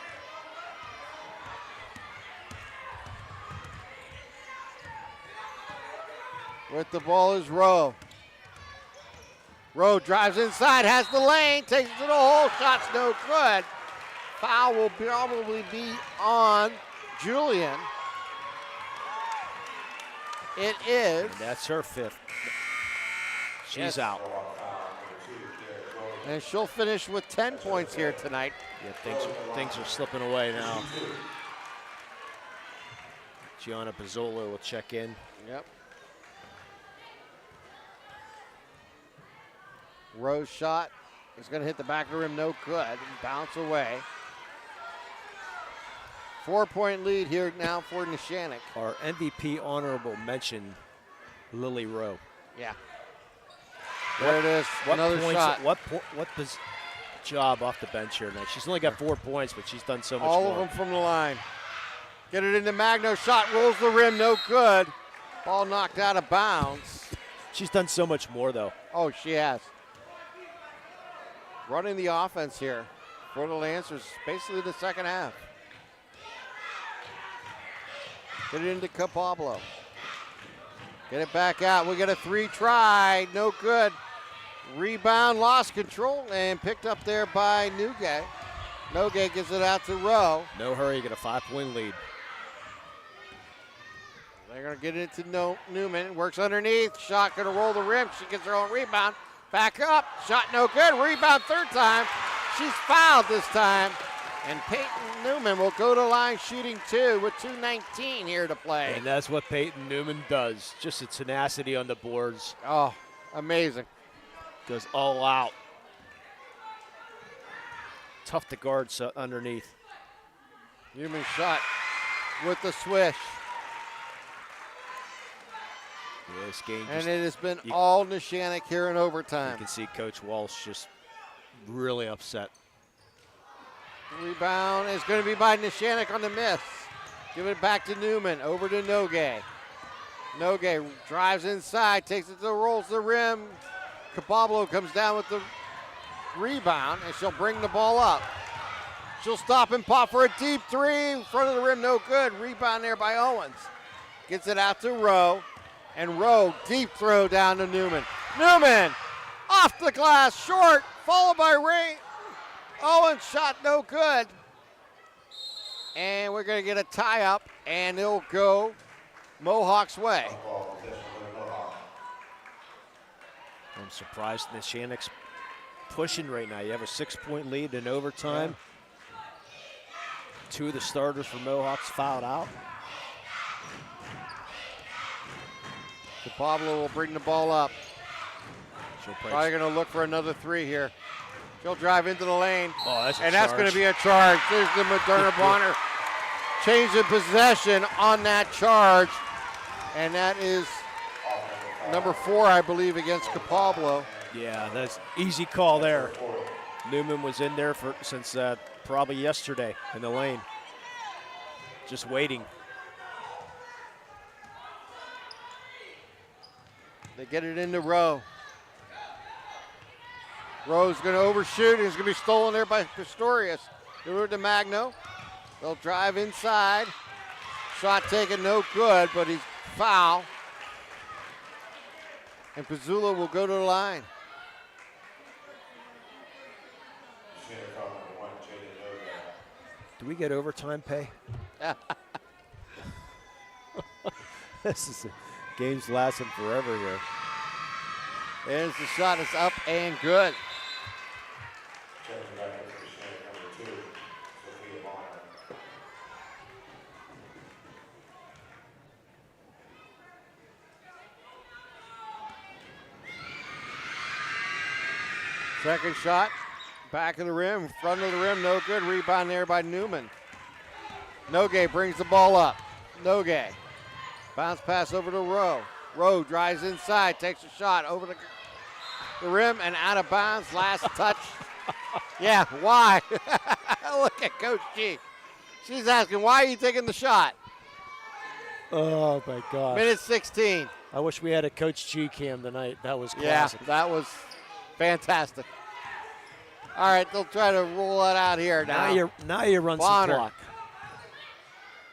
With the ball is Rowe. Rowe drives inside, has the lane, takes it to the hole, shot's no good. Foul will probably be on Julian. It is. And that's her 5th. She's out. And she'll finish with 10 points here tonight. Yeah, things are slipping away now. Gianna Pizzola will check in. Yep. Rowe's shot is going to hit the back of the rim, no good, and bounce away. 4-point lead here now for Neshannock. Our MVP honorable mention, Lily Rowe. Yeah. There it is, another shot. What job off the bench here tonight? She's only got 4 points, but she's done so much All more. of them from the line. Get it into Magno, shot rolls the rim, no good. Ball knocked out of bounds. She's done so much more, though. Oh, she has. Running the offense here for the Lancers, basically the second half. Get it into Capablo. Get it back out. We get a 3 try. No good. Rebound, lost control, and picked up there by Nogue. Nogue gives it out to Rowe. No hurry, get a 5-point lead. They're going to get it to Newman. Works underneath. Shot going to roll the rim. She gets her own rebound. Back up. Shot no good. Rebound 3rd time. She's fouled this time. And Peyton Newman will go to line shooting 2 with 2:19 here to play. And that's what Peyton Newman does. Just a tenacity on the boards. Oh, amazing. Goes all out. Tough to guard underneath. Newman shot with the swish. Yeah, this game and it has been all Neshannock here in overtime. You can see Coach Walsh just really upset. Rebound is going to be by Neshannock on the miss. Give it back to Newman. Over to Nogue. Nogue drives inside, takes it to rolls the rim. Cabablo comes down with the rebound, and she'll bring the ball up. She'll stop and pop for a deep three. In front of the rim, no good. Rebound there by Owens. Gets it out to Rowe. And Rowe, deep throw down to Newman. Newman, off the glass, short, followed by Ray. Owens shot no good. And we're going to get a tie-up, and it'll go Mohawk's way. I'm surprised Neshannock's pushing right now. You have a 6-point lead in overtime. Yeah. 2 of the starters for Mohawks fouled out. Pablo will bring the ball up. Probably going to look for another 3 here. She'll drive into the lane. Oh, that's that's going to be a charge. There's the Moderna Bonner change of possession on that charge. And that is number 4, I believe, against Capablo. Yeah, that's easy call there. Newman was in there since probably yesterday in the lane. Just waiting. They get it into Rowe. Rowe's going to overshoot, and he's going to be stolen there by Pistorius. Give it to Magno. They'll drive inside. Shot taken, no good, but he's foul. And Pizzula will go to the line. Do we get overtime pay? This is game's lasting forever here. There's the shot. It's up and good. Second shot, back of the rim, front of the rim, no good. Rebound there by Newman. Nogue brings the ball up. Nogue. Bounce pass over to Rowe. Rowe drives inside, takes a shot over the rim and out of bounds. Last touch. Yeah, why? Look at Coach G. She's asking, why are you taking the shot? Oh, my gosh. Minute 16. I wish we had a Coach G cam tonight. That was classic. Yeah, that was fantastic. All right, they'll try to roll it out here now. Now you run Bonner some clock.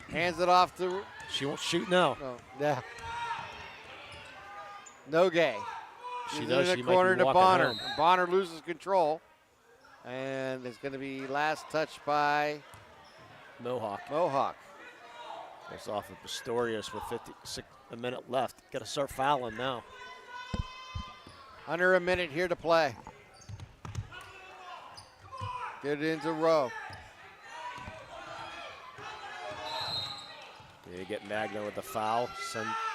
Hands it off to. She won't shoot now. Oh, yeah. Nogue. She does. In She the corner might be to Bonner. home. Bonner loses control, and it's going to be last touch by Mohawk. Mohawk. It's off of Pistorius with a minute left. Got to start fouling now. Under a minute here to play. Get it into Rowe. You get Magno with the foul.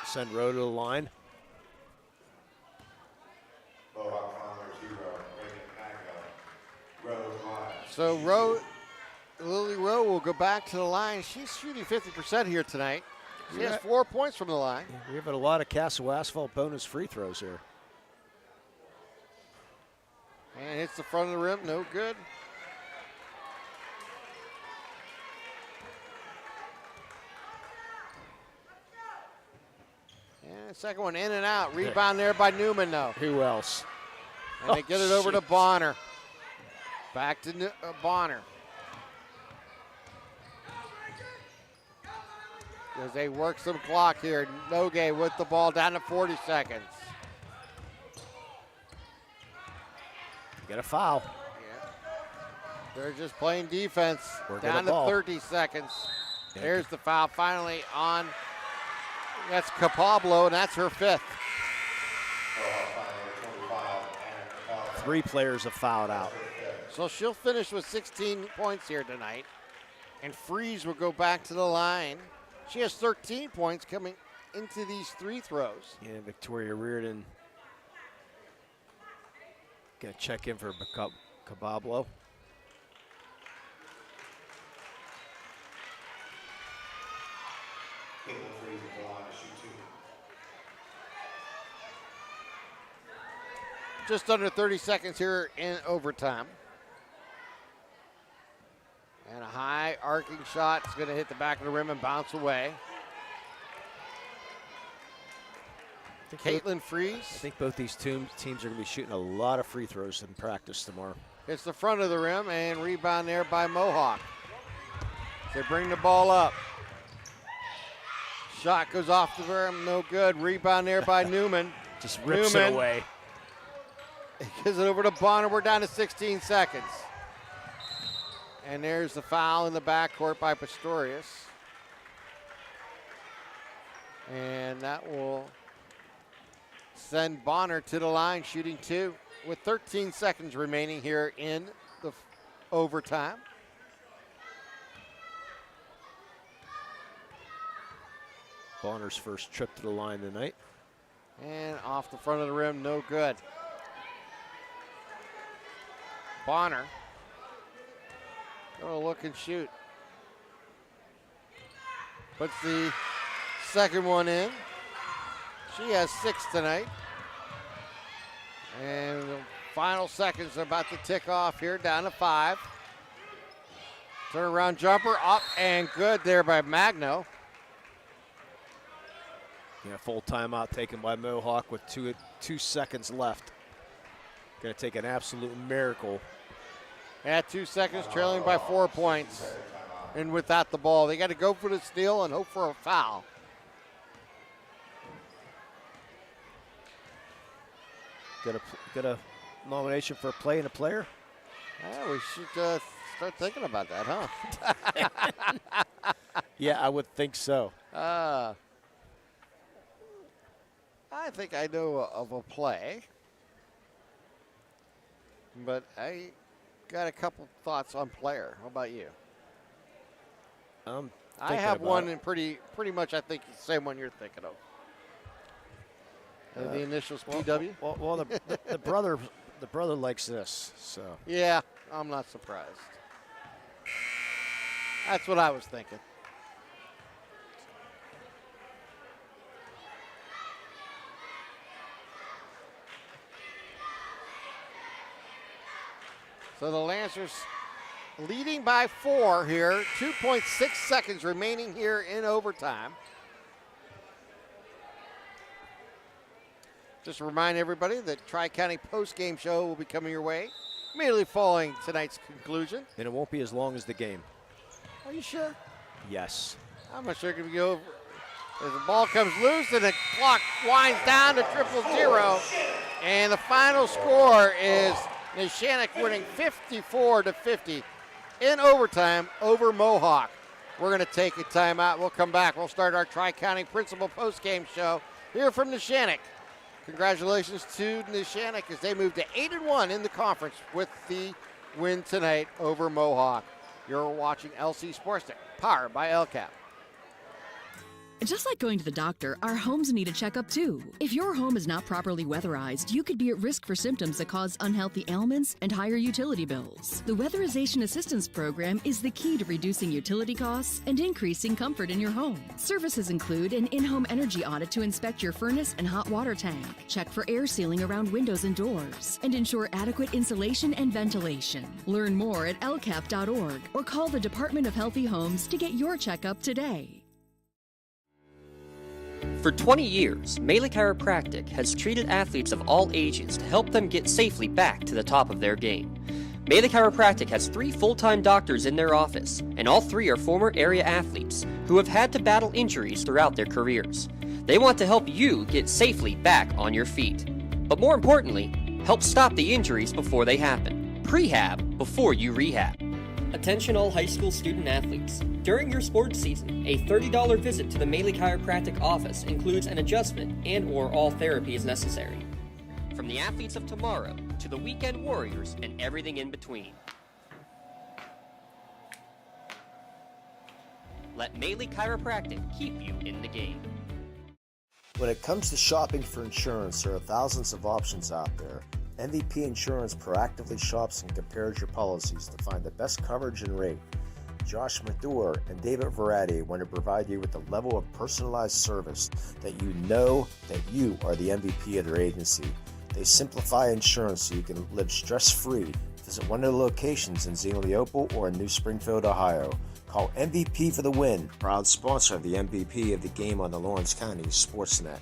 Send Rowe to the line. So Lily Rowe will go back to the line. She's shooting 50% here tonight. She has 4 points from the line. We have a lot of Castle Asphalt bonus free throws here. And hits the front of the rim, no good. And second one in and out. Rebound there by Newman, though. Who else? And they get it over to Bonner. Back to Bonner. As they work some clock here. Nogue with the ball down to 40 seconds. Get a foul. Yeah. They're just playing defense. Working Down the to ball. 30 seconds. There's the foul finally on. That's Capablo, and that's her 5th. 3 players have fouled out. So she'll finish with 16 points here tonight. And Freeze will go back to the line. She has 13 points coming into these 3 throws. Yeah, Victoria Reardon gonna check in for Cabablo. Just under 30 seconds here in overtime. And a high arcing shot. It's going to hit the back of the rim and bounce away. Caitlin Freeze. I think both these teams are going to be shooting a lot of free throws in practice tomorrow. It's the front of the rim and rebound there by Mohawk. They bring the ball up. Shot goes off the rim, no good. Rebound there by Newman. Just rips it away. He gives it over to Bonner. We're down to 16 seconds. And there's the foul in the backcourt by Pistorius. And that will send Bonner to the line, shooting 2 with 13 seconds remaining here in the overtime. Bonner's first trip to the line tonight. And off the front of the rim, no good. Bonner gonna look and shoot. Puts the second one in. She has 6 tonight. And the final seconds are about to tick off here, down to 5. Turnaround jumper up and good there by Magno. Yeah, full timeout taken by Mohawk with 2 seconds left. Going to take an absolute miracle. At 2 seconds, trailing by 4 points. And without the ball, they got to go for the steal and hope for a foul. Got a nomination for playing a player? Yeah, we should start thinking about that, huh? Yeah, I would think so. I think I know of a play, but I got a couple thoughts on player. How about you? I have one, and pretty much I think it's the same one you're thinking of. The initials PW. Well, the brother likes this, so. Yeah, I'm not surprised. That's what I was thinking. So the Lancers leading by 4 here. 2.6 seconds remaining here in overtime. Just to remind everybody that Tri-County post-game show will be coming your way immediately following tonight's conclusion. And it won't be as long as the game. Are you sure? Yes. I'm not sure it can go over. As the ball comes loose and the clock winds down to 0-0. And the final score is Neshannock winning 54-50 in overtime over Mohawk. We're going to take a timeout. We'll come back. We'll start our Tri-County Principal post-game show here from Neshannock. Congratulations to Neshannock as they move to 8-1 in the conference with the win tonight over Mohawk. You're watching LC SportsNet, powered by LCAP. Just like going to the doctor, our homes need a checkup too. If your home is not properly weatherized, you could be at risk for symptoms that cause unhealthy ailments and higher utility bills. The Weatherization Assistance Program is the key to reducing utility costs and increasing comfort in your home. Services include an in-home energy audit to inspect your furnace and hot water tank, check for air sealing around windows and doors, and ensure adequate insulation and ventilation. Learn more at lcap.org or call the Department of Healthy Homes to get your checkup today. For 20 years, Melee Chiropractic has treated athletes of all ages to help them get safely back to the top of their game. Melee Chiropractic has 3 full-time doctors in their office, and all 3 are former area athletes who have had to battle injuries throughout their careers. They want to help you get safely back on your feet. But more importantly, help stop the injuries before they happen. Prehab before you rehab. Attention all high school student athletes. During your sports season, a $30 visit to the Melee Chiropractic office includes an adjustment and/or all therapy is necessary. From the athletes of tomorrow to the weekend warriors and everything in between. Let Melee Chiropractic keep you in the game. When it comes to shopping for insurance, there are thousands of options out there. MVP Insurance proactively shops and compares your policies to find the best coverage and rate. Josh Mathur and David Verratti want to provide you with the level of personalized service that you know that you are the MVP of their agency. They simplify insurance so you can live stress-free Visit one of the locations in Zingleople or in New Springfield, Ohio. Call MVP for the win, proud sponsor of the MVP of the game on the Lawrence County SportsNet.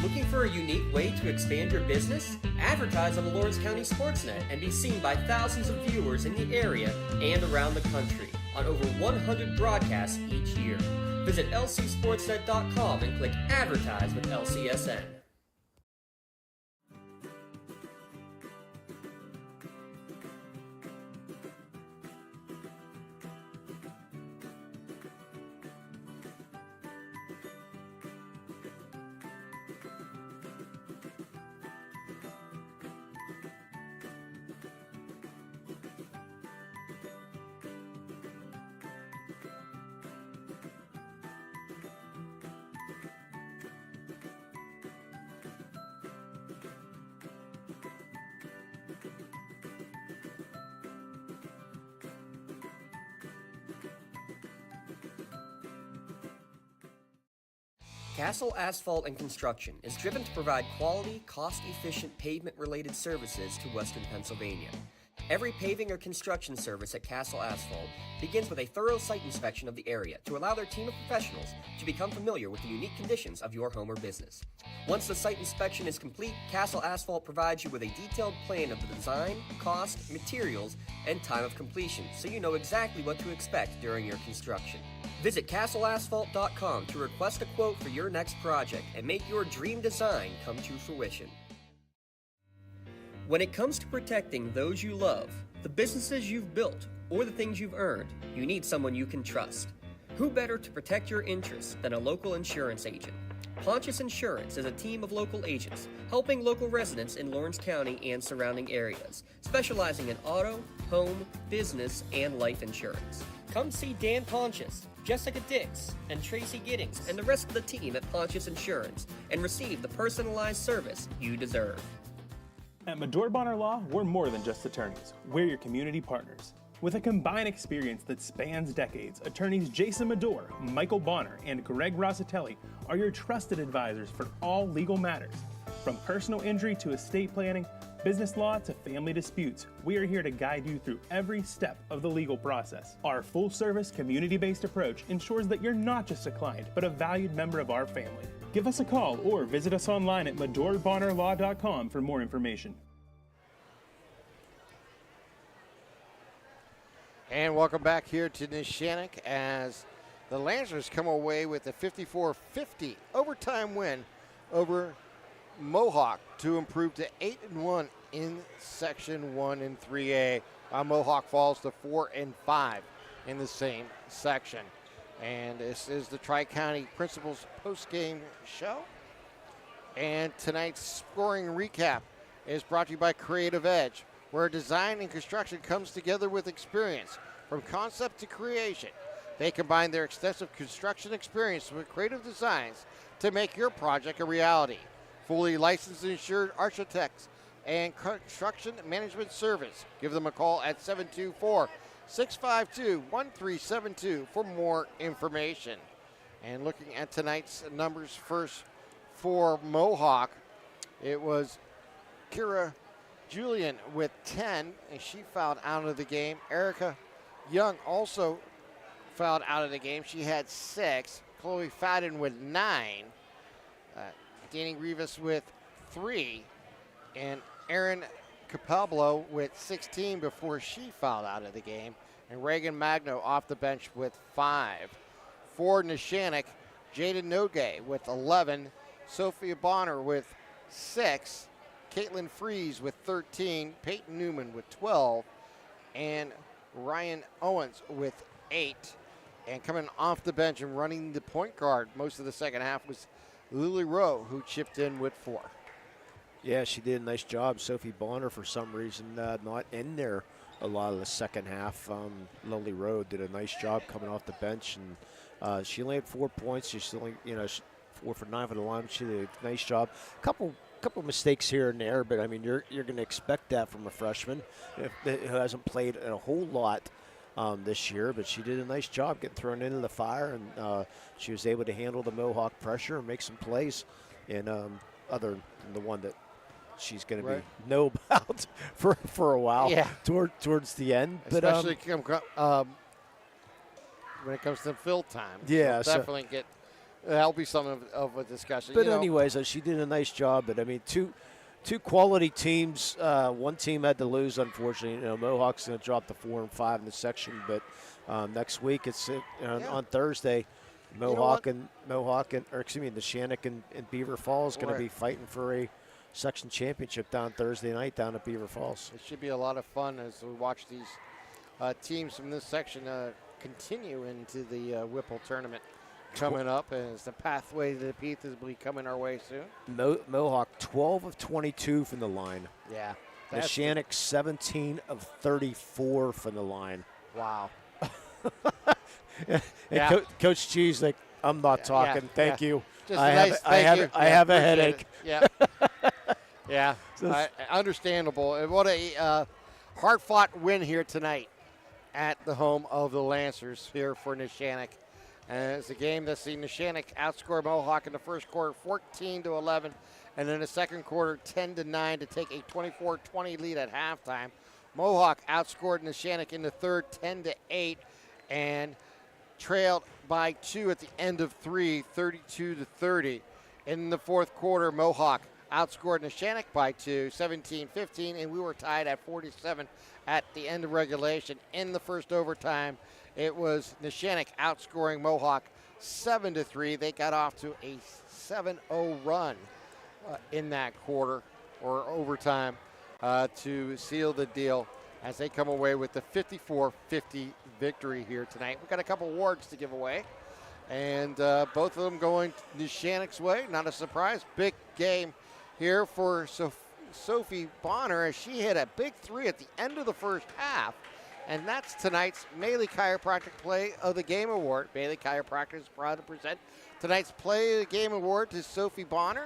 Looking for a unique way to expand your business? Advertise on the Lawrence County SportsNet and be seen by thousands of viewers in the area and around the country on over 100 broadcasts each year. Visit lcsportsnet.com and click Advertise with LCSN. Castle Asphalt and Construction is driven to provide quality, cost-efficient pavement-related services to Western Pennsylvania. Every paving or construction service at Castle Asphalt begins with a thorough site inspection of the area to allow their team of professionals to become familiar with the unique conditions of your home or business. Once the site inspection is complete, Castle Asphalt provides you with a detailed plan of the design, cost, materials, and time of completion, so you know exactly what to expect during your construction. Visit castleasphalt.com to request a quote for your next project and make your dream design come to fruition. When it comes to protecting those you love, the businesses you've built, or the things you've earned, you need someone you can trust. Who better to protect your interests than a local insurance agent? Pontius Insurance is a team of local agents helping local residents in Lawrence County and surrounding areas, specializing in auto, home, business, and life insurance. Come see Dan Pontius, Jessica Dix, and Tracy Giddings, and the rest of the team at Pontius Insurance, and receive the personalized service you deserve. At Medore Bonner Law, we're more than just attorneys. We're your community partners. With a combined experience that spans decades, attorneys Jason Medore, Michael Bonner, and Greg Rossitelli are your trusted advisors for all legal matters. From personal injury to estate planning, business law to family disputes, we are here to guide you through every step of the legal process. Our full-service, community-based approach ensures that you're not just a client, but a valued member of our family. Give us a call or visit us online at MedoreBonnerLaw.com for more information. And welcome back here to Neshannock as the Lancers come away with a 54-50 overtime win over Mohawk to improve to 8-1 in Section 1 and 3A. Mohawk falls to 4-5 in the same section. And this is the Tri-County Principals post-game show. And tonight's scoring recap is brought to you by Creative Edge, where design and construction comes together with experience. From concept to creation, they combine their extensive construction experience with creative designs to make your project a reality. Fully licensed and insured architects and construction management service. Give them a call at 724-652-1372 for more information. And looking at tonight's numbers first for Mohawk, it was Kira Julian with 10, and she fouled out of the game. Erica Young also fouled out of the game. She had 6. Chloe Fadden with 9. Danny Rivas with 3. And Erin Capablo with 16 before she fouled out of the game. And Reagan Magno off the bench with 5. For Neshannock, Jaden Nogue with 11. Sophia Bonner with 6. Caitlin Fries with 13, Peyton Newman with 12, and Ryan Owens with 8. And coming off the bench and running the point guard most of the second half was Lily Rowe, who chipped in with 4. Yeah, she did a nice job. Sophie Bonner, for some reason, not in there a lot of the second half. Lily Rowe did a nice job coming off the bench, and she only had 4 points. She's only, 4 for 9 for the line. She did a nice job. Couple mistakes here and there, but I mean you're going to expect that from a freshman who hasn't played a whole lot this year, but she did a nice job getting thrown into the fire, and she was able to handle the Mohawk pressure and make some plays, and other than the one that she's going to Right. know about for a while. Yeah. Towards the end, but Especially when it comes to fill time. Yeah, So definitely that'll be some of a discussion. But you know. anyways, she did a nice job. But I mean, two quality teams. One team had to lose, unfortunately. Mohawk's going to drop to 4 and 5 in the section. But next week it's on Thursday. Neshannock and Beaver Falls going to be fighting for a section championship down Thursday night down at Beaver Falls. It should be a lot of fun as we watch these teams from this section continue into the Whipple tournament coming up, as the pathway to the Peak is coming our way soon. Mohawk 12 of 22 from the line. Yeah. Neshannock 17 of 34 from the line. Wow. And Coach G's like, I'm not talking. Thank you. Just I have a headache. Yeah. Yeah. Understandable. And what a hard-fought win here tonight at the home of the Lancers here for Neshannock. And it's a game that's seen Neshannock outscore Mohawk in the first quarter 14-11, and in the second quarter 10-9 to take a 24-20 lead at halftime. Mohawk outscored Neshannock in the third 10-8 and trailed by 2 at the end of 3, 32-30. In the fourth quarter, Mohawk outscored Neshannock by 2, 17-15, and we were tied at 47 at the end of regulation. In the first overtime, it was Neshannock outscoring Mohawk 7-3. They got off to a 7-0 run in that quarter or overtime to seal the deal as they come away with the 54-50 victory here tonight. We've got a couple awards to give away, and both of them going Neshannock's way. Not a surprise. Big game here for Sophie Bonner as she hit a big 3 at the end of the first half. And that's tonight's Maley Chiropractic Play of the Game Award. Maley Chiropractic is proud to present tonight's Play of the Game Award to Sophie Bonner.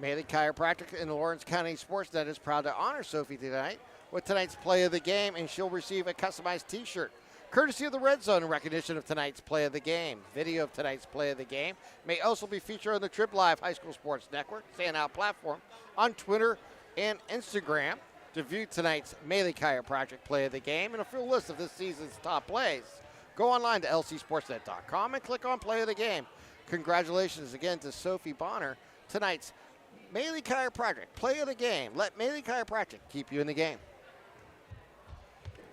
Maley Chiropractic in the Lawrence County SportsNet is proud to honor Sophie tonight with tonight's Play of the Game, and she'll receive a customized t-shirt courtesy of the Red Zone in recognition of tonight's Play of the Game. Video of tonight's Play of the Game may also be featured on the Trib Live High School Sports Network standout platform on Twitter and Instagram. To view tonight's Maley Chiropractic Play of the Game and a full list of this season's top plays, go online to lcsportsnet.com and click on Play of the Game. Congratulations again to Sophie Bonner. Tonight's Maley Chiropractic Play of the Game. Let Maley Chiropractic keep you in the game.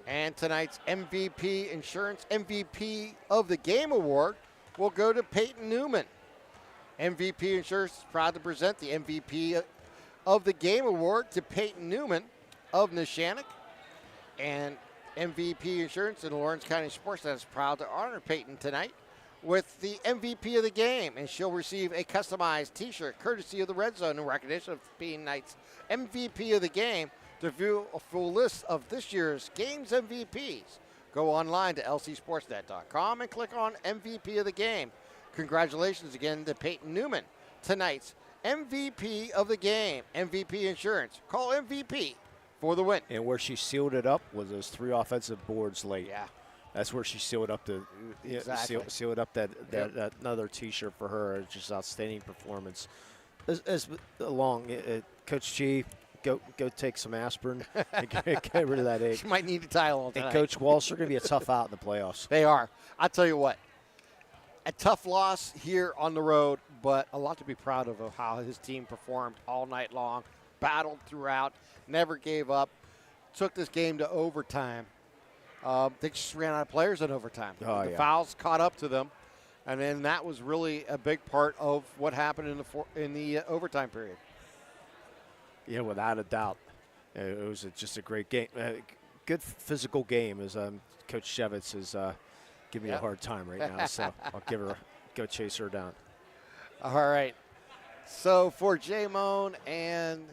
And tonight's MVP Insurance MVP of the Game Award will go to Peyton Newman. MVP Insurance is proud to present the MVP of the Game Award to Peyton Newman of Neshannock. And MVP Insurance in Lawrence County SportsNet is proud to honor Peyton tonight with the MVP of the game, and she'll receive a customized t-shirt courtesy of the Red Zone in recognition of being tonight's MVP of the game. To view a full list of this year's game's MVPs, go online to lcsportsnet.com and click on MVP of the game. Congratulations again to Peyton Newman, tonight's MVP of the game. MVP Insurance. Call MVP for the win. And where she sealed it up was those 3 offensive boards late. Yeah. That's where she sealed up sealed up that another T-shirt for her. It's just outstanding performance. As along, Coach G, go take some aspirin and get rid of that ache. She might need a Tylenol tonight. And Coach Walsh, they're going to be a tough out in the playoffs. They are. I'll tell you what, a tough loss here on the road, but a lot to be proud of how his team performed all night long, battled throughout, never gave up, took this game to overtime. They just ran out of players in overtime. The fouls caught up to them, and then that was really a big part of what happened in the overtime period. Yeah, without a doubt. It was just a great game. Good physical game, as Coach Shevitz is giving me a hard time right now, so I'll go chase her down. All right. So for Jay Moan and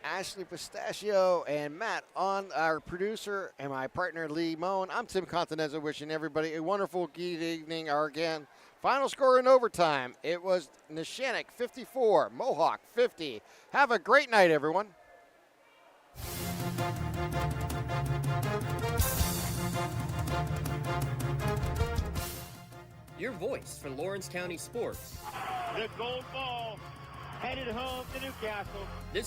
Ashley Pistachio and Matt on, our producer and my partner Lee Moan, I'm Tim Continenza wishing everybody a wonderful good evening. Again, final score in overtime, it was Neshannock 54, Mohawk 50. Have a great night, everyone. Your voice for Lawrence County sports. The gold ball headed home to Newcastle. This